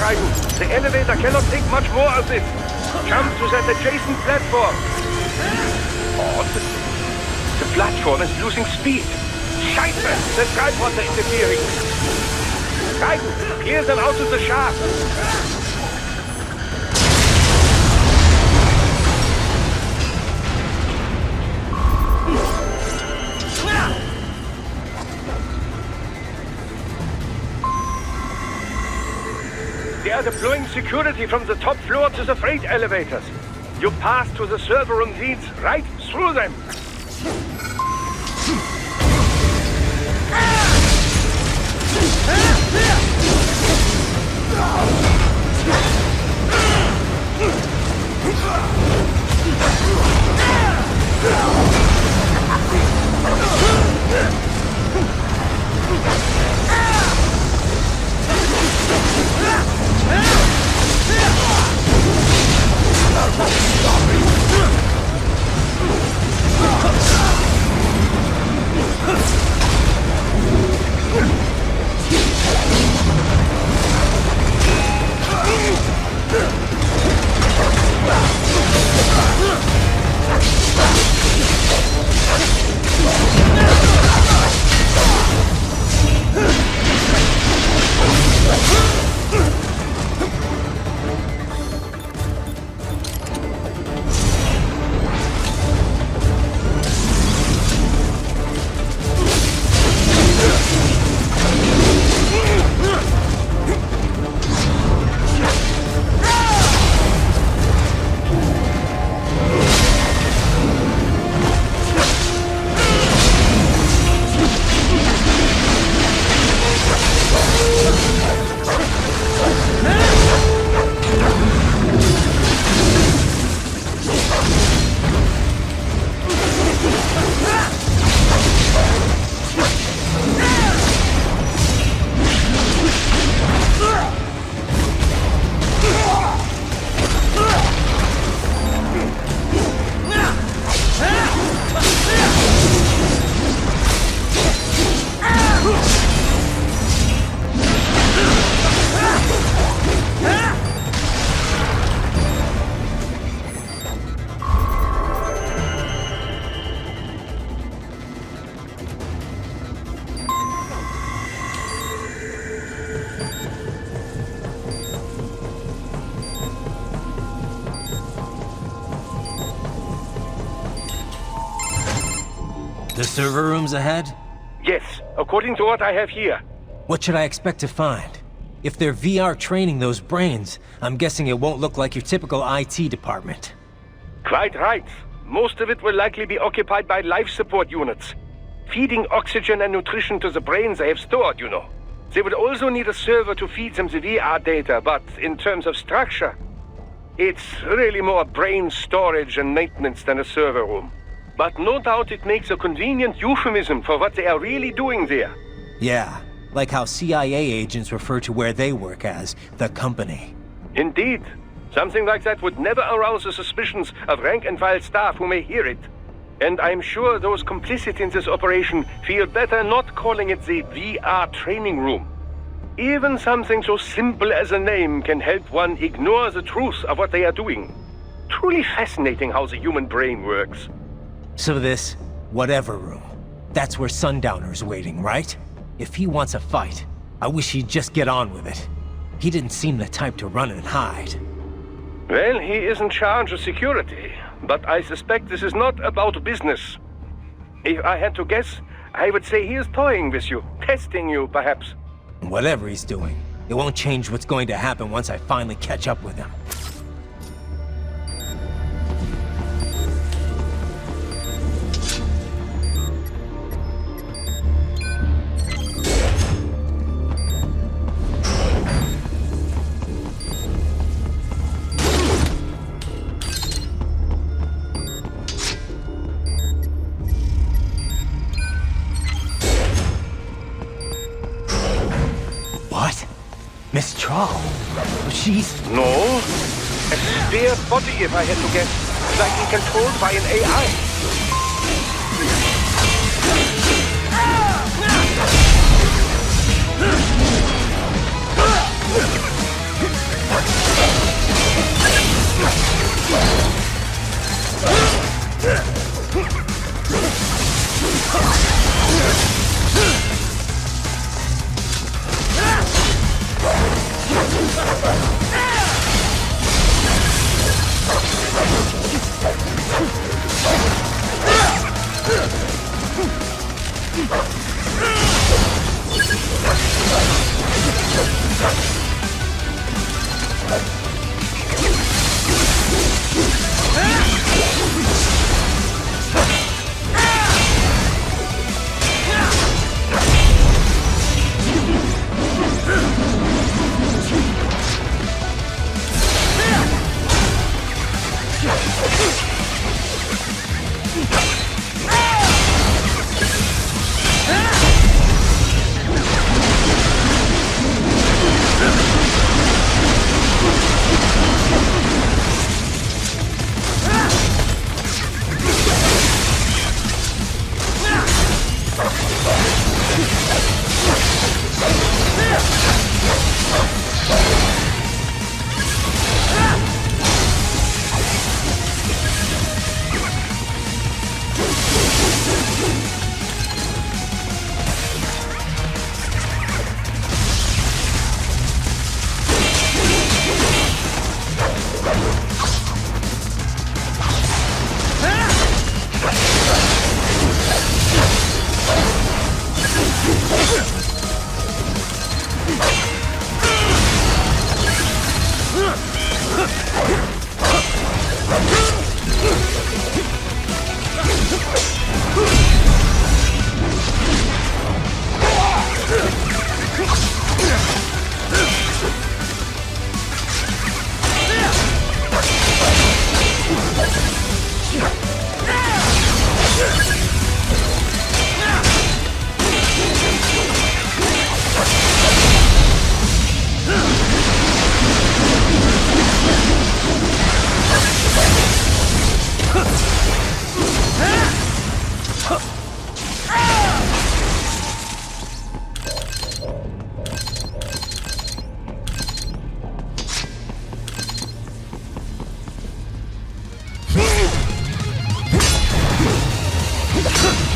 Trident. The elevator cannot take much more of this. Jump to that adjacent platform. Odd. The platform is losing speed. Scheiße! The tripods are interfering. Trident, clear them out of the shaft. They are deploying security from the top floor to the freight elevators. You pass to the server room leads right through them. The server room's ahead? Yes, according to what I have here. What should I expect to find? If they're VR training those brains, I'm guessing it won't look like your typical IT department. Quite right. Most of it will likely be occupied by life support units. Feeding oxygen and nutrition to the brains they have stored, you know. They would also need a server to feed them the VR data, but in terms of structure, it's really more brain storage and maintenance than a server room. But no doubt it makes a convenient euphemism for what they are really doing there. Yeah, like how CIA agents refer to where they work as the company. Indeed. Something like that would never arouse the suspicions of rank-and-file staff who may hear it. And I'm sure those complicit in this operation feel better not calling it the VR training room. Even something so simple as a name can help one ignore the truth of what they are doing. Truly fascinating how the human brain works. So this, whatever room, that's where Sundowner's waiting, right? If he wants a fight, I wish he'd just get on with it. He didn't seem the type to run and hide. Well, he is in charge of security, but I suspect this is not about business. If I had to guess, I would say he is toying with you, testing you, perhaps. Whatever he's doing, it won't change what's going to happen once I finally catch up with him. Miss Troll? She's... No. A spare body, if I had to guess. Likely controlled by an AI.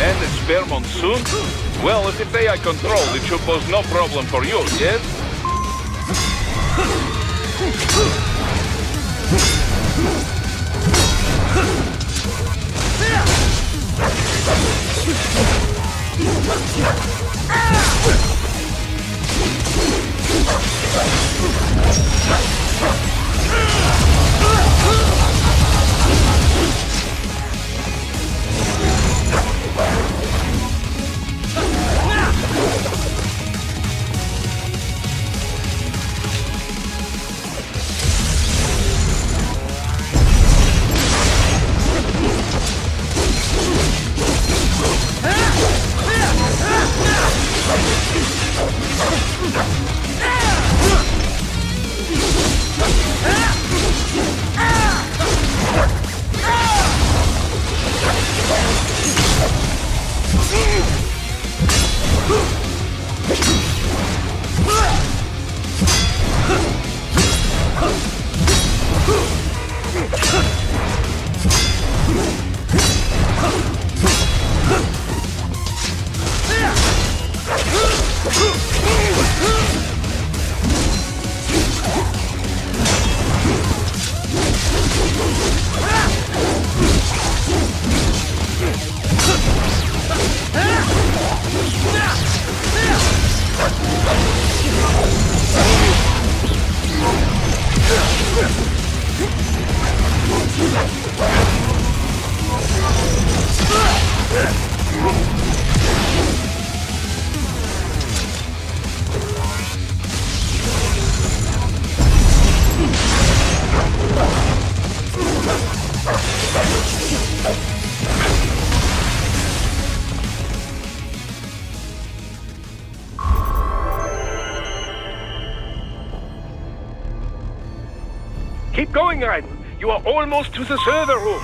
And a spare monsoon? Well, if it's AI controlled, it should pose no problem for you, yes? Keep going, Raiden. You are almost to the server room.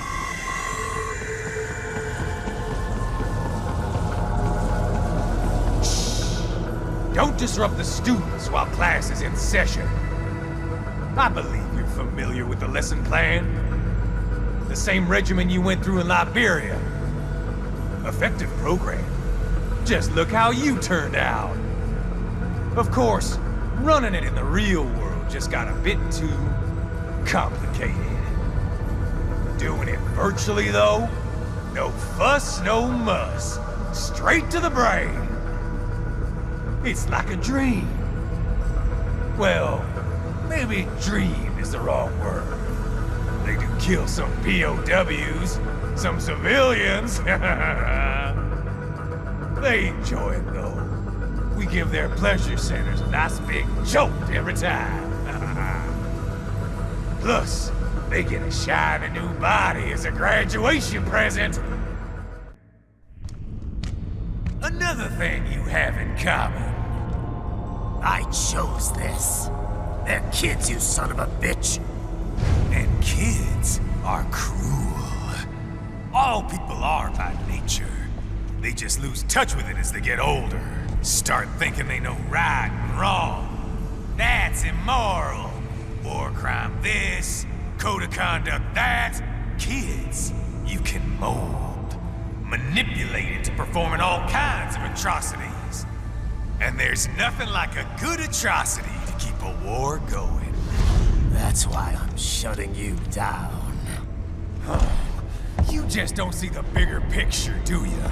Don't disrupt the students while class is in session. I believe you're familiar with the lesson plan. The same regimen you went through in Liberia. Effective program. Just look how you turned out. Of course, running it in the real world just got a bit too complicated. Doing it virtually, though? No fuss, no muss. straight to the brain. It's like a dream. Well, maybe dream is the wrong word. They do kill some POWs, some civilians. They enjoy it though. We give their pleasure centers a nice big jolt every time. Plus, they get a shiny new body as a graduation present. Another thing you have in common. I chose this. They're kids, you son of a bitch. And kids are cruel. All people are by nature. They just lose touch with it as they get older. Start thinking they know right and wrong. That's immoral. War crime this, code of conduct that. Kids, you can mold, manipulate into performing all kinds of atrocities. And there's nothing like a good atrocity to keep a war going. That's why I'm shutting you down. You just don't see the bigger picture, do you?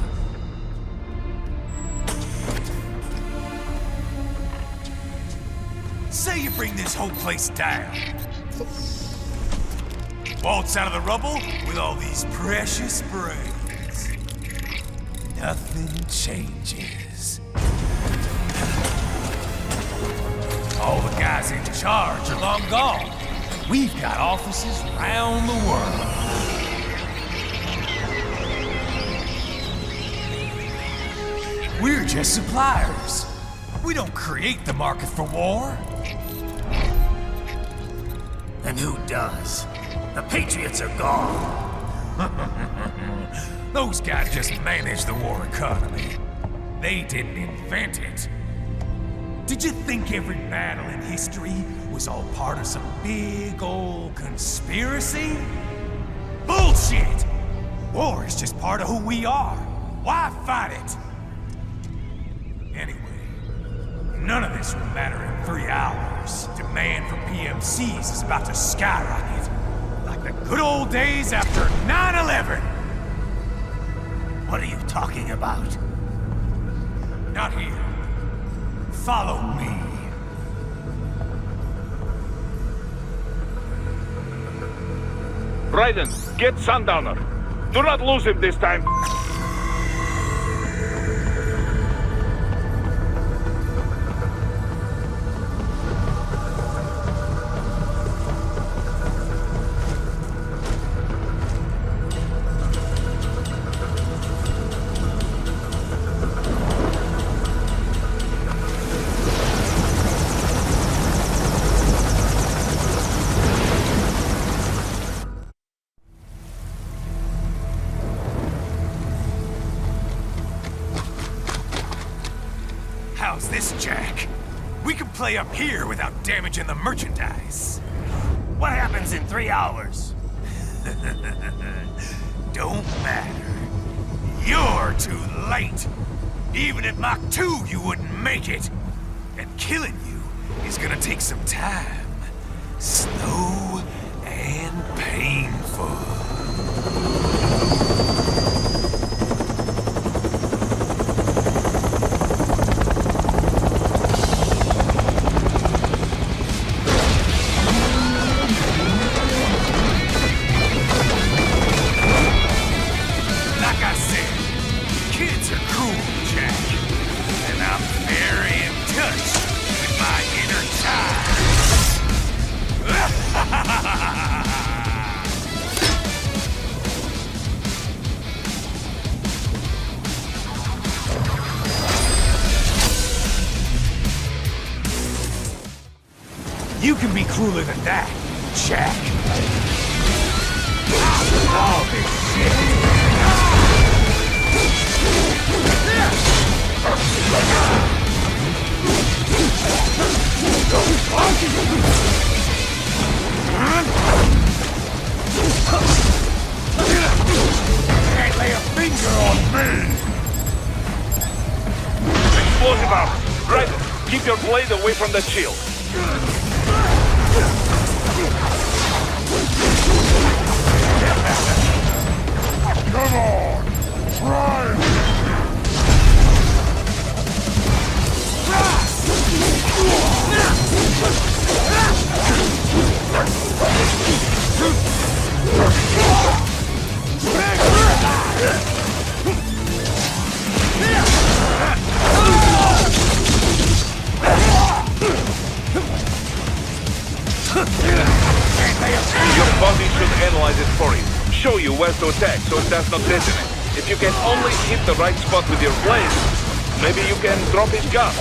Say you bring this whole place down. Waltz out of the rubble with all these precious brains. Nothing changes. All the guys in charge are long gone. We've got offices around the world. We're just suppliers. We don't create the market for war. And who does? The Patriots are gone. Those guys just manage the war economy. They didn't invent it. Did you think every battle in history was all part of some big old conspiracy? Bullshit! War is just part of who we are. Why fight it? Anyway, none of this will matter in 3 hours. Demand for PMCs is about to skyrocket. Like the good old days after 9/11. What are you talking about? Not here. Follow me. Trident, get Sundowner. Do not lose him this time. How's this, Jack? We can play up here without damaging the merchandise. What happens in 3 hours? Don't matter. You're too late. Even at Mach 2, you wouldn't make it. And killing you is gonna take some time. Slow and painful. You can be crueler than that, Jack. All this shit. Can't lay a finger on me. Explosive out. Right. Keep your blade away from the shield. Come on! Try! where to attack so it does not detonate. If you can only hit the right spot with your blade, maybe you can drop his gun.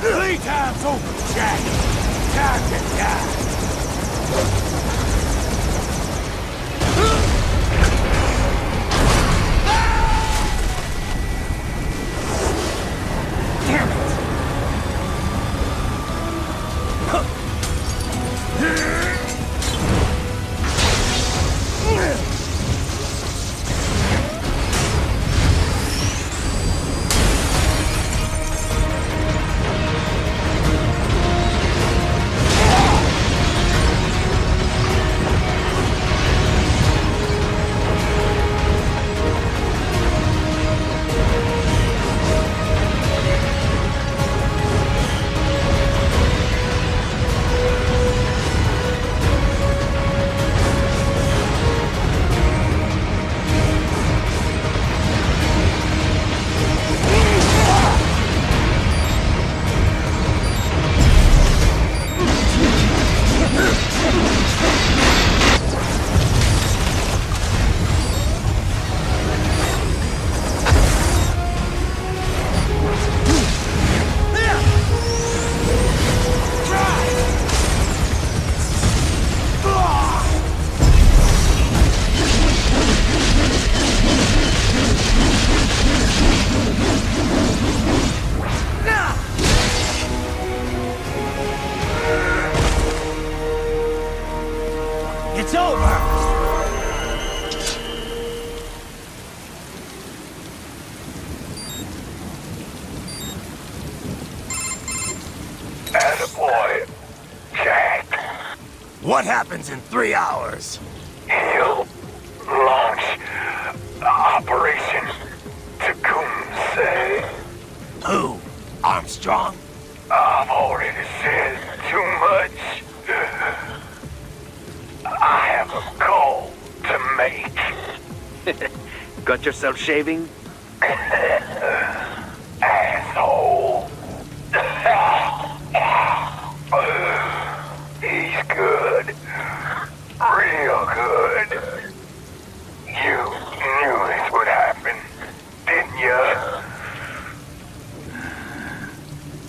Playtime's over, Jack. Time to die. It's over! Attaboy, Jack. What happens in 3 hours? He'll launch Operation Tecumseh. Who? Armstrong? I've already said too much. I have a call to make. Got yourself shaving? Asshole. He's good. Real good. You knew this would happen, didn't you?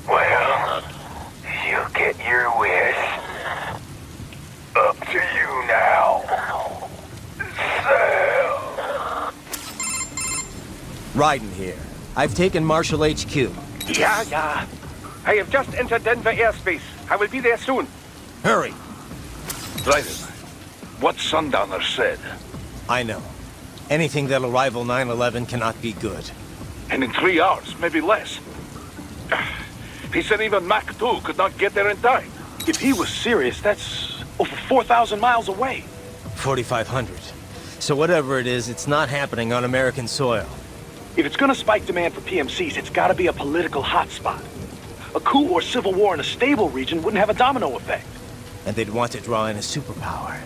Well, you get your wish. Up to you now. Sam. Raiden here. I've taken Marshall HQ. Yeah. I have just entered Denver airspace. I will be there soon. Hurry. Trident, what Sundowner said? I know. Anything that'll rival 9/11 cannot be good. And in 3 hours, maybe less. He said even Mach 2 could not get there in time. If he was serious, that's over 4,000 miles away. 4,500. So whatever it is, it's not happening on American soil. If it's gonna spike demand for PMCs, it's gotta be a political hotspot. A coup or civil war in a stable region wouldn't have a domino effect. And they'd want to draw in a superpower.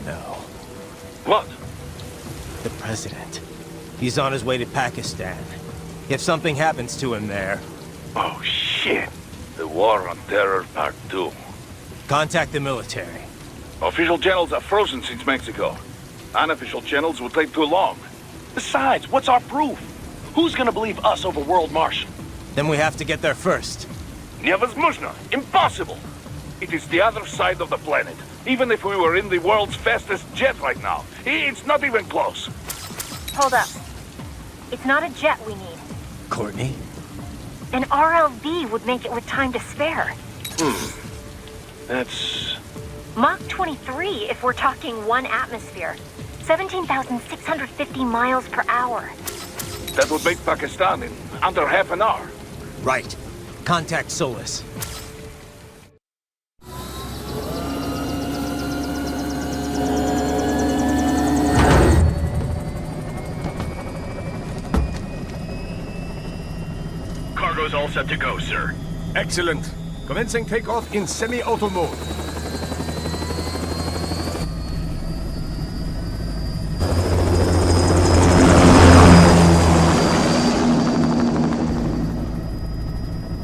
No. What? The president. He's on his way to Pakistan. If something happens to him there... Oh, shit. The War on Terror Part 2. Contact the military. Official channels are frozen since Mexico. Unofficial channels will take too long. Besides, what's our proof? Who's gonna believe us over World Marshal? Then we have to get there first. Невозможно. Impossible. It is the other side of the planet. Even if we were in the world's fastest jet right now, it's not even close. Hold up. It's not a jet we need. Courtney? An RLV would make it with time to spare. That's... Mach 23 if we're talking 1 atmosphere. 17,650 miles per hour. That would make Pakistan in under half an hour. Right. Contact Solus. Cargo's all set to go, sir. Excellent. Commencing takeoff in semi-auto mode.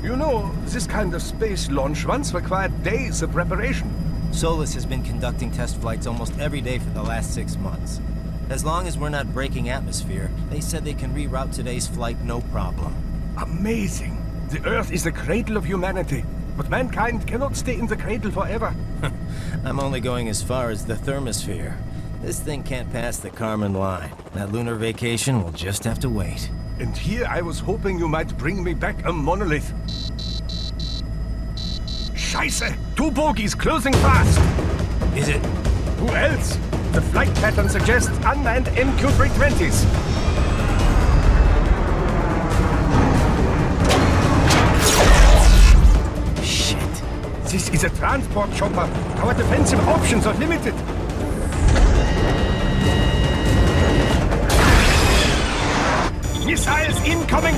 You know, this kind of space launch once required days of preparation. Solus has been conducting test flights almost every day for the last 6 months. As long as we're not breaking atmosphere, they said they can reroute today's flight no problem. Amazing. The Earth is the cradle of humanity, but mankind cannot stay in the cradle forever. I'm only going as far as the thermosphere. This thing can't pass the Kármán line. That lunar vacation will just have to wait. And here I was hoping you might bring me back a monolith. Scheiße! 2 bogies closing fast! Is it? Who else? The flight pattern suggests unmanned MQ-320s. Shit. This is a transport chopper. Our defensive options are limited. Missiles incoming!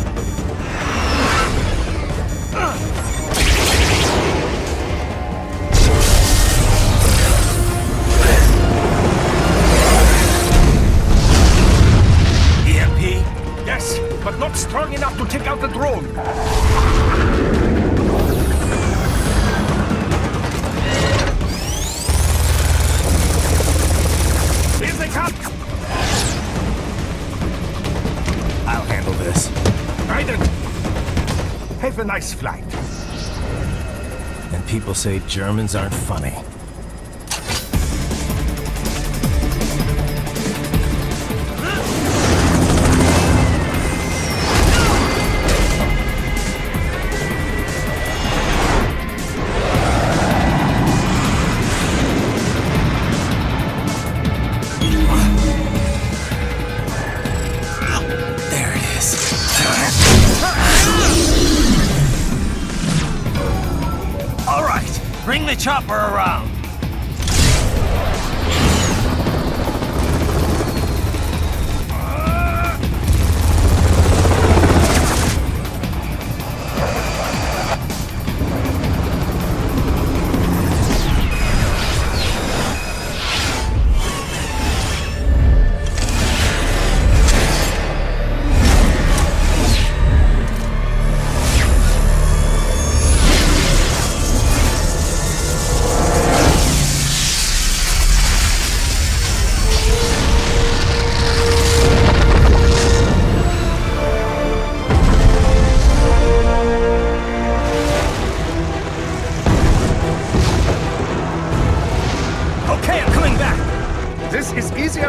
EMP? Yes, but not strong enough to take out the drone. Here they come! I'll handle this. Trident! Have a nice flight. And people say Germans aren't funny. chopper around!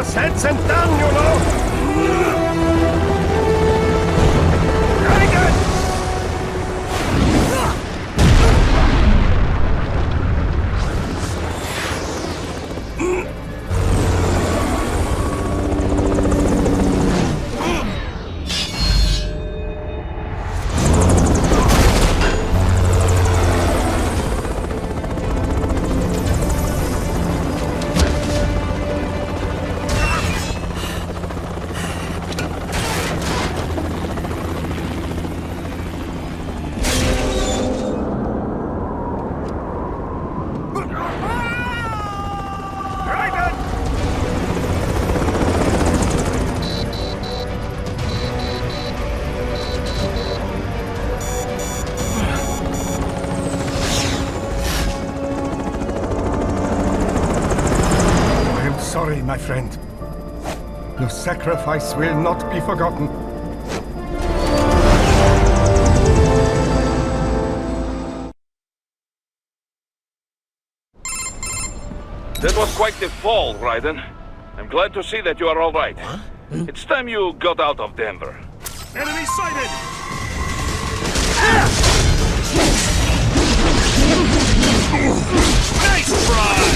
Said and done, you know! Very good! Sorry, my friend. Your sacrifice will not be forgotten. That was quite the fall, Raiden. I'm glad to see that you are all right. It's time you got out of Denver. Enemy sighted! Nice try!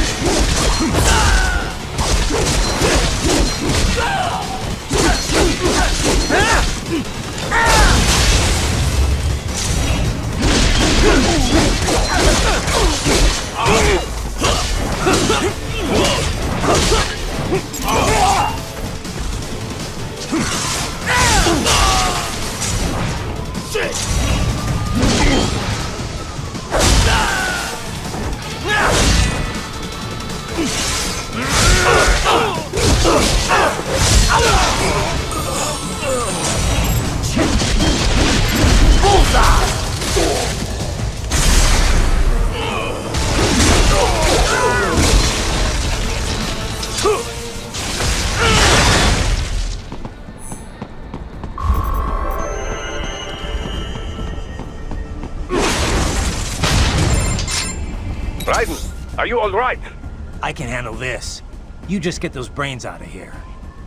Raiden, are you all right? I can handle this. You just get those brains out of here.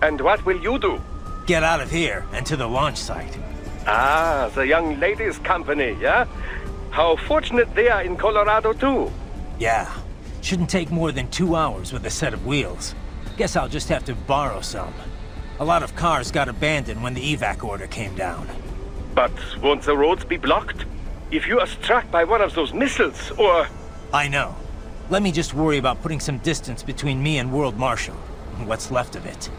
And what will you do? Get out of here and to the launch site. Ah, the young ladies' company, yeah? How fortunate they are in Colorado, too. Yeah. Shouldn't take more than 2 hours with a set of wheels. Guess I'll just have to borrow some. A lot of cars got abandoned when the evac order came down. But won't the roads be blocked? If you are struck by one of those missiles, or... I know. Let me just worry about putting some distance between me and World Marshal. What's left of it.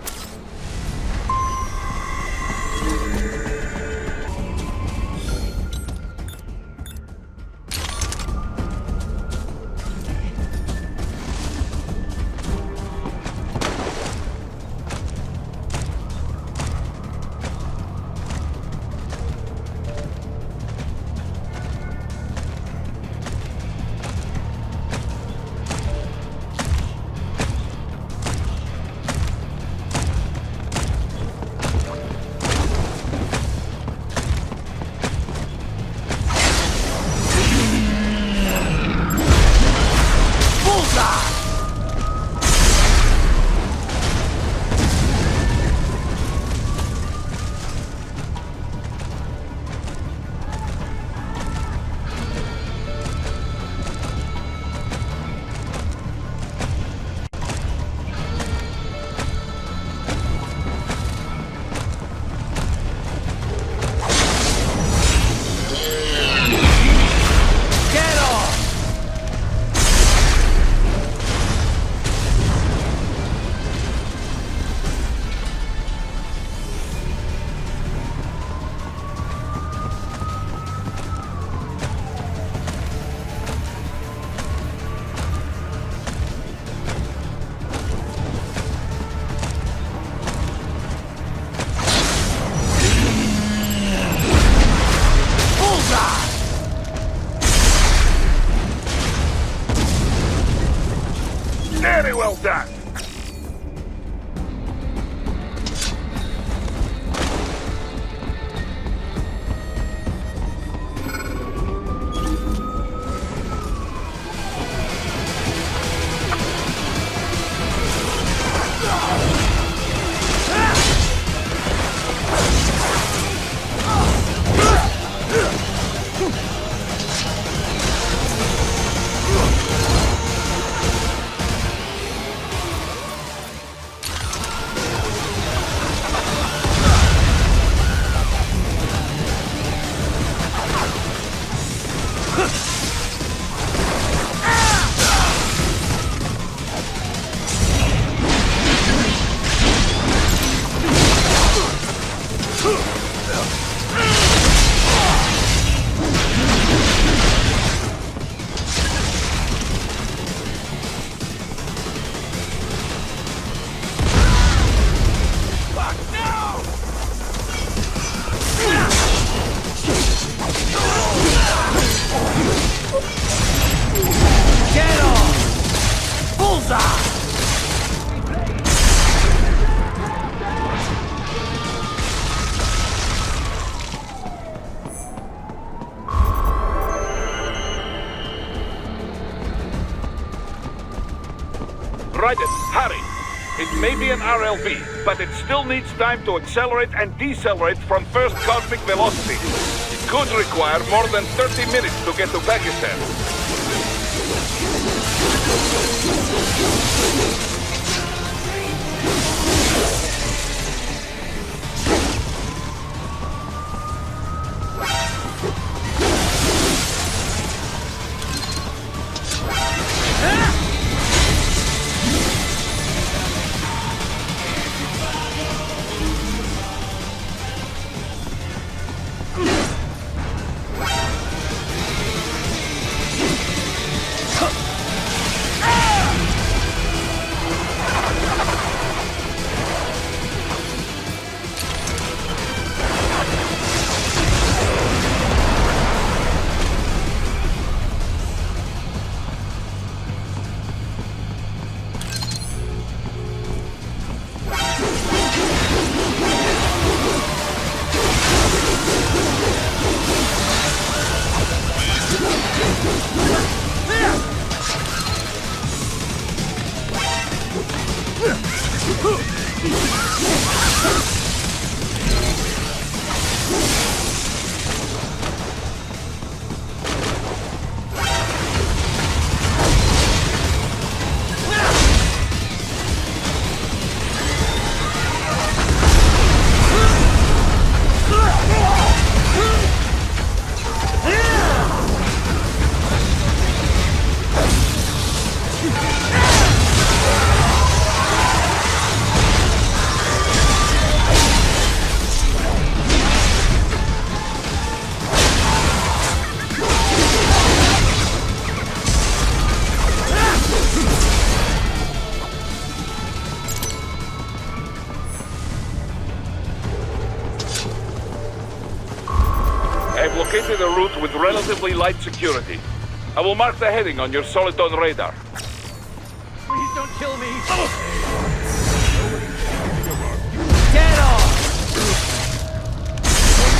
done. Trident, hurry! It may be an RLV, but it still needs time to accelerate and decelerate from first cosmic velocity. It could require more than 30 minutes to get to Pakistan. I've located a route with relatively light security. I will mark the heading on your Soliton radar. Please don't kill me! Get off!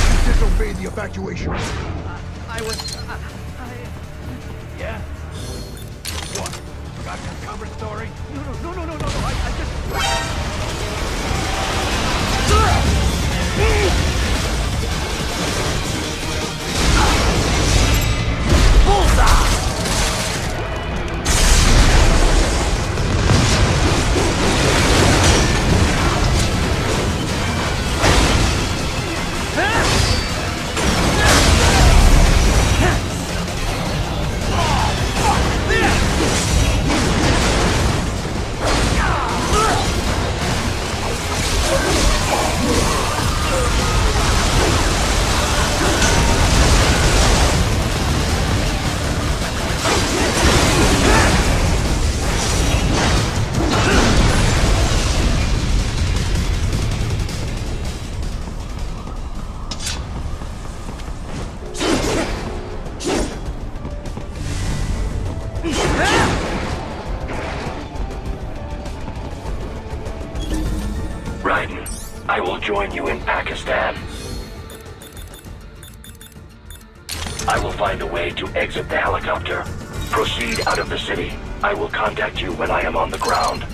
You disobeyed the evacuation. I was... Yeah? What? Forgot your cover story? No, I just... I will join you in Pakistan. I will find a way to exit the helicopter. Proceed out of the city. I will contact you when I am on the ground.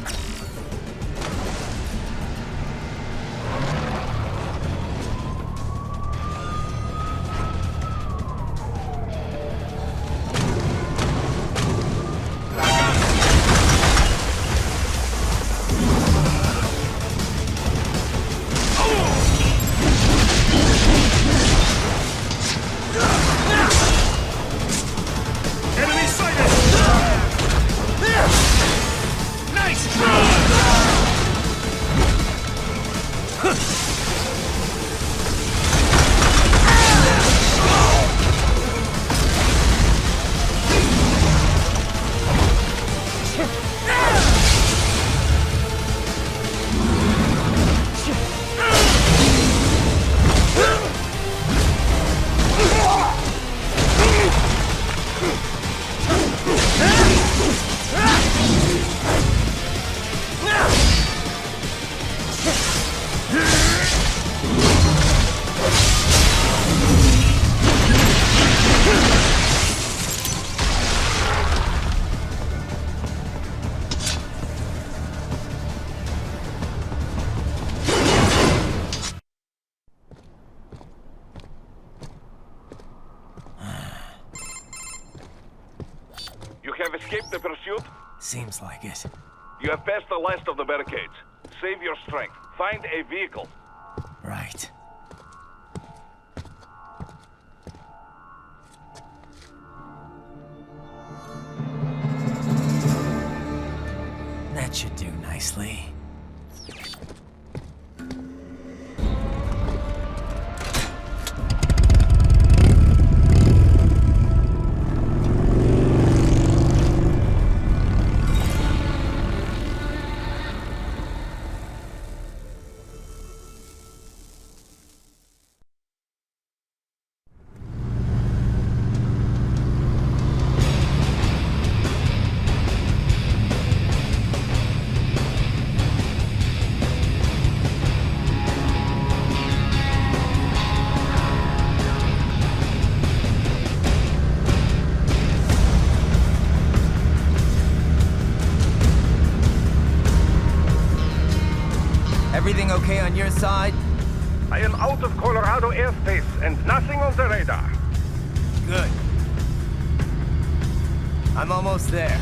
Escape the pursuit? Seems like it. You have passed the last of the barricades. Save your strength. Find a vehicle. Right. That should do nicely. Everything okay on your side? I am out of Colorado airspace and nothing on the radar. Good. I'm almost there.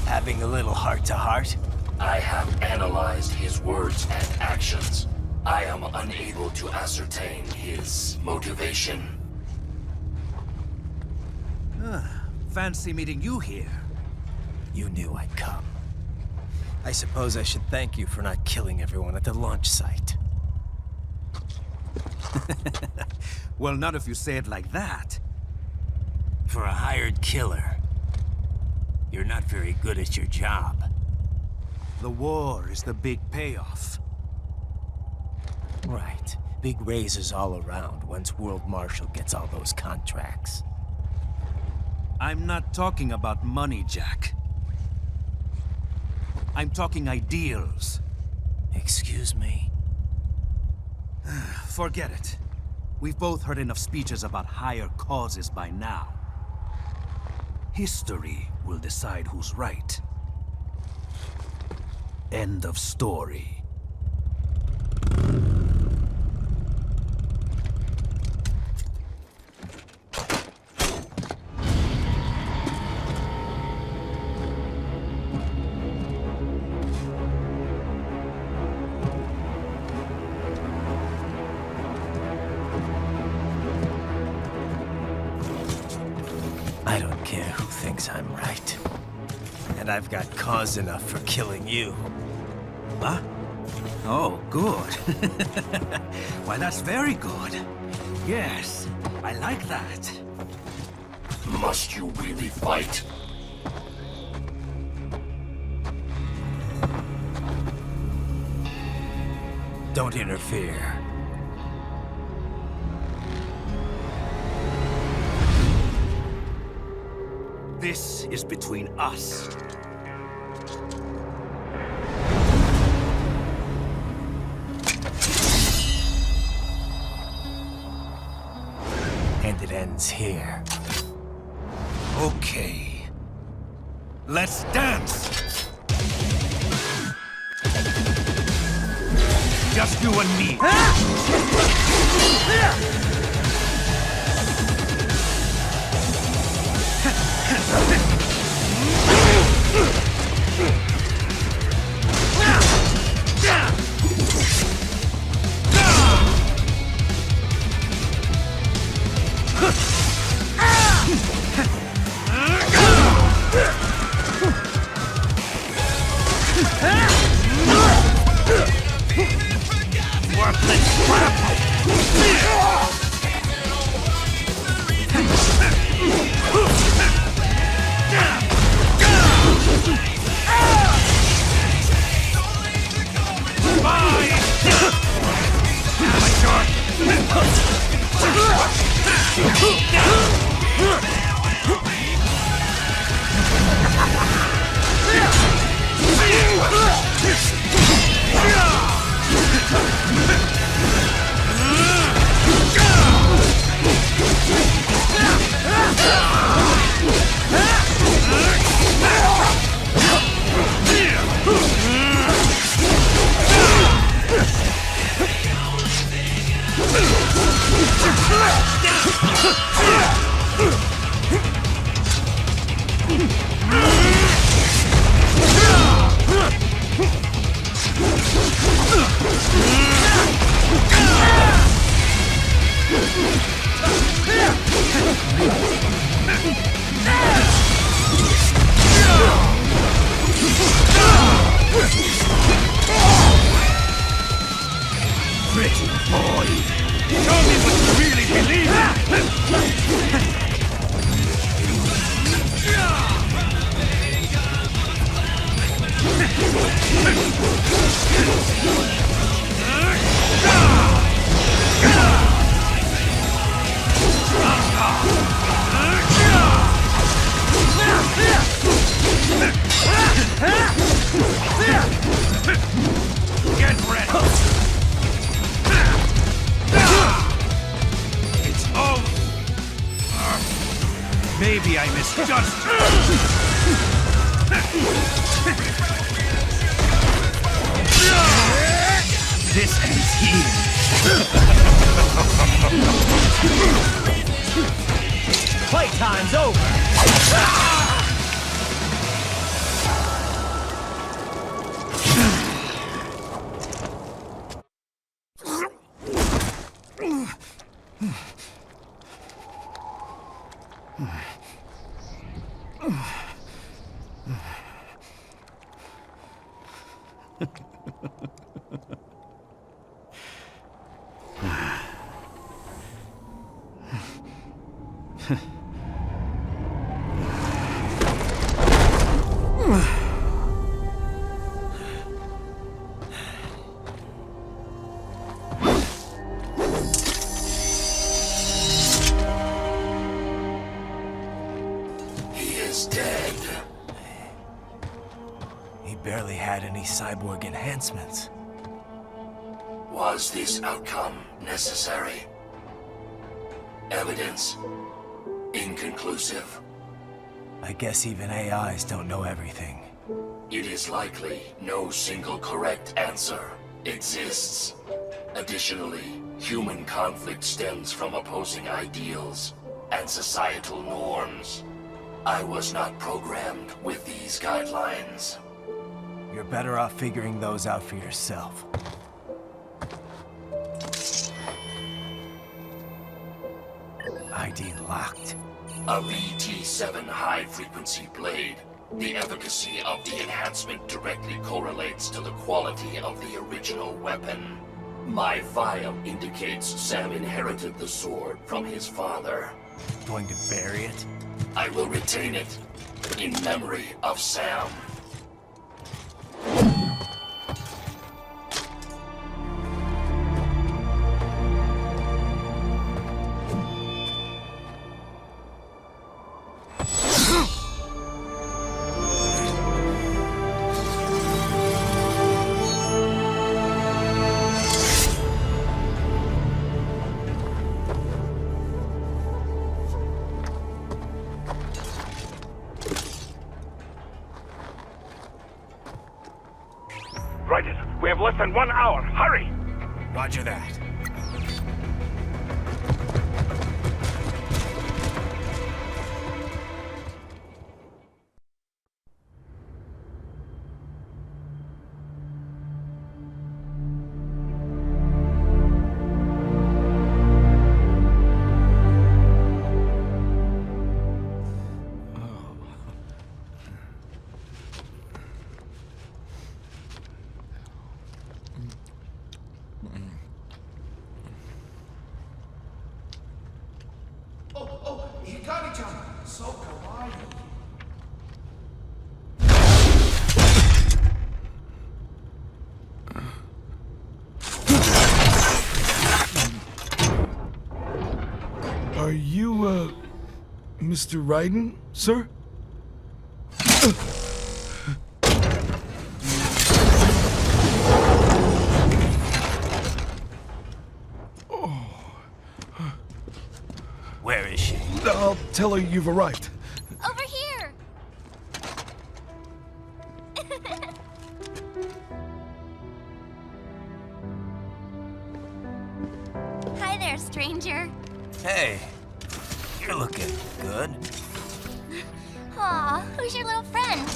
Having a little heart-to-heart? I have analyzed his words and actions. I am unable to ascertain his motivation. Fancy meeting you here. You knew I'd come. I suppose I should thank you for not killing everyone at the launch site. Well, not if you say it like that. For a hired killer, you're not very good at your job. The war is the big payoff. Right. Big raises all around once World Marshal gets all those contracts. I'm not talking about money, Jack. I'm talking ideals. Excuse me? Forget it. We've both heard enough speeches about higher causes by now. History will decide who's right. End of story. I I don't care who thinks I'm right. And I've got cause enough for killing you. What? Oh, good. Why, that's very good. Yes, I like that. Must you really fight? Don't interfere. This is between us. And it ends here. Okay. Let's dance! Just you and me. Worthless crap! Pretty boy! Show me what you really believe Get ready! It's over! Maybe I misjudged you. This ends here! Playtime's over! Barely had any cyborg enhancements. Was this outcome necessary? Evidence inconclusive. I guess even AIs don't know everything. It is likely no single correct answer exists. Additionally, human conflict stems from opposing ideals and societal norms. I was not programmed with these guidelines. You're better off figuring those out for yourself. ID locked. A VT7 high-frequency blade. The efficacy of the enhancement directly correlates to the quality of the original weapon. My file indicates Sam inherited the sword from his father. Going to bury it? I will retain it in memory of Sam. We have less than 1 hour. Hurry! Roger that. So kawaii. Are you, Mr. Raiden, sir? Where is she? I'll tell her you've arrived. Over here! Hi there, stranger. Hey, you're looking good. Aw, who's your little friend?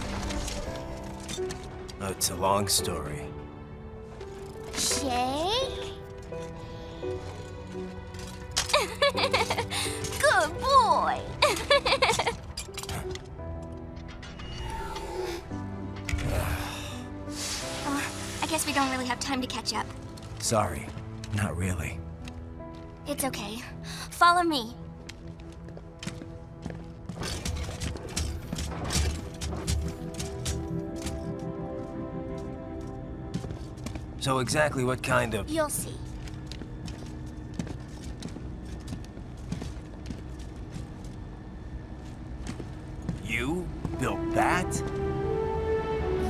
Oh, it's a long story. Shake? Good boy. I guess we don't really have time to catch up. Sorry, not really. It's okay. Follow me. So exactly what kind of... You'll see. You built that?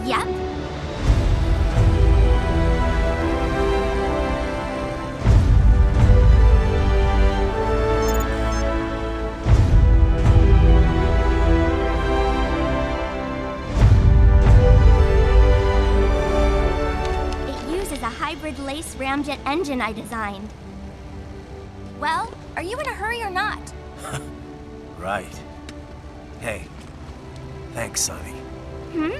Yep. It uses a hybrid lace ramjet engine I designed. Well, are you in a hurry or not? Right. Hey, thanks, Sonny. Hmm?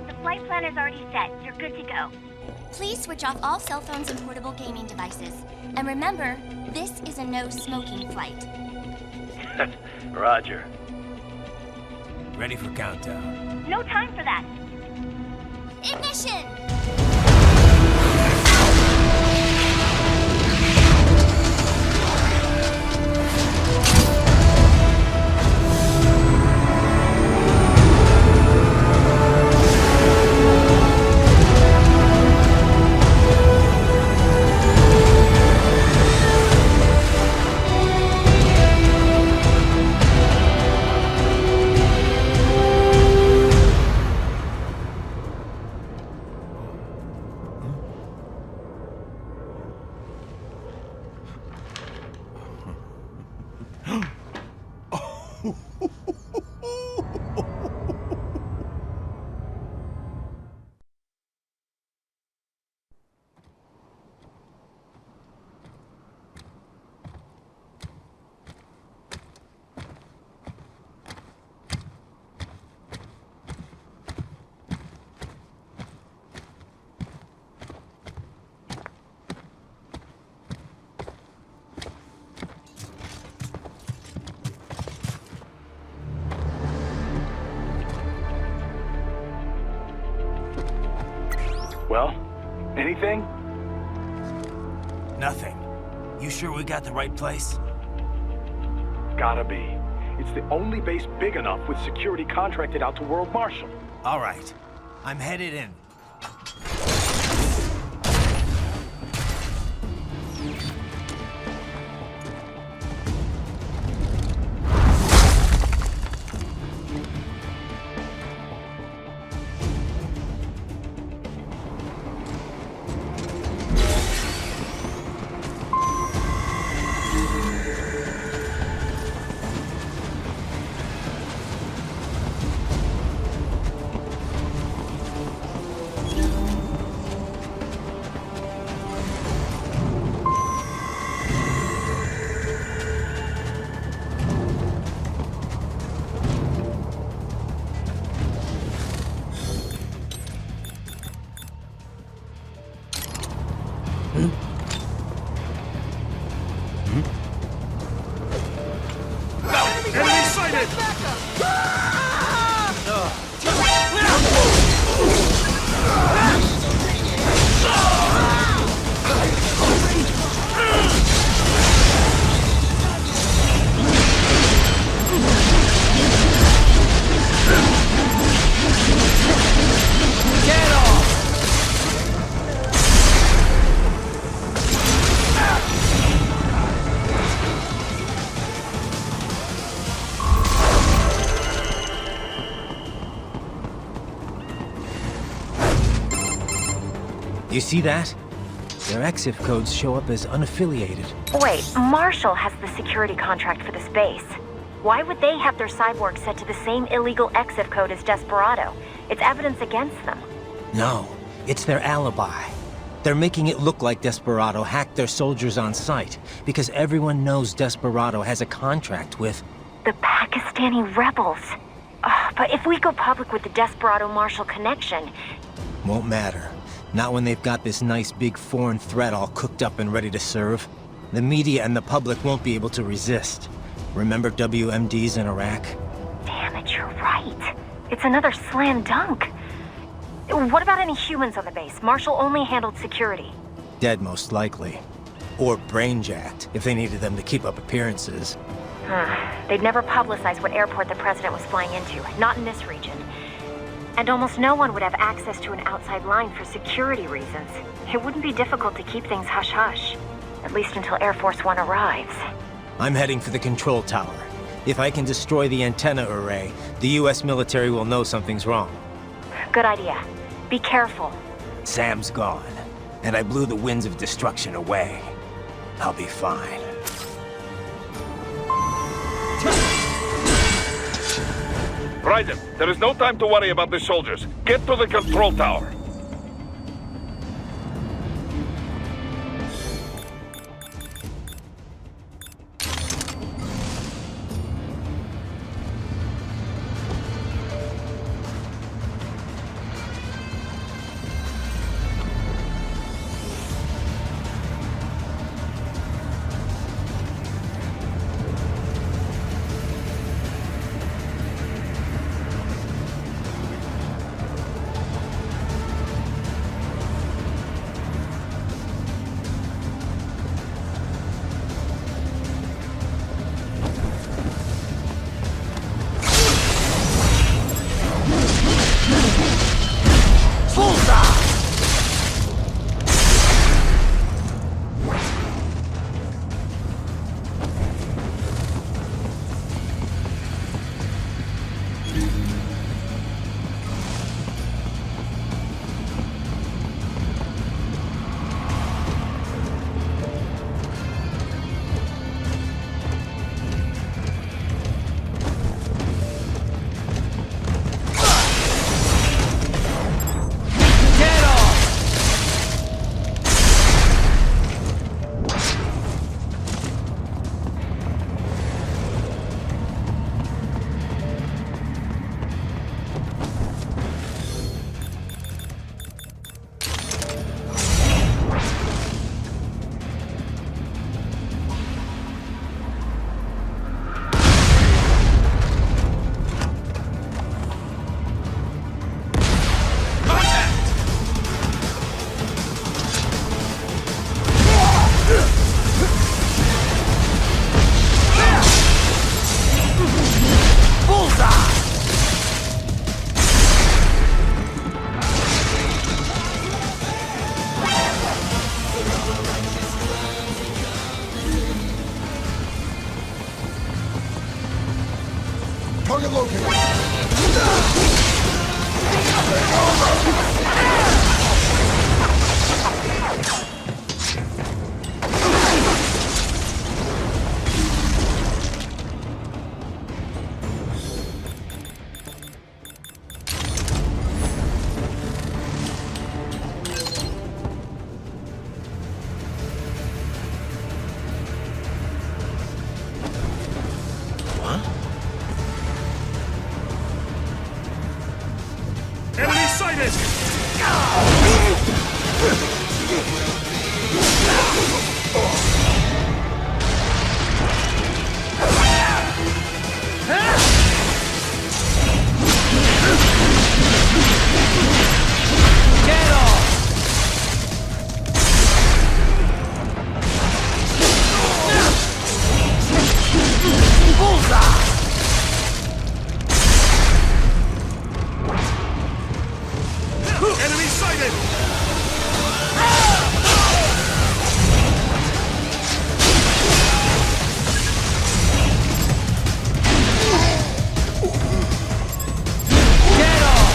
The flight plan is already set. You're good to go. Please switch off all cell phones and portable gaming devices. And remember, this is a no-smoking flight. Roger. Ready for countdown. No time for that. Ignition! Well, anything? Nothing. You sure we got the right place? Gotta be. It's the only base big enough with security contracted out to World Marshal. All right. I'm headed in. You see that? Their EXIF codes show up as unaffiliated. Wait, Marshall has the security contract for this base. Why would they have their cyborg set to the same illegal EXIF code as Desperado? It's evidence against them. No, it's their alibi. They're making it look like Desperado hacked their soldiers on site, because everyone knows Desperado has a contract with... The Pakistani rebels. But if we go public with the Desperado-Marshall connection... Won't matter. Not when they've got this nice big foreign threat all cooked up and ready to serve. The media and the public won't be able to resist. Remember WMDs in Iraq? Damn it, you're right. It's another slam dunk. What about any humans on the base? Marshall only handled security. Dead, most likely. Or brain-jacked, if they needed them to keep up appearances. They'd never publicize what airport the president was flying into. Not in this region. And almost no one would have access to an outside line for security reasons. It wouldn't be difficult to keep things hush-hush. At least until Air Force One arrives. I'm heading for the control tower. If I can destroy the antenna array, the US military will know something's wrong. Good idea. Be careful. Sam's gone, and I blew the winds of destruction away. I'll be fine. Trident, there is no time to worry about the soldiers. Get to the control tower. Target located. Enemy sighted! Get off! Bullseye! Enemy sighted! Get off!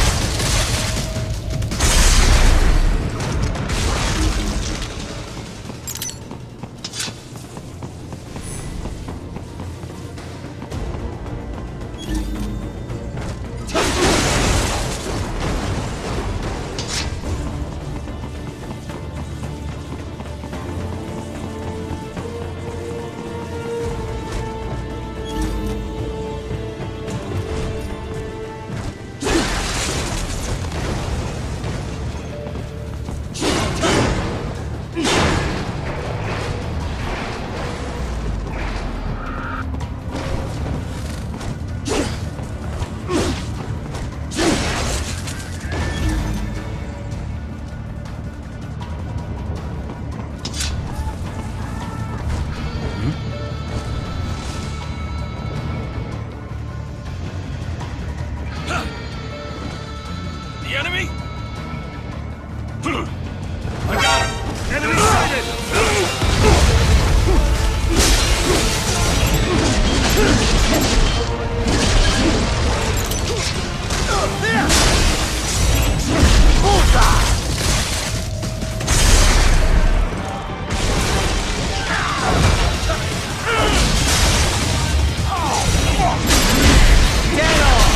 The enemy? I got him! Enemy sighted! Bullseye! Get off!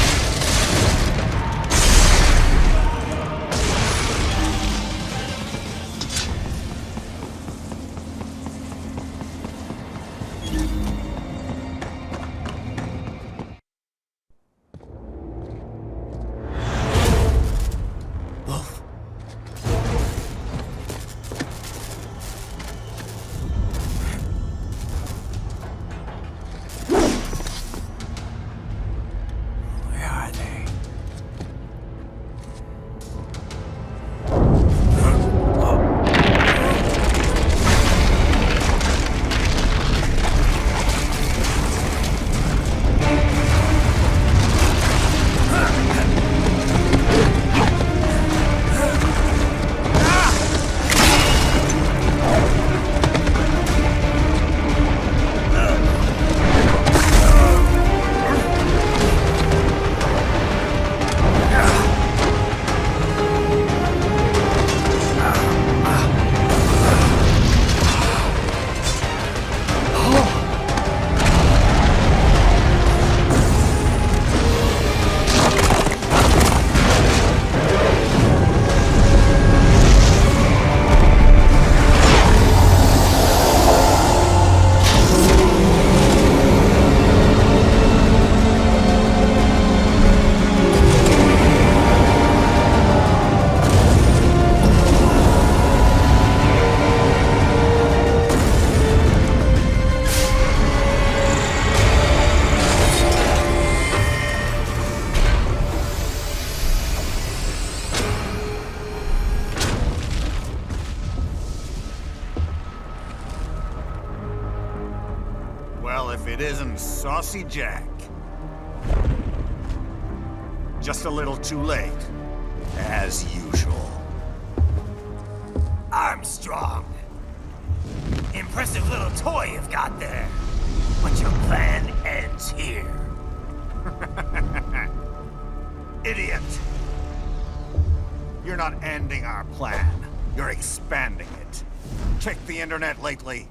Well, if it isn't Saucy Jack. Just a little too late, as usual. Armstrong. Impressive little toy you've got there. But your plan ends here. idiot! You're not ending our plan. You're expanding it. Check the internet lately.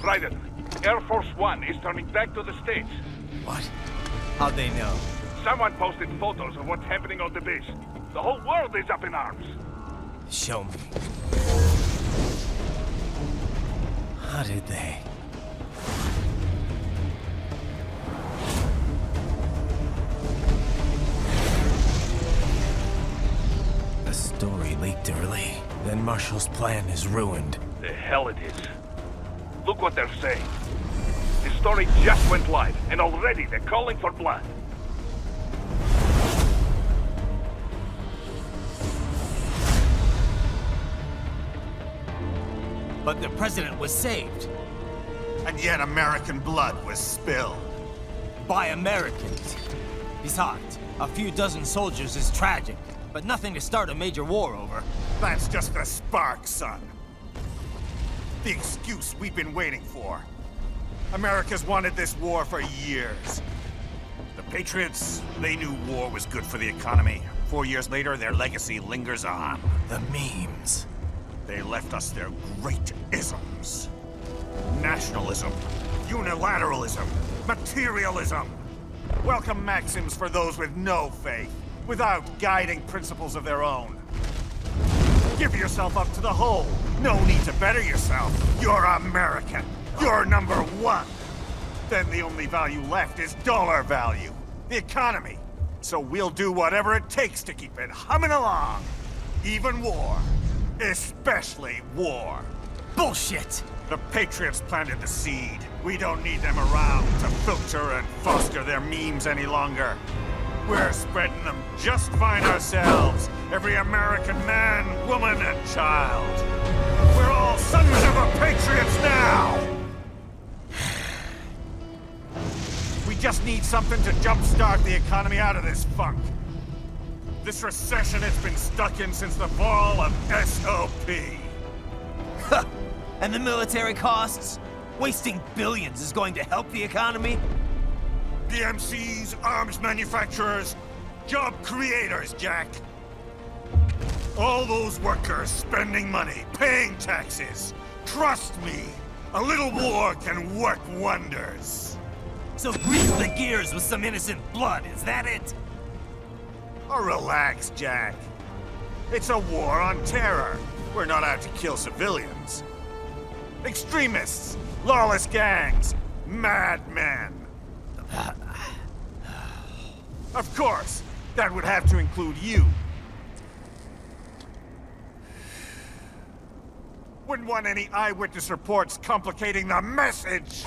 Trident, Air Force One is turning back to the States. What? How'd they know? Someone posted photos of what's happening on the base. The whole world is up in arms. Show me. How did they? The story leaked early. Then Marshall's plan is ruined. The hell it is. Look what they're saying. The story just went live, and already they're calling for blood. But the president was saved. And yet American blood was spilled. By Americans. Besides, a few dozen soldiers is tragic, but nothing to start a major war over. That's just the spark, son. The excuse we've been waiting for. America's wanted this war for years. The Patriots, they knew war was good for the economy. 4 years later, their legacy lingers on. The memes. They left us their great isms. Nationalism, unilateralism, materialism. Welcome maxims for those with no faith, without guiding principles of their own. Give yourself up to the whole. No need to better yourself. You're American. You're number one. Then the only value left is dollar value. The economy. So we'll do whatever it takes to keep it humming along. Even war. Especially war. Bullshit! The Patriots planted the seed. We don't need them around to filter and foster their memes any longer. We're spreading them just fine ourselves. Every American man, woman, and child. We're all sons of the Patriots now! We just need something to jumpstart the economy out of this funk. This recession it's been stuck in since the fall of SOP. And the military costs? Wasting billions is going to help the economy? DMCs, arms manufacturers, job creators, Jack. All those workers spending money, paying taxes. Trust me, a little war can work wonders. So grease the gears with some innocent blood, is that it? Oh, relax, Jack. It's a war on terror. We're not out to kill civilians. Extremists, lawless gangs, madmen. Of course, that would have to include you. Wouldn't want any eyewitness reports complicating the message.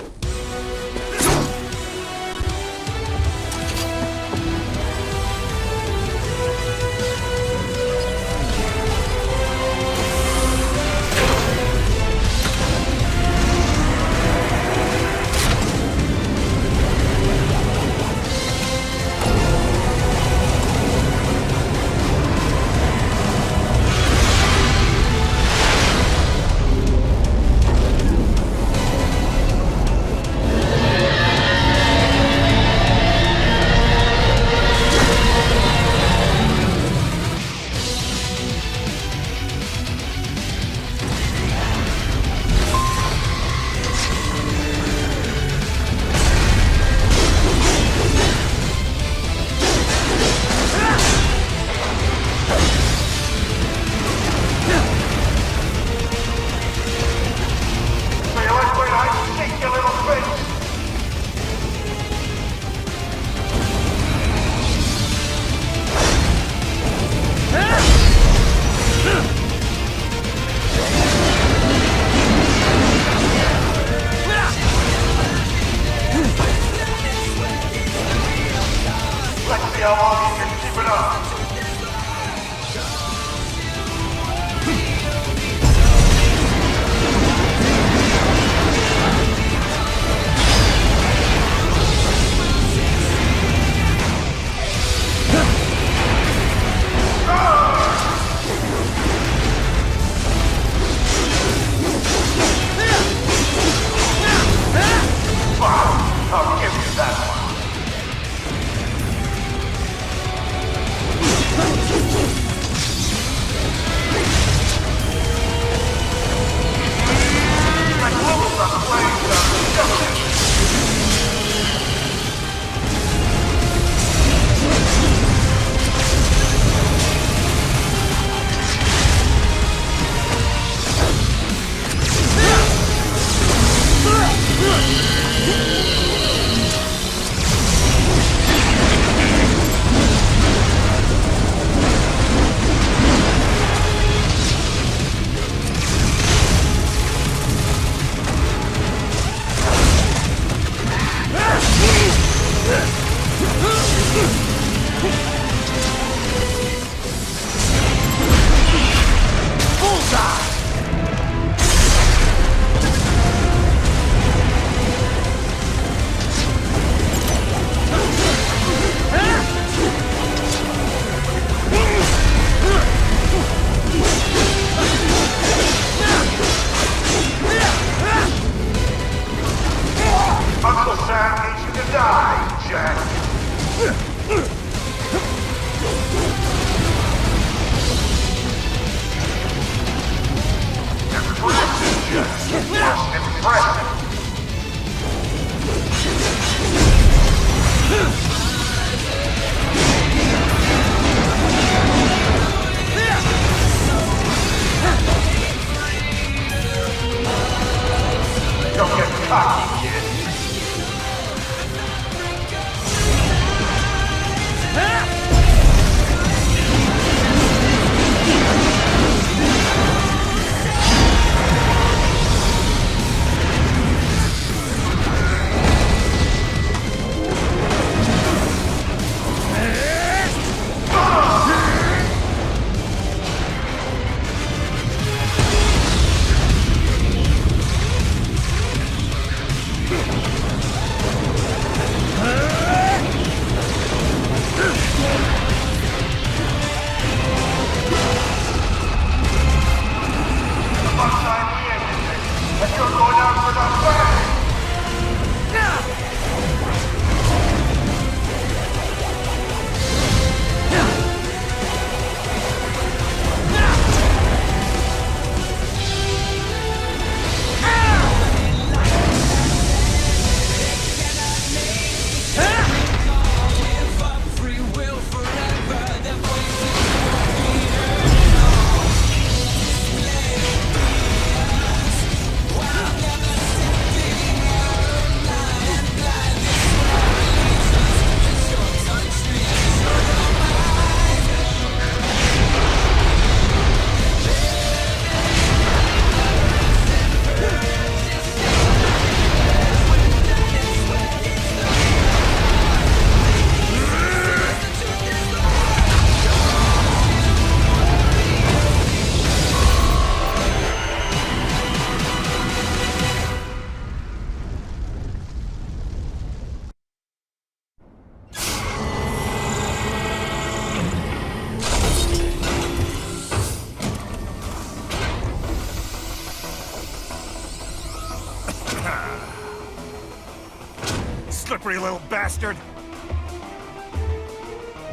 Slippery little bastard!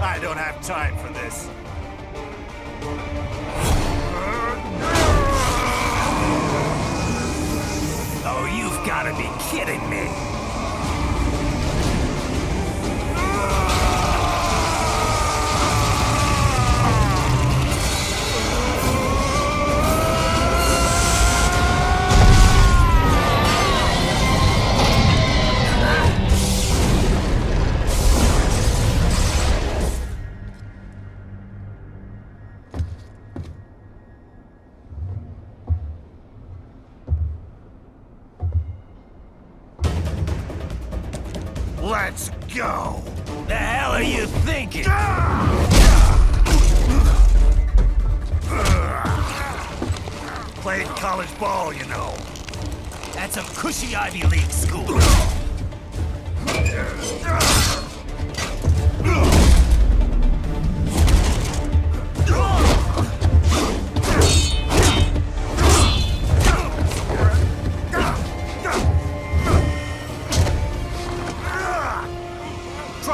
I don't have time for this. Oh, you've got to be kidding me! Let's go! The hell are you thinking? Played college ball, you know. That's a cushy Ivy League school.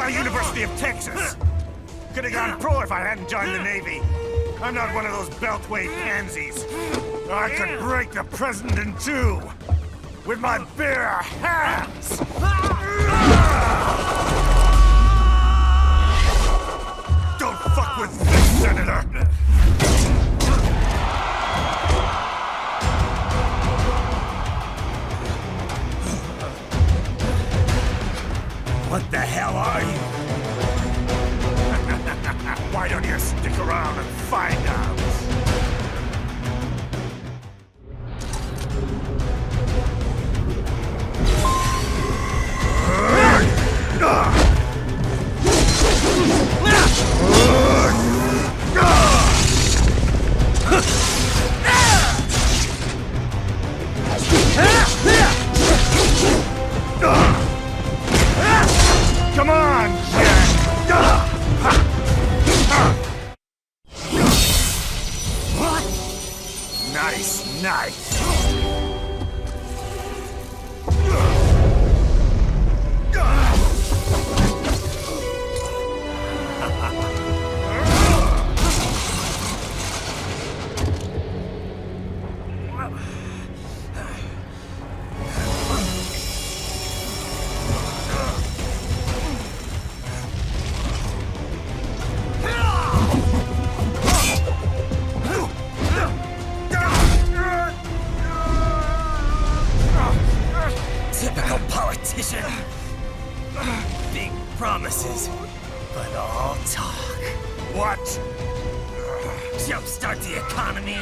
University of Texas. Could have gone pro if I hadn't joined the Navy. I'm not one of those beltway pansies. I could break the president in two with my bare hands. Don't fuck with this, Senator. What the hell are you? Why don't you stick around and find out? Come on, Jack! Nice, nice. Typical politician. Big promises, but all talk. What? Jumpstart the economy.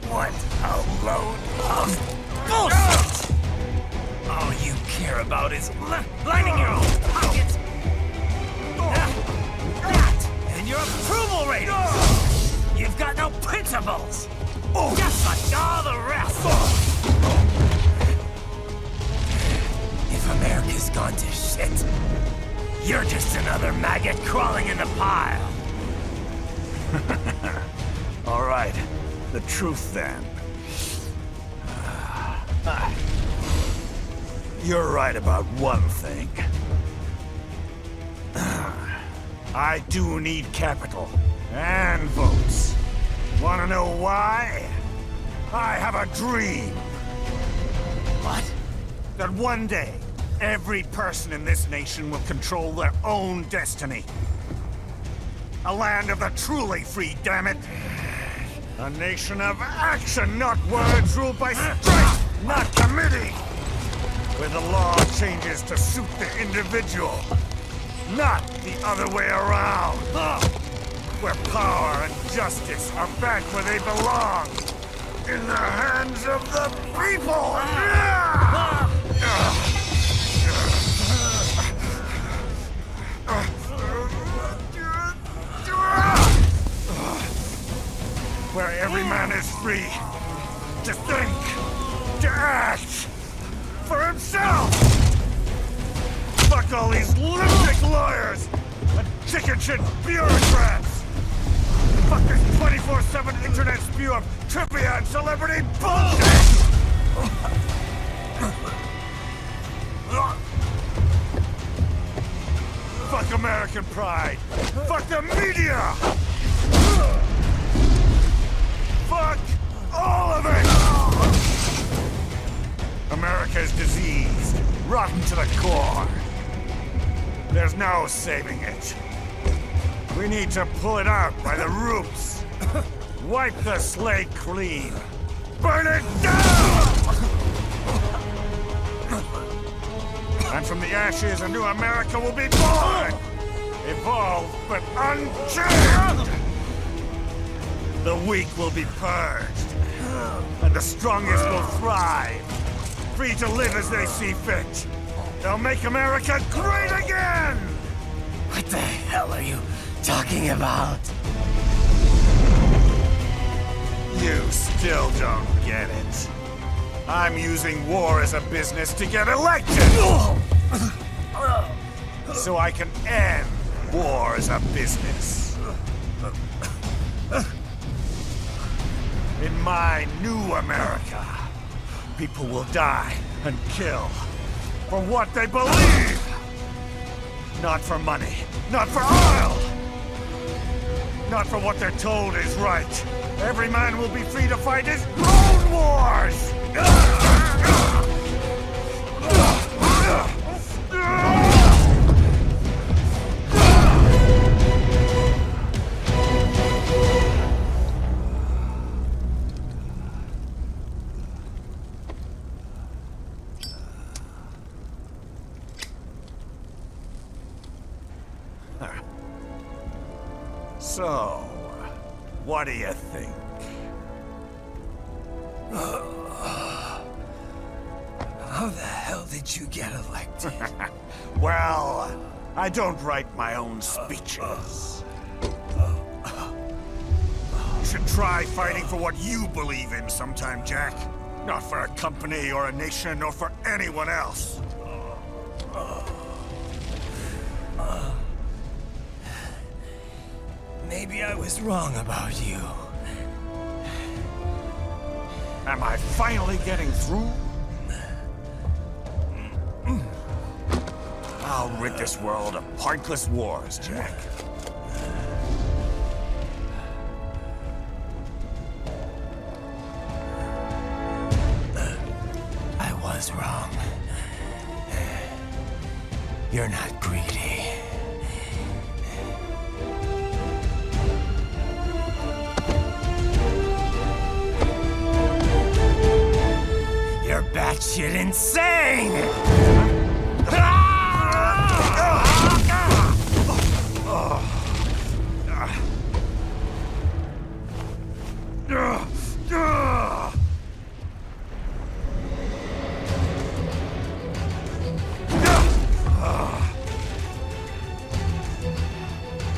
What a load of bullshit! All you care about is lining your own pockets. That and your approval ratings. You've got no principles. Just like all the rest. If America's gone to shit, you're just another maggot crawling in the pile. All right, the truth then. You're right about one thing. I do need capital and votes. Wanna know why? I have a dream. What? That one day, every person in this nation will control their own destiny. A land of the truly free, damn it. A nation of action, not words, ruled by strength, not committee. Where the law changes to suit the individual, not the other way around. Where power and justice are back where they belong. In the hands of the people! Where every man is free to think, to act for himself! Fuck all these lunatic lawyers and chicken shit bureaucrats! Fuck this 24/7 internet spew of trivia and celebrity bullshit! Fuck American pride! Fuck the media! Fuck all of it! America's diseased, rotten to the core. There's no saving it. We need to pull it out by the roots. Wipe the slate clean. Burn it down! And from the ashes, a new America will be born! Evolved, but unchained! The weak will be purged. And the strongest will thrive. Free to live as they see fit. They'll make America great again! What the hell are you talking about? You still don't get it. I'm using war as a business to get elected! So I can end war as a business. In my new America, people will die and kill for what they believe! Not for money, not for oil! Not for what they're told is right. Every man will be free to fight his own wars! So, what do you think? How the hell did you get elected? Well, I don't write my own speeches. You should try fighting for what you believe in sometime, Jack. Not for a company or a nation or for anyone else. Maybe I was wrong about you. Am I finally getting through? I'll rid this world of pointless wars, Jack. I was wrong. You're not greedy. You're batshit insane!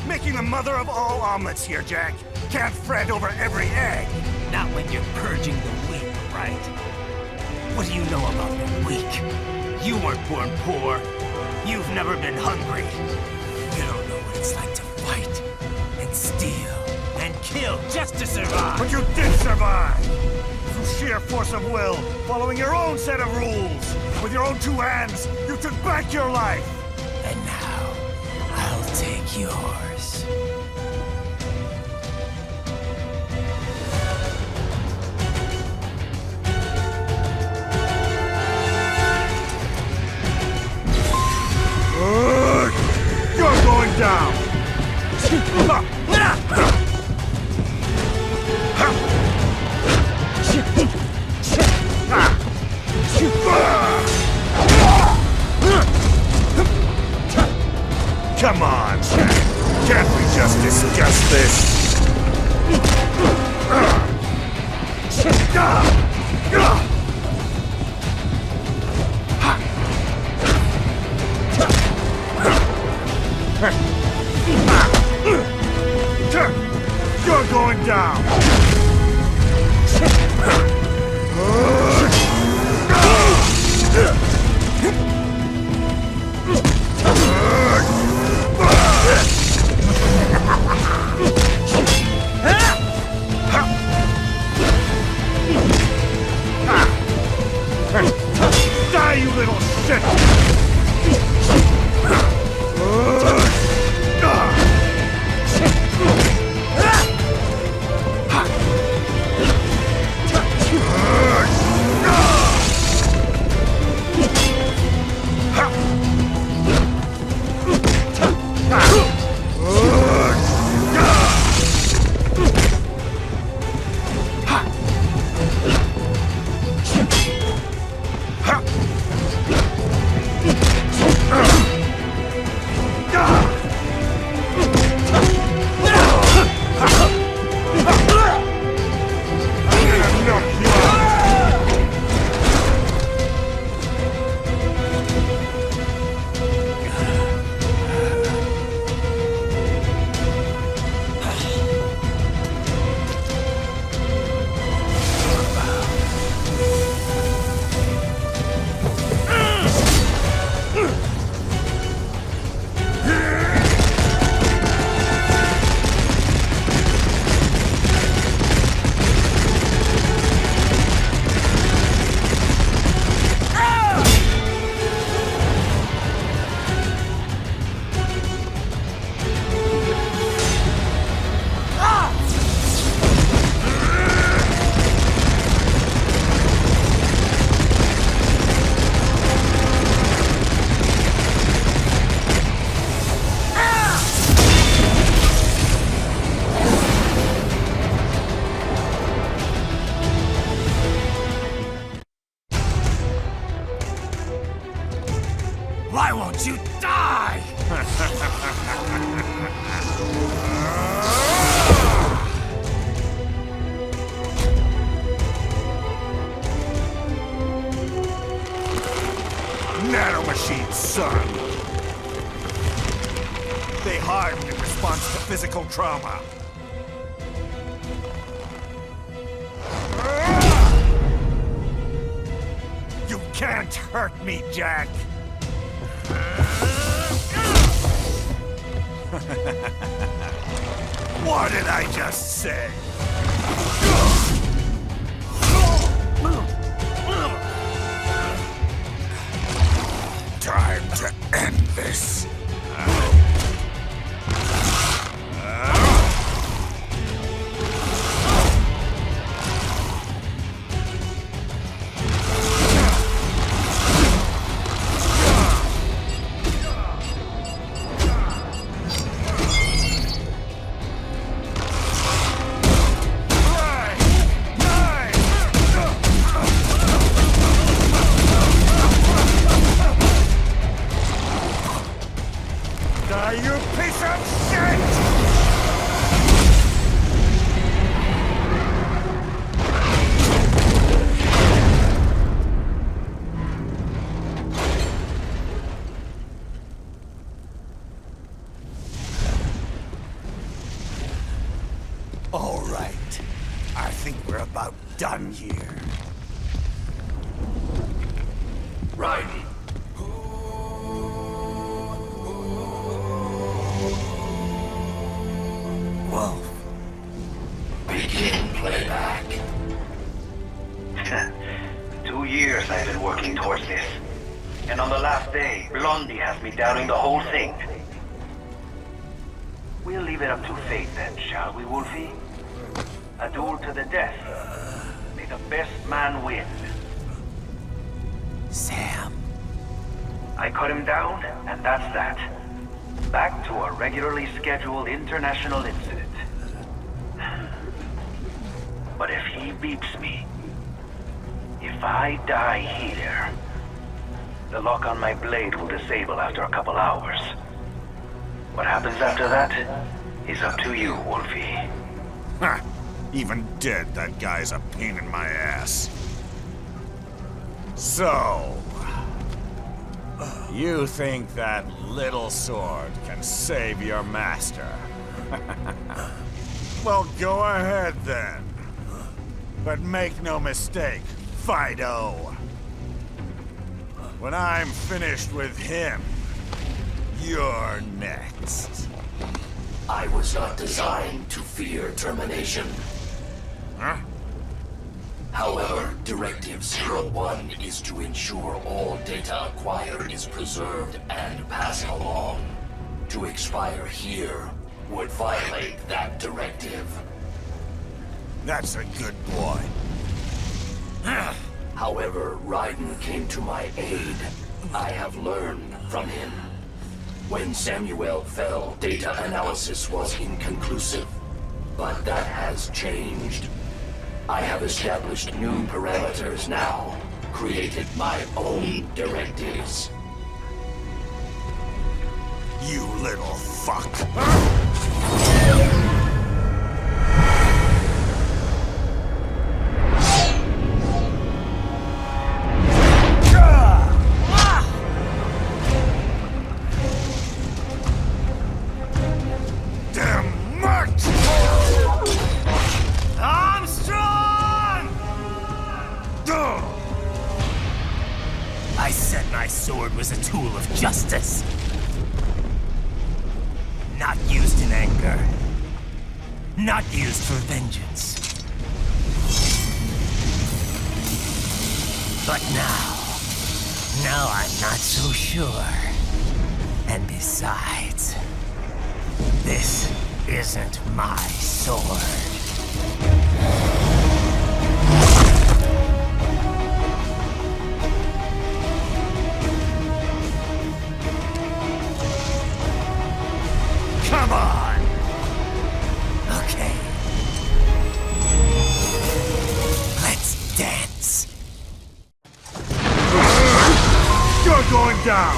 Making the mother of all omelets here, Jack. Can't fret over every egg. Not when you're purging the weak, right? What do you know about the weak? You weren't born poor. You've never been hungry. You don't know what it's like to fight and steal and kill just to survive. But you did survive! Through sheer force of will, following your own set of rules. With your own two hands, you took back your life. And now, I'll take yours. You're going down! Come on, Jack. Can't we just discuss this? You're going down! Die, you little shit! Why won't you die? nanomachines, son. They hardened in response to physical trauma. You can't hurt me, Jack. What did I just say? Time to end this. You piece of shit! All right. I think we're about done here. Right. Wolf. Begin playback. 2 years I've been working towards this. And on the last day, Blondie has me doubting the whole thing. We'll leave it up to fate then, shall we, Wolfie? A duel to the death. May the best man win. Sam. I cut him down, and that's that. Back to a regularly scheduled international incident. But if he beeps me, if I die here, the lock on my blade will disable after a couple hours. What happens after that is up to you, Wolfie. Ha! Even dead, that guy's a pain in my ass. So... you think that little sword can save your master? Well, go ahead then. But make no mistake, Fido. When I'm finished with him, you're next. I was not designed to fear termination. Huh? However, Directive 01 is to ensure all data acquired is preserved and passed along. To expire here would violate that directive. That's a good boy. However, Raiden came to my aid. I have learned from him. When Samuel fell, data analysis was inconclusive. But that has changed. I have established new parameters now, created my own directives. You little fuck. I said my sword was a tool of justice. Not used in anger. Not used for vengeance. But now I'm not so sure. And besides, this isn't my sword. Come on! Okay. Let's dance. You're going down!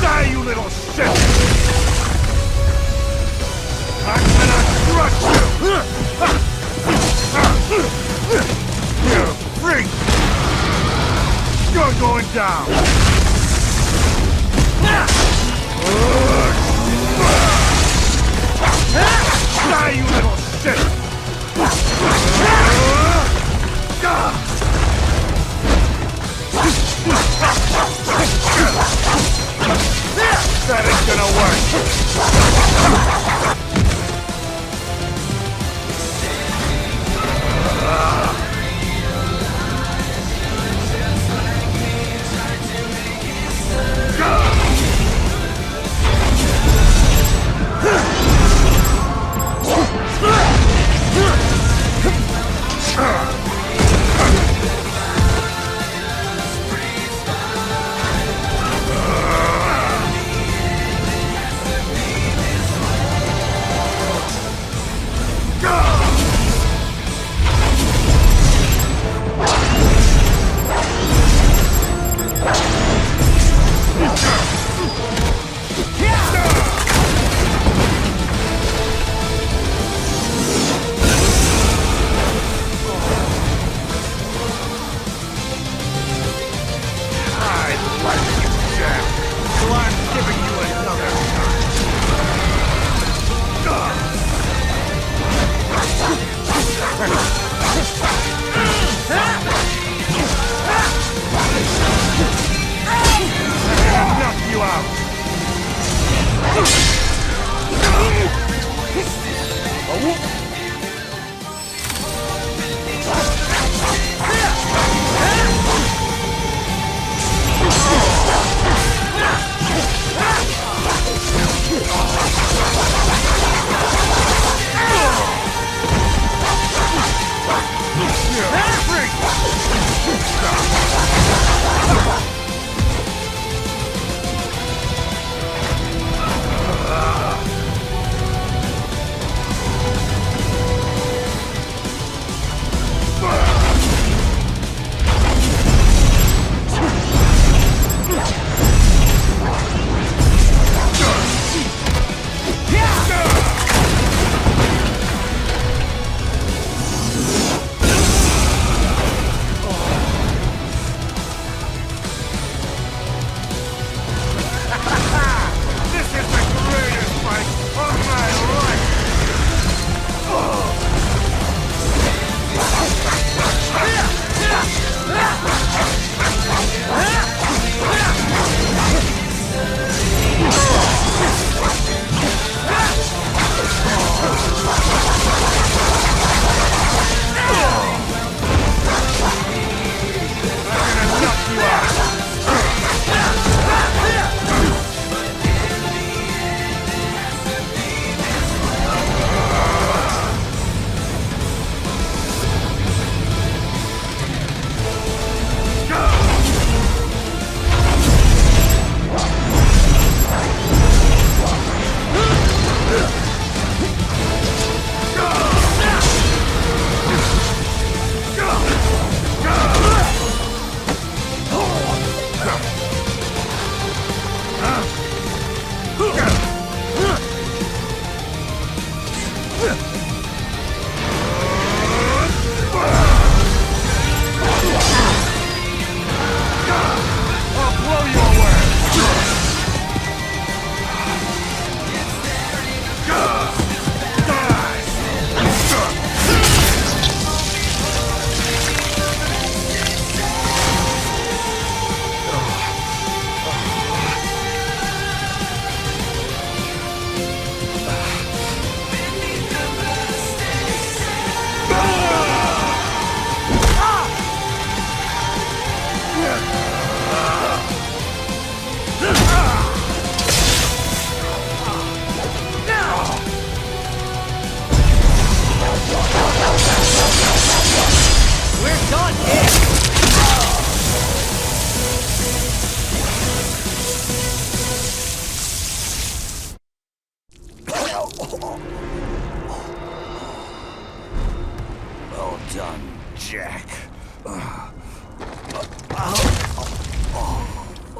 Die, you little shit! down! Die, you little shit! That ain't gonna work!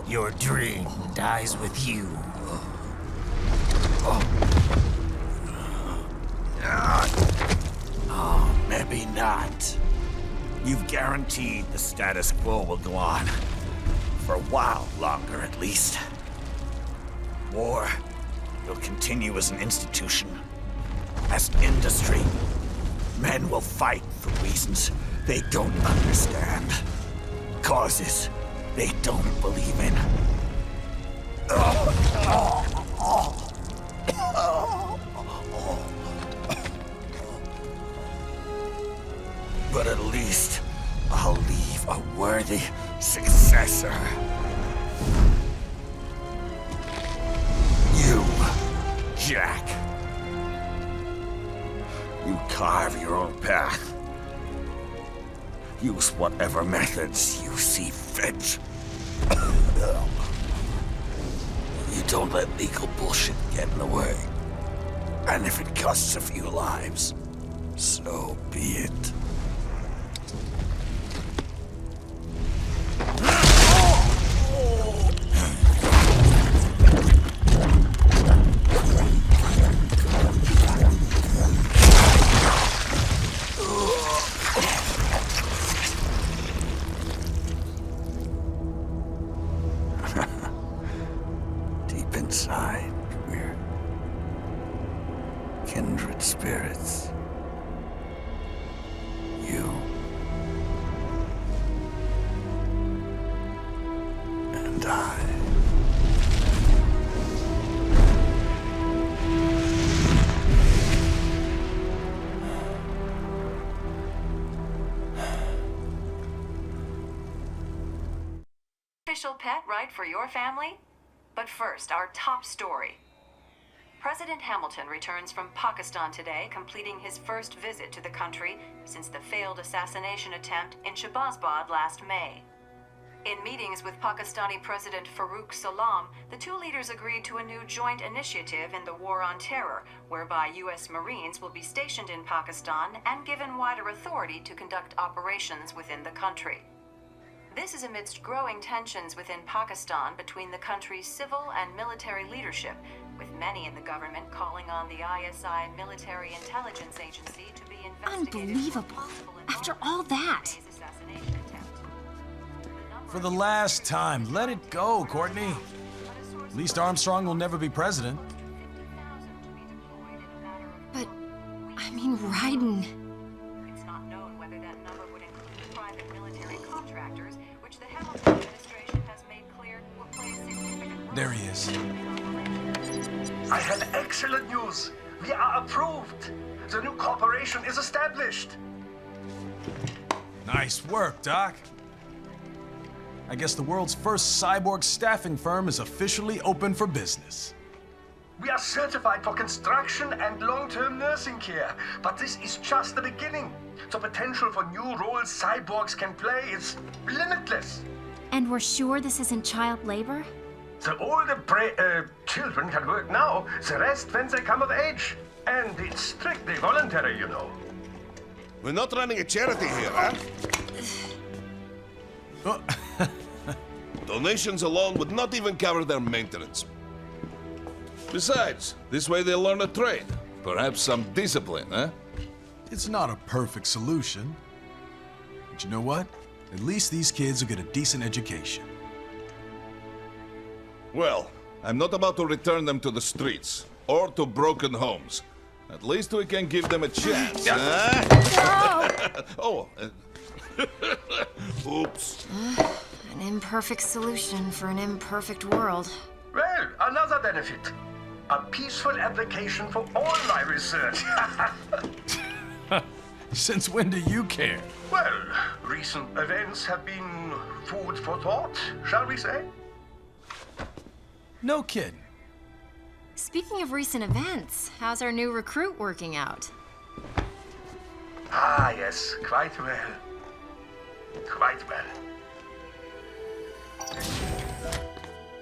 Your dream dies with you. Oh, maybe not. You've guaranteed the status quo will go on. For a while longer, at least. War will continue as an institution, as an industry. Men will fight for reasons they don't understand. Causes they don't believe in. But at least I'll leave a worthy successor. You, Jack. You carve your own path. Use whatever methods you see fit. You don't let legal bullshit get in the way. And if it costs a few lives, so be it. Deep inside, we're kindred spirits. You and I. Official pet, right, for your family? But first, our top story. President Hamilton returns from Pakistan today, completing his first visit to the country since the failed assassination attempt in Shahbazbad last May. In meetings with Pakistani President Farooq Salam, the two leaders agreed to a new joint initiative in the War on Terror, whereby U.S. Marines will be stationed in Pakistan and given wider authority to conduct operations within the country. This is amidst growing tensions within Pakistan between the country's civil and military leadership, with many in the government calling on the ISI military intelligence agency to be investigated. Unbelievable. After all that. For the last time, let it go, Courtney. At least Armstrong will never be president. But, I mean, Raiden. It's not known whether that number would include private military contractors, which the Hamilton administration has made clear will play a significant role. There he is. I have excellent news. We are approved. The new corporation is established. Nice work, Doc. I guess the world's first cyborg staffing firm is officially open for business. We are certified for construction and long-term nursing care, but this is just the beginning. The potential for new roles cyborgs can play is limitless. And we're sure this isn't child labor? The older children can work now, the rest when they come of age. And it's strictly voluntary, you know. We're not running a charity here, huh? Donations alone would not even cover their maintenance. Besides, this way they'll learn a trade. Perhaps some discipline, huh? It's not a perfect solution. But you know what? At least these kids will get a decent education. Well, I'm not about to return them to the streets or to broken homes. At least we can give them a chance, huh? Oh. Oops. An imperfect solution for an imperfect world. Well, another benefit. A peaceful application for all my research. Since when do you care? Well, recent events have been food for thought, shall we say? No kidding. Speaking of recent events, how's our new recruit working out? Ah, yes, quite well. Quite well.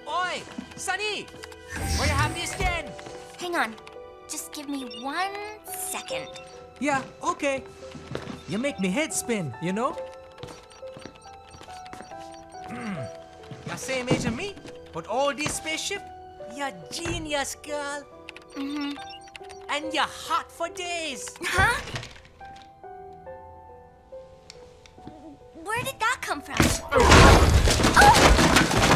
Oi, Sonny! Where you have this then? Hang on. Just give me 1 second. Yeah, okay. You make me head spin, you know? You're same age as me, but all this spaceship, you're genius, girl. Mm-hmm. And you're hot for days. Huh? Where did that come from? Oh!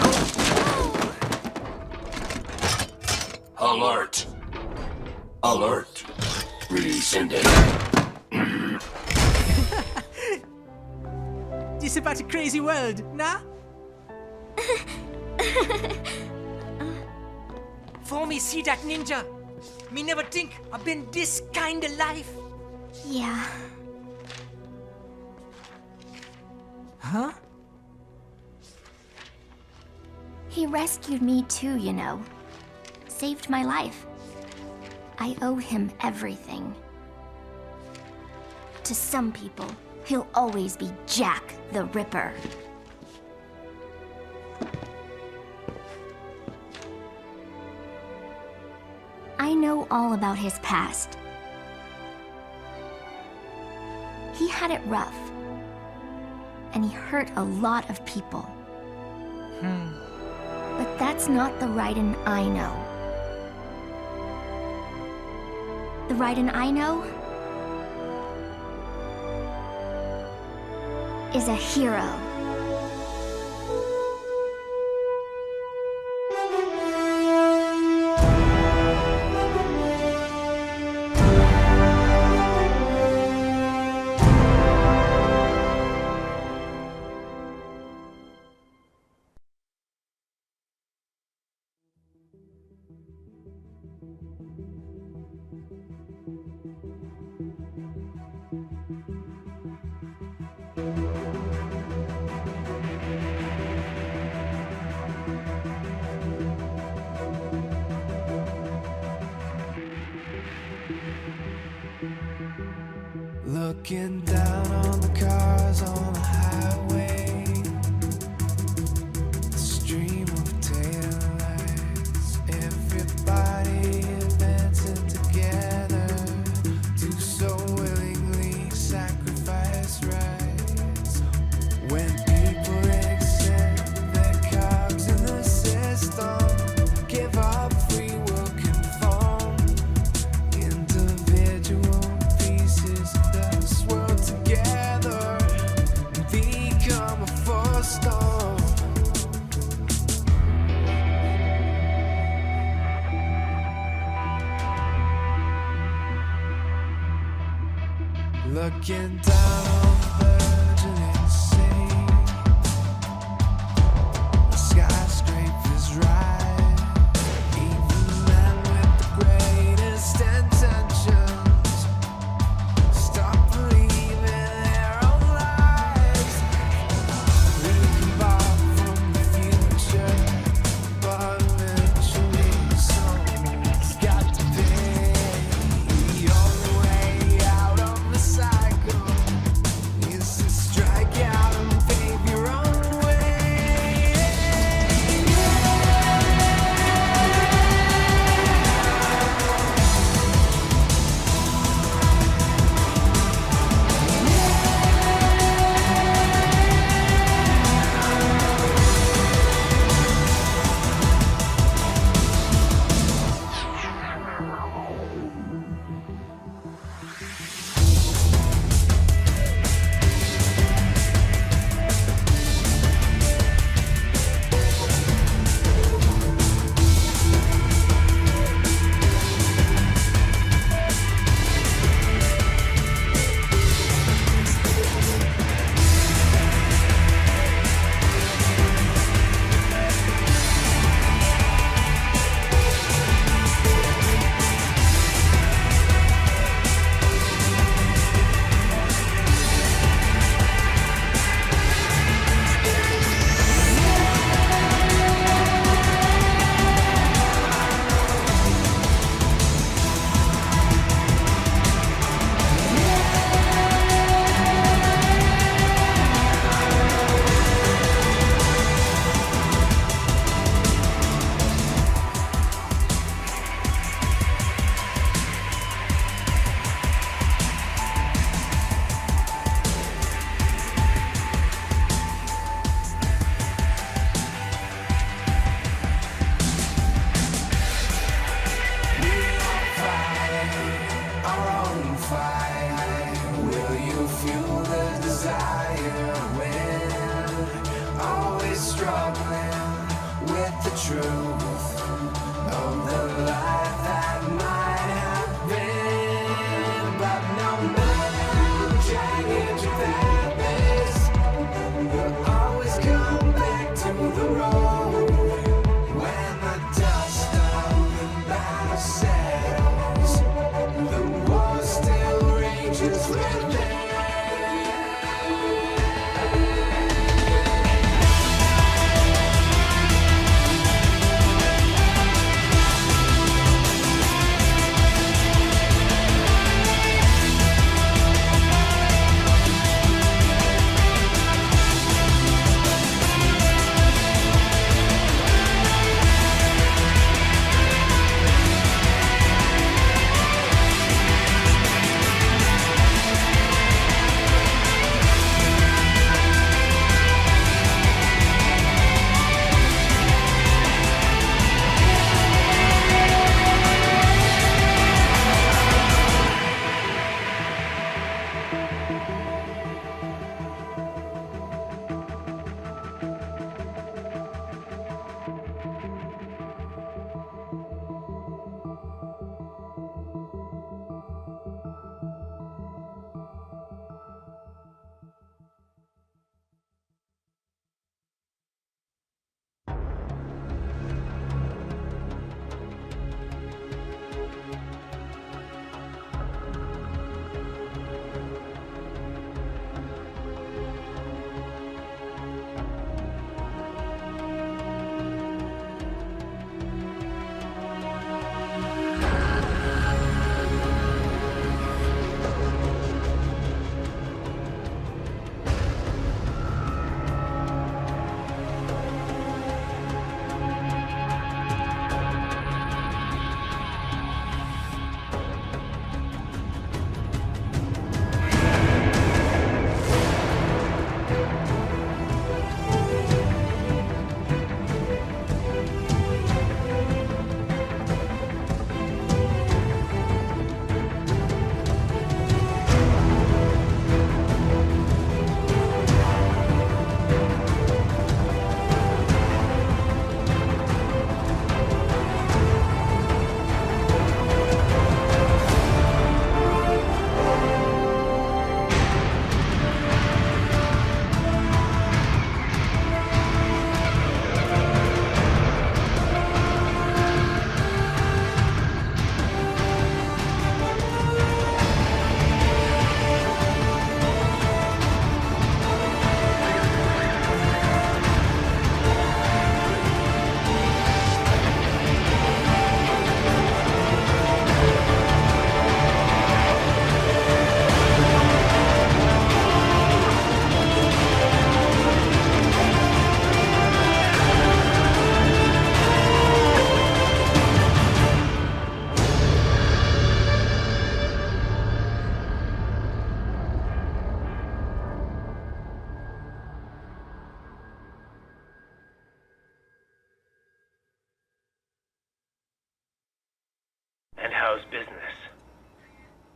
Alert! Alert! Rescinding. This about a crazy world, nah? For me, see that ninja? Me never think I've been this kind of life. Yeah. Huh? He rescued me too, you know. Saved my life. I owe him everything. To some people, he'll always be Jack the Ripper. I know all about his past. He had it rough. And he hurt a lot of people. But that's not the Raiden I know. The Raiden I know is a hero. Looking down on the cars on the highway, the stream of taillights, everybody advancing together to so willingly sacrifice rights. When people accept their cogs in the system, give up free will, conform, individual pieces that swirl together and become a force storm. Looking down on the virgin insane, the skyscrapers rise, even men with the greatest intentions stop believing their own lies. We can borrow from the future, but eventually someone's got to pay. The only way out of the cycle is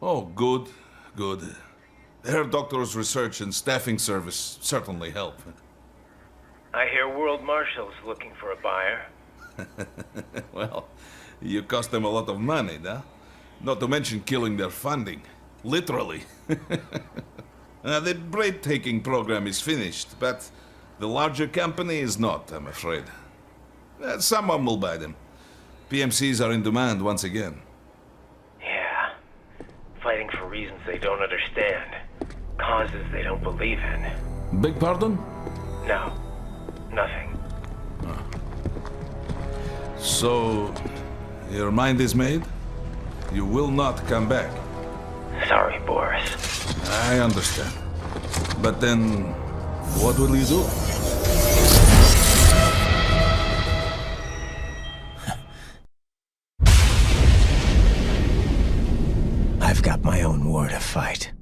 Oh, good, good. Their doctor's research and staffing service certainly help. I hear World Marshal's looking for a buyer. Well, you cost them a lot of money, huh? Not to mention killing their funding. Literally. The breathtaking program is finished, but the larger company is not, I'm afraid. Someone will buy them. PMCs are in demand once again. Yeah. Fighting for reasons they don't understand. Causes they don't believe in. Beg pardon? No. Nothing. So, your mind is made? You will not come back? Sorry, Boris. I understand. But then, what will you do? I've got my own war to fight.